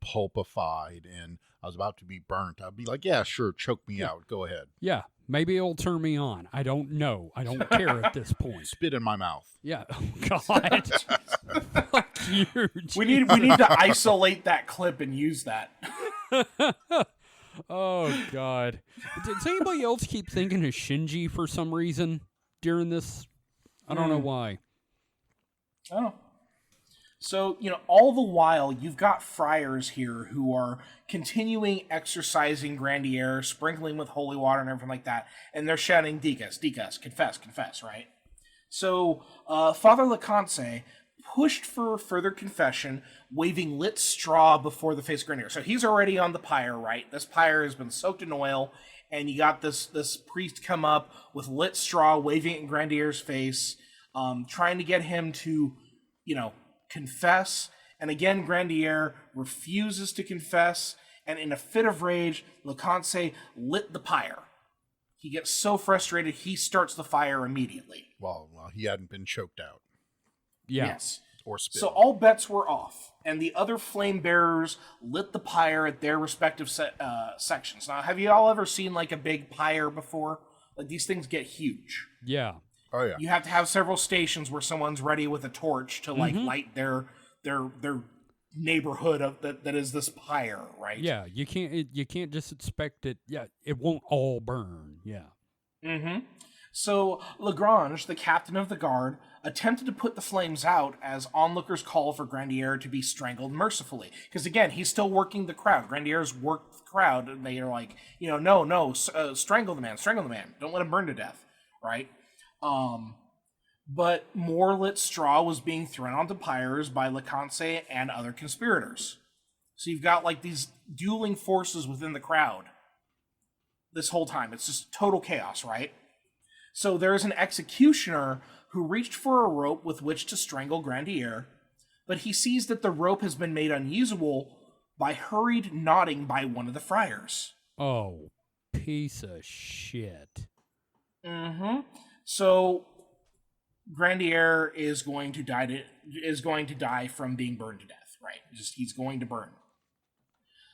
pulpified and I was about to be burnt, I'd be like, yeah, sure, choke me out. Go ahead. Yeah, maybe it'll turn me on. I don't know. I don't care at this point. Spit in my mouth. Yeah. Oh, God. Fuck you. We need to isolate that clip and use that. Oh, God. Does anybody else keep thinking of Shinji for some reason during this? I don't know why. Oh. So, all the while, you've got friars here who are continuing exorcising Grandier, sprinkling with holy water and everything like that, and they're shouting, Dicas, Dicas, confess, confess, right? So, Father Leconce pushed for further confession, waving lit straw before the face of Grandier. So he's already on the pyre, right? This pyre has been soaked in oil, and you got this priest come up with lit straw, waving it in Grandier's face, trying to get him to, confess. And again, Grandier refuses to confess, and in a fit of rage, Leconce lit the pyre. He gets so frustrated, he starts the fire immediately. Well, he hadn't been choked out. Yeah. Yes. Or spit. So all bets were off, and the other flame bearers lit the pyre at their respective sections. Now, have you all ever seen like a big pyre before? Like these things get huge. Yeah. Oh yeah. You have to have several stations where someone's ready with a torch to like light their neighborhood of that is this pyre, right? Yeah. You can't just expect it. Yeah. It won't all burn. Yeah. Mm-hmm. So Lagrange, the captain of the guard, attempted to put the flames out as onlookers call for Grandier to be strangled mercifully. Because again, he's still working the crowd. Grandier's worked the crowd, and they are like, no, strangle the man, don't let him burn to death, right? But more lit straw was being thrown onto pyres by Leconce and other conspirators. So you've got like these dueling forces within the crowd this whole time. It's just total chaos, right? So there is an executioner who reached for a rope with which to strangle Grandier, but he sees that the rope has been made unusable by hurried nodding by one of the friars. Oh, piece of shit. Mm-hmm. So Grandier is going to die from being burned to death, right? He's going to burn.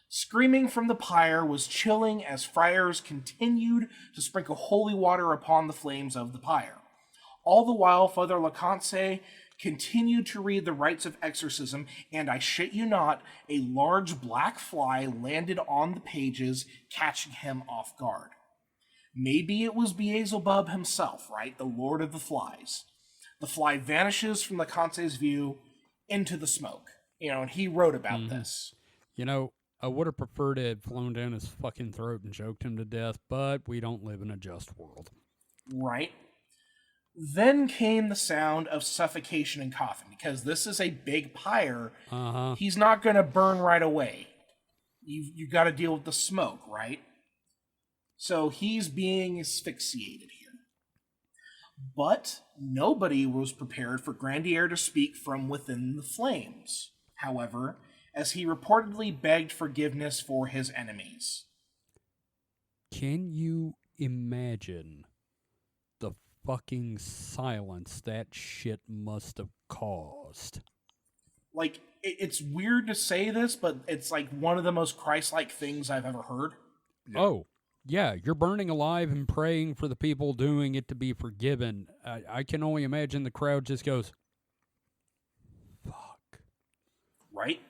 Screaming from the pyre was chilling as friars continued to sprinkle holy water upon the flames of the pyre. All the while, Father Leconce continued to read the rites of exorcism, and I shit you not, a large black fly landed on the pages, catching him off guard. Maybe it was Beelzebub himself, right? The Lord of the Flies. The fly vanishes from Leconce's view into the smoke. And he wrote about this. I would have preferred it had flown down his fucking throat and choked him to death, but we don't live in a just world. Right. Then came the sound of suffocation and coughing, because this is a big pyre. He's not going to burn right away. You got to deal with the smoke, right? So he's being asphyxiated here. But nobody was prepared for Grandier to speak from within the flames, however, as he reportedly begged forgiveness for his enemies. Can you imagine the fucking silence that shit must have caused? Like, it's weird to say this, but it's like one of the most Christ-like things I've ever heard. Yeah. Oh, yeah, you're burning alive and praying for the people doing it to be forgiven. I can only imagine the crowd just goes, fuck. Right?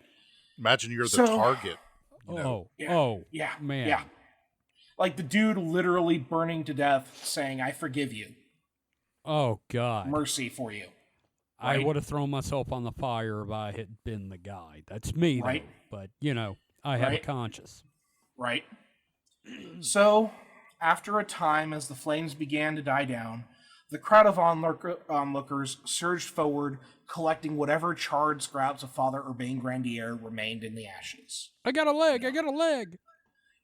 Imagine you're the target. Yeah, man. Yeah. Like the dude literally burning to death saying, I forgive you. Oh, God. Mercy for you. Right? I would have thrown myself on the fire if I had been the guy. That's me, right? Though. But, I have a conscience. Right. So, after a time, as the flames began to die down, the crowd of onlookers surged forward, collecting whatever charred scraps of Father Urbain Grandier remained in the ashes. I got a leg!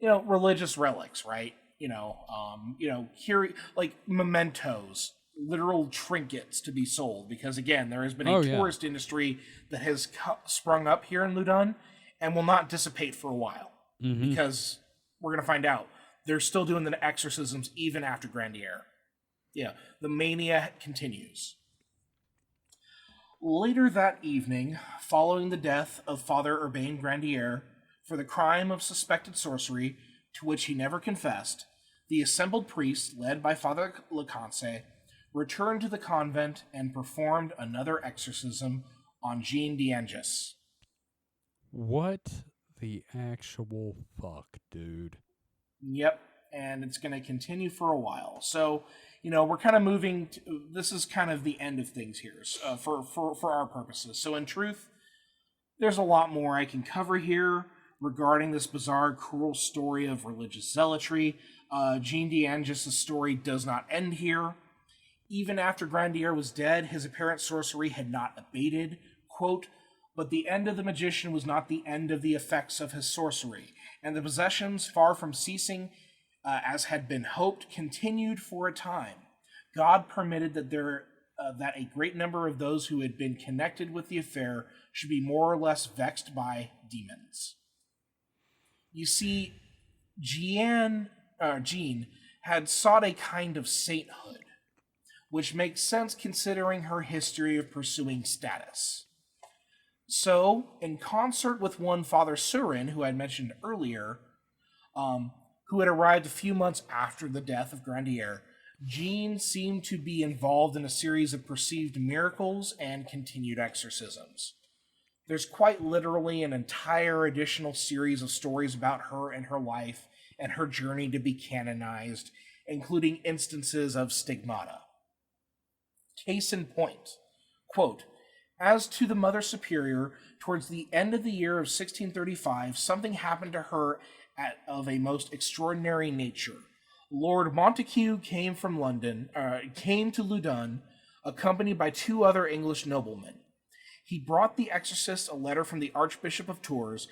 Religious relics, right? Here, like mementos, literal trinkets to be sold, because again, there has been a tourist industry that has sprung up here in Loudun and will not dissipate for a while, because we're going to find out they're still doing the exorcisms even after Grandier. Yeah, the mania continues. Later that evening, following the death of Father Urbain Grandier, For the crime of suspected sorcery, to which he never confessed, the assembled priests, led by Father Leconce, returned to the convent and performed another exorcism on Jean d'Angis. What the actual fuck, dude? Yep, and it's going to continue for a while. So, we're kind of moving. This is kind of the end of things here for our purposes. So, in truth, there's a lot more I can cover here regarding this bizarre, cruel story of religious zealotry. Jean d'Angis' story does not end here. Even after Grandier was dead, his apparent sorcery had not abated. Quote, but the end of the magician was not the end of the effects of his sorcery, and the possessions, far from ceasing, as had been hoped, continued for a time. God permitted that a great number of those who had been connected with the affair should be more or less vexed by demons. You see, Jean had sought a kind of sainthood, which makes sense considering her history of pursuing status. So, in concert with one Father Surin, who I mentioned earlier, who had arrived a few months after the death of Grandier, Jean seemed to be involved in a series of perceived miracles and continued exorcisms. There's quite literally an entire additional series of stories about her and her life and her journey to be canonized, including instances of stigmata. Case in point, quote, as to the Mother Superior, towards the end of the year of 1635, something happened to her of a most extraordinary nature. Lord Montague came to Loudun, accompanied by 2 other English noblemen. He brought the exorcist a letter from the Archbishop of Tours,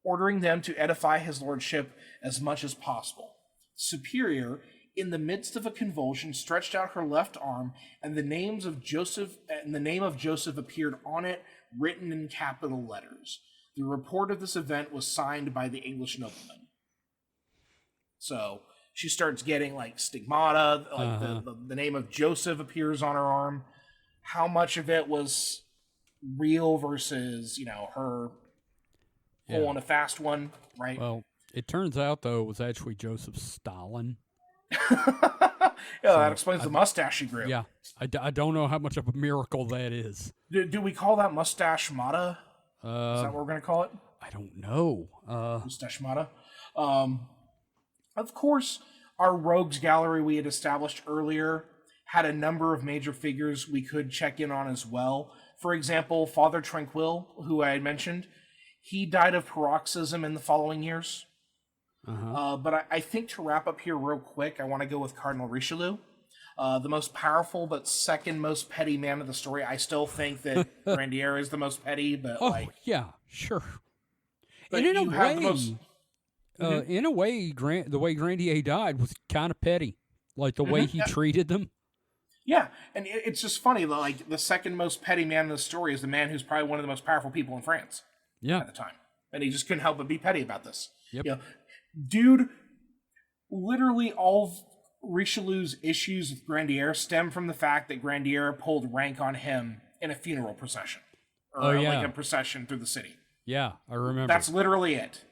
ordering them to edify his lordship as much as possible. Superior, in the midst of a convulsion, stretched out her left arm, and the name of Joseph appeared on it, written in capital letters. The report of this event was signed by the English nobleman. So she starts getting like stigmata, like the name of Joseph appears on her arm. How much of it was real versus, her pulling a fast one, right? Well, it turns out, though, it was actually Joseph Stalin. That explains the mustache she grew. Yeah, I don't know how much of a miracle that is. Do we call that mustache mata? Is that what we're going to call it? I don't know. Mustache mata. Of course, our rogues gallery we had established earlier had a number of major figures we could check in on as well. For example, Father Tranquil, who I had mentioned, he died of paroxysm in the following years. But I think to wrap up here real quick, I want to go with Cardinal Richelieu, the most powerful but second most petty man of the story. I still think that Grandier is the most petty, but yeah, sure. But and in a a way, the way Grandier died was kind of petty, like the way he treated them. Yeah, and it's just funny. Like the second most petty man in the story is the man who's probably one of the most powerful people in France. Yeah. At the time, and he just couldn't help but be petty about this. Yep. Dude, literally all of Richelieu's issues with Grandier stem from the fact that Grandier pulled rank on him in a funeral procession. Or like a procession through the city. Yeah, I remember. That's literally it.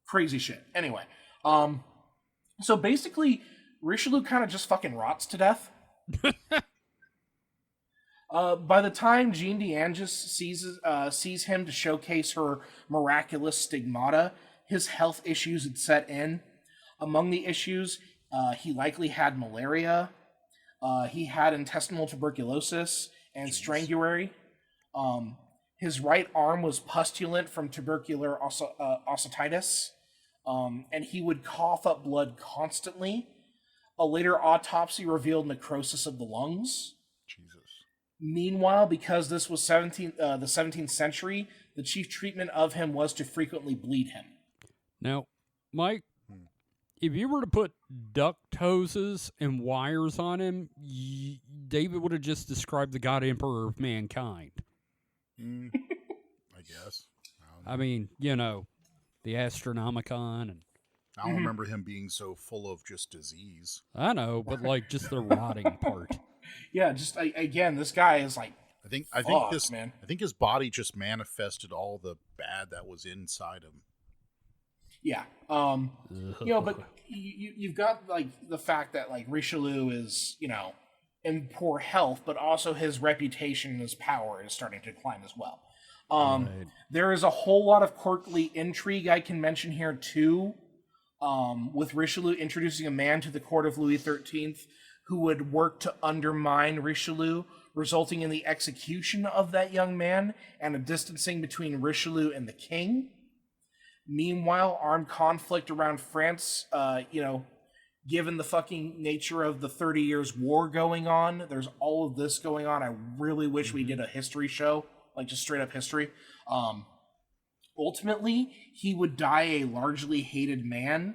Crazy shit. Anyway, so basically, Richelieu kind of just fucking rots to death. By the time Jean d'Angis sees him to showcase her miraculous stigmata, his health issues had set in. Among the issues, he likely had malaria. He had intestinal tuberculosis and strangury. His right arm was pustulent from tubercular ossitis, and he would cough up blood constantly. A later autopsy revealed necrosis of the lungs. Jesus. Meanwhile, because this was the 17th century, the chief treatment of him was to frequently bleed him. Now, Mike, if you were to put duct hoses and wires on him, David would have just described the God Emperor of mankind. I guess. I mean, the Astronomicon. And I don't remember him being so full of just disease. I know, but just the rotting part. Yeah, just again, this guy is like I think his body just manifested all the bad that was inside him. Yeah. But you've got like the fact that like Richelieu is, in poor health, but also his reputation and his power is starting to climb as well. Right. There is a whole lot of courtly intrigue I can mention here too. With Richelieu introducing a man to the court of Louis XIII who would work to undermine Richelieu, resulting in the execution of that young man and a distancing between Richelieu and the king. Meanwhile, armed conflict around France, given the fucking nature of the 30 Years' War going on, there's all of this going on. I really wish we did a history show, like just straight up history. Ultimately, he would die a largely hated man.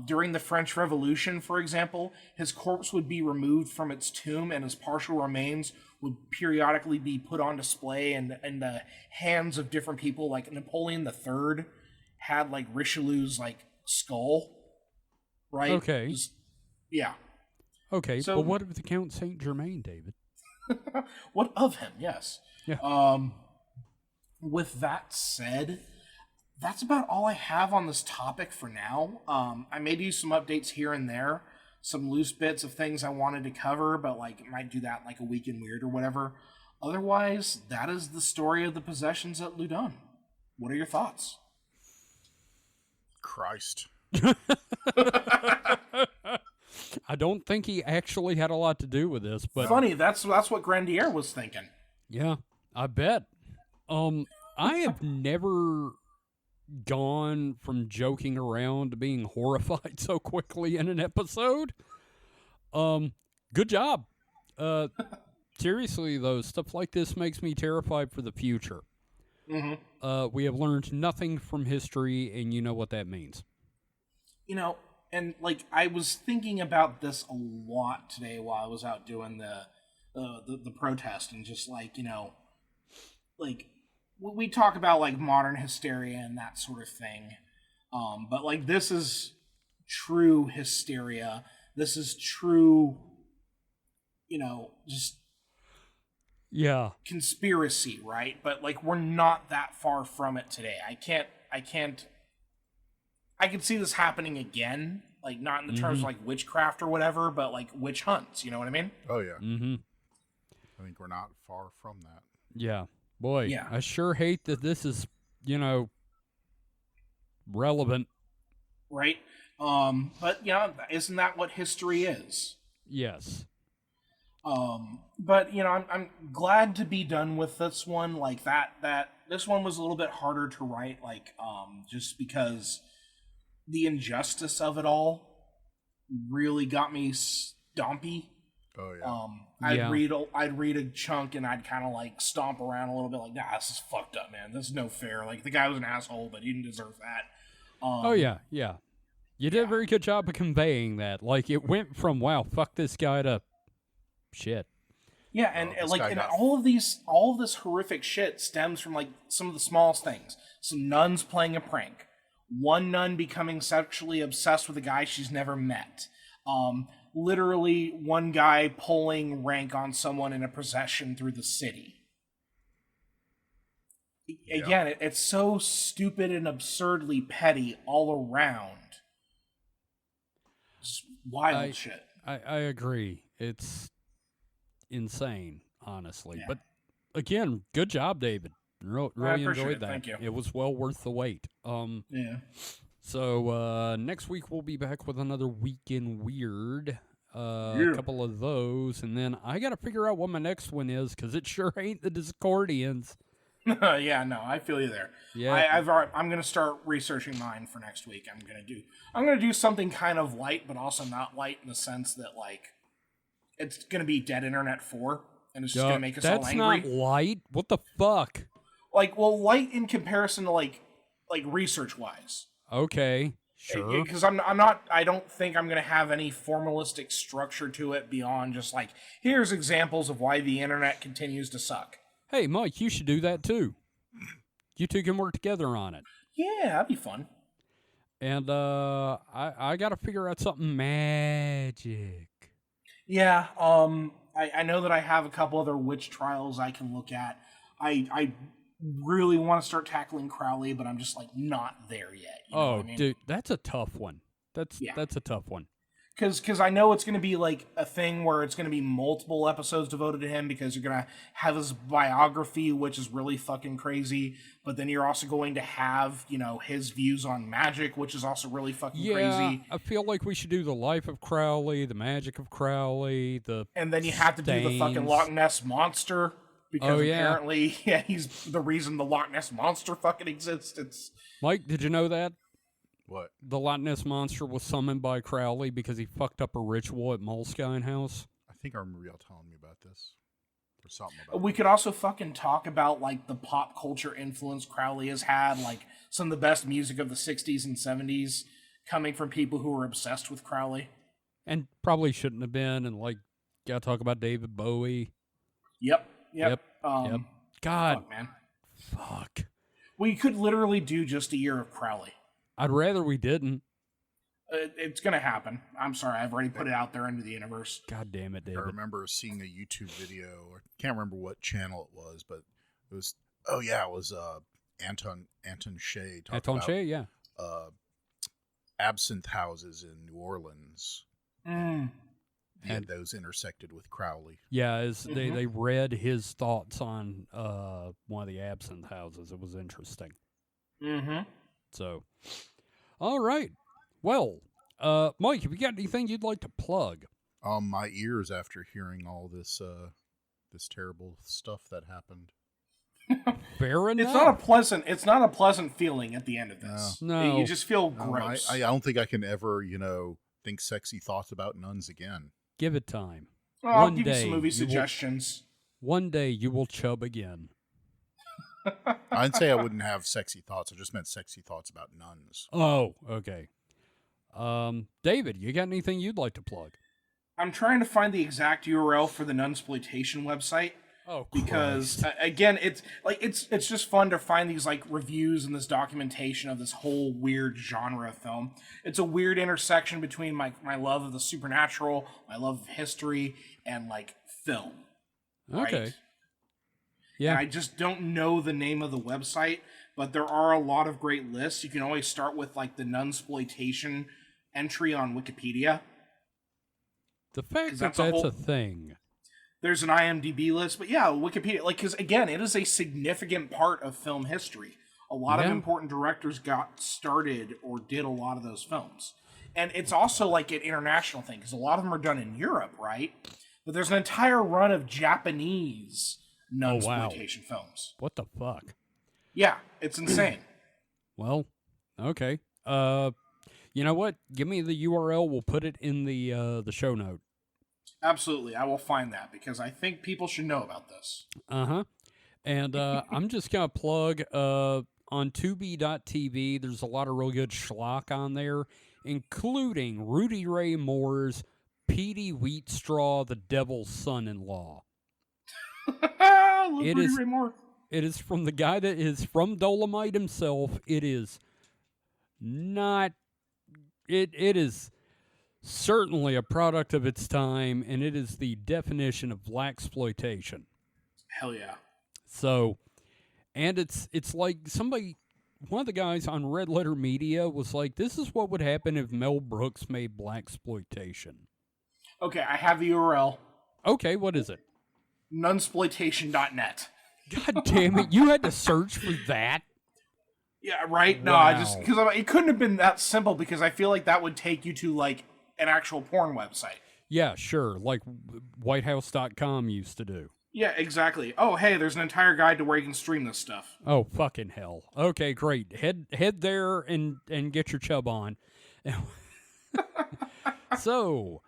During the French Revolution, for example, his corpse would be removed from its tomb and his partial remains would periodically be put on display in the hands of different people. Like Napoleon III had like Richelieu's like skull, right? Okay. Yeah. Okay, So- but what of the Count Saint Germain, David? What of him? Yes. Yeah. With that said, that's about all I have on this topic for now. I may do some updates here and there, some loose bits of things I wanted to cover, but like might do that like a week in weird or whatever. Otherwise, that is the story of the possessions at Loudun. What are your thoughts? Christ. I don't think he actually had a lot to do with this, but Funny, that's what Grandier was thinking. yeah, I bet. I have never gone from joking around to being horrified so quickly in an episode. Good job. Seriously though, stuff like this makes me terrified for the future. Mm-hmm. We have learned nothing from history, and you know what that means. And like I was thinking about this a lot today while I was out doing the protest, and just like like we talk about like modern hysteria and that sort of thing, but like this is true hysteria. This is true, just Yeah. conspiracy, right? But like we're not that far from it today. I could see this happening again, like not in the terms of like witchcraft or whatever, but like witch hunts, you know what I mean? Oh yeah. Mm-hmm. I think we're not far from that. Yeah. Boy, Yeah. I sure hate that this is, relevant. Right? But isn't that what history is? Yes. But I'm glad to be done with this one. Like that this one was a little bit harder to write, like just because the injustice of it all really got me stompy. Oh yeah. I'd read a chunk and I'd kind of like stomp around a little bit, like, nah, this is fucked up, man. This is no fair. Like the guy was an asshole, but he didn't deserve that. Oh yeah, yeah. You did a very good job of conveying that. Like it went from wow, fuck this guy to shit. Yeah, and this like guy and got- all of this horrific shit stems from like some of the smallest things. Some nuns playing a prank. One nun becoming sexually obsessed with a guy she's never met. Literally one guy pulling rank on someone in a procession through the city. Again, it's so stupid and absurdly petty all around. Just wild shit. I agree. It's insane, honestly. Yeah. But again, good job, David. Really appreciate enjoyed it. that. Thank you. It was well worth the wait. Yeah. So next week we'll be back with another Week in Weird. A Yeah. couple of those, and then I got to figure out what my next one is because it sure ain't the Discordians. Yeah, no, I feel you there. Yeah. I'm gonna start researching mine for next week. I'm gonna do something kind of light, but also not light in the sense that like it's gonna be Dead Internet 4, and it's just gonna make us all That's angry. not light. What the fuck? Like, well, light in comparison to like research wise. Okay, sure. Because I don't think I'm gonna have any formalistic structure to it beyond just like here's examples of why the internet continues to suck. Hey, Mike, you should do that too. You two can work together on it. Yeah, that'd be fun. And I got to figure out something magic. Yeah, I know that I have a couple other witch trials I can look at. I really want to start tackling Crowley, but I'm just like not there yet. You know what I mean? Dude, that's a tough one. That's a tough one. Because I know it's going to be like a thing where it's going to be multiple episodes devoted to him because you're going to have his biography, which is really fucking crazy. But then you're also going to have, you know, his views on magic, which is also really fucking crazy. I feel like we should do the life of Crowley, the magic of Crowley, and then you have to do the fucking Loch Ness Monster. Because apparently, he's the reason the Loch Ness Monster fucking exists. Mike, did you know that? What? The Loch Ness Monster was summoned by Crowley because he fucked up a ritual at Moleskine House. I think I remember y'all telling me about this. Or something about We could also fucking talk about, like, the pop culture influence Crowley has had. Like, some of the best music of the 60s and 70s coming from people who were obsessed with Crowley. And probably shouldn't have been. And, like, gotta talk about David Bowie. Yep. God. Fuck, man. Fuck. We could literally do just a year of Crowley. I'd rather we didn't. It's going to happen. I'm sorry. I've already put it out there into the universe. God damn it, David. I remember seeing a YouTube video, or can't remember what channel it was, but it was, it was Anton Shea talking Anton about Shea, yeah. absinthe houses in New Orleans. Yeah, those intersected with Crowley. Yeah, they read his thoughts on one of the absinthe houses. It was interesting. Mm-hmm. So, all right. Well, Mike, have you got anything you'd like to plug? My ears after hearing all this this terrible stuff that happened. Fair enough. It's not a pleasant feeling at the end of this. No. You just feel gross. I don't think I can ever, think sexy thoughts about nuns again. Give it time. I'll give you some movie suggestions. One day you will chub again. I didn't say I wouldn't have sexy thoughts. I just meant sexy thoughts about nuns. Oh, okay. David, you got anything you'd like to plug? I'm trying to find the exact URL for the Nunsploitation website. Oh, because again, it's just fun to find these like reviews and this documentation of this whole weird genre of film. It's a weird intersection between my love of the supernatural, my love of history, and like film. Okay. Right? Yeah. And I just don't know the name of the website, but there are a lot of great lists. You can always start with like the Nunsploitation entry on Wikipedia. The fact that that's a thing. There's an IMDb list, but yeah, Wikipedia, like, because again, it is a significant part of film history. A lot of important directors got started or did a lot of those films. And it's also like an international thing, because a lot of them are done in Europe, right? But there's an entire run of Japanese Nunsploitation films. What the fuck? Yeah, it's insane. Well, okay. You know what? Give me the URL. We'll put it in the show note. Absolutely. I will find that because I think people should know about this. Uh-huh. And I'm just going to plug on Tubi.tv. There's a lot of real good schlock on there, including Rudy Ray Moore's Petey Wheatstraw, the Devil's Son-in-Law. Rudy Ray Moore. It is from the guy that is from Dolomite himself. It is not... It is... certainly a product of its time, and it is the definition of blaxploitation. Hell yeah. So, and it's like somebody, one of the guys on Red Letter Media was like, this is what would happen if Mel Brooks made blaxploitation. Okay, I have the URL. Okay, what is it? Nunsploitation.net. God damn it, you had to search for that? Yeah, right? No, Wow. because it couldn't have been that simple because I feel like that would take you to, like, an actual porn website. Yeah, sure, like whitehouse.com used to do. Yeah, exactly. Oh, hey, there's an entire guide to where you can stream this stuff. Oh, fucking hell. Okay, great. Head there and get your chub on. So,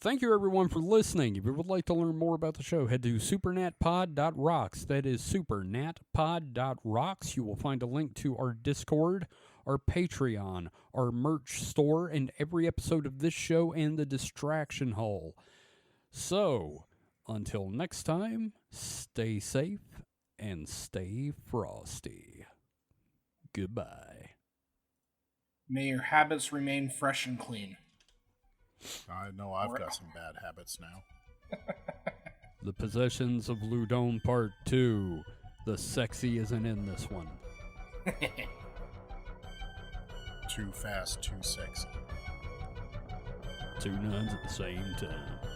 thank you everyone for listening. If you would like to learn more about the show, head to supernatpod.rocks. That is supernatpod.rocks. You will find a link to our Discord, our Patreon, our merch store, and every episode of this show and the Distraction Hole. So, until next time, stay safe and stay frosty. Goodbye. May your habits remain fresh and clean. I know I've got some bad habits now. The Possessions of Loudun Part 2. The sexy isn't in this one. Too fast, too sexy. Two nuns at the same time.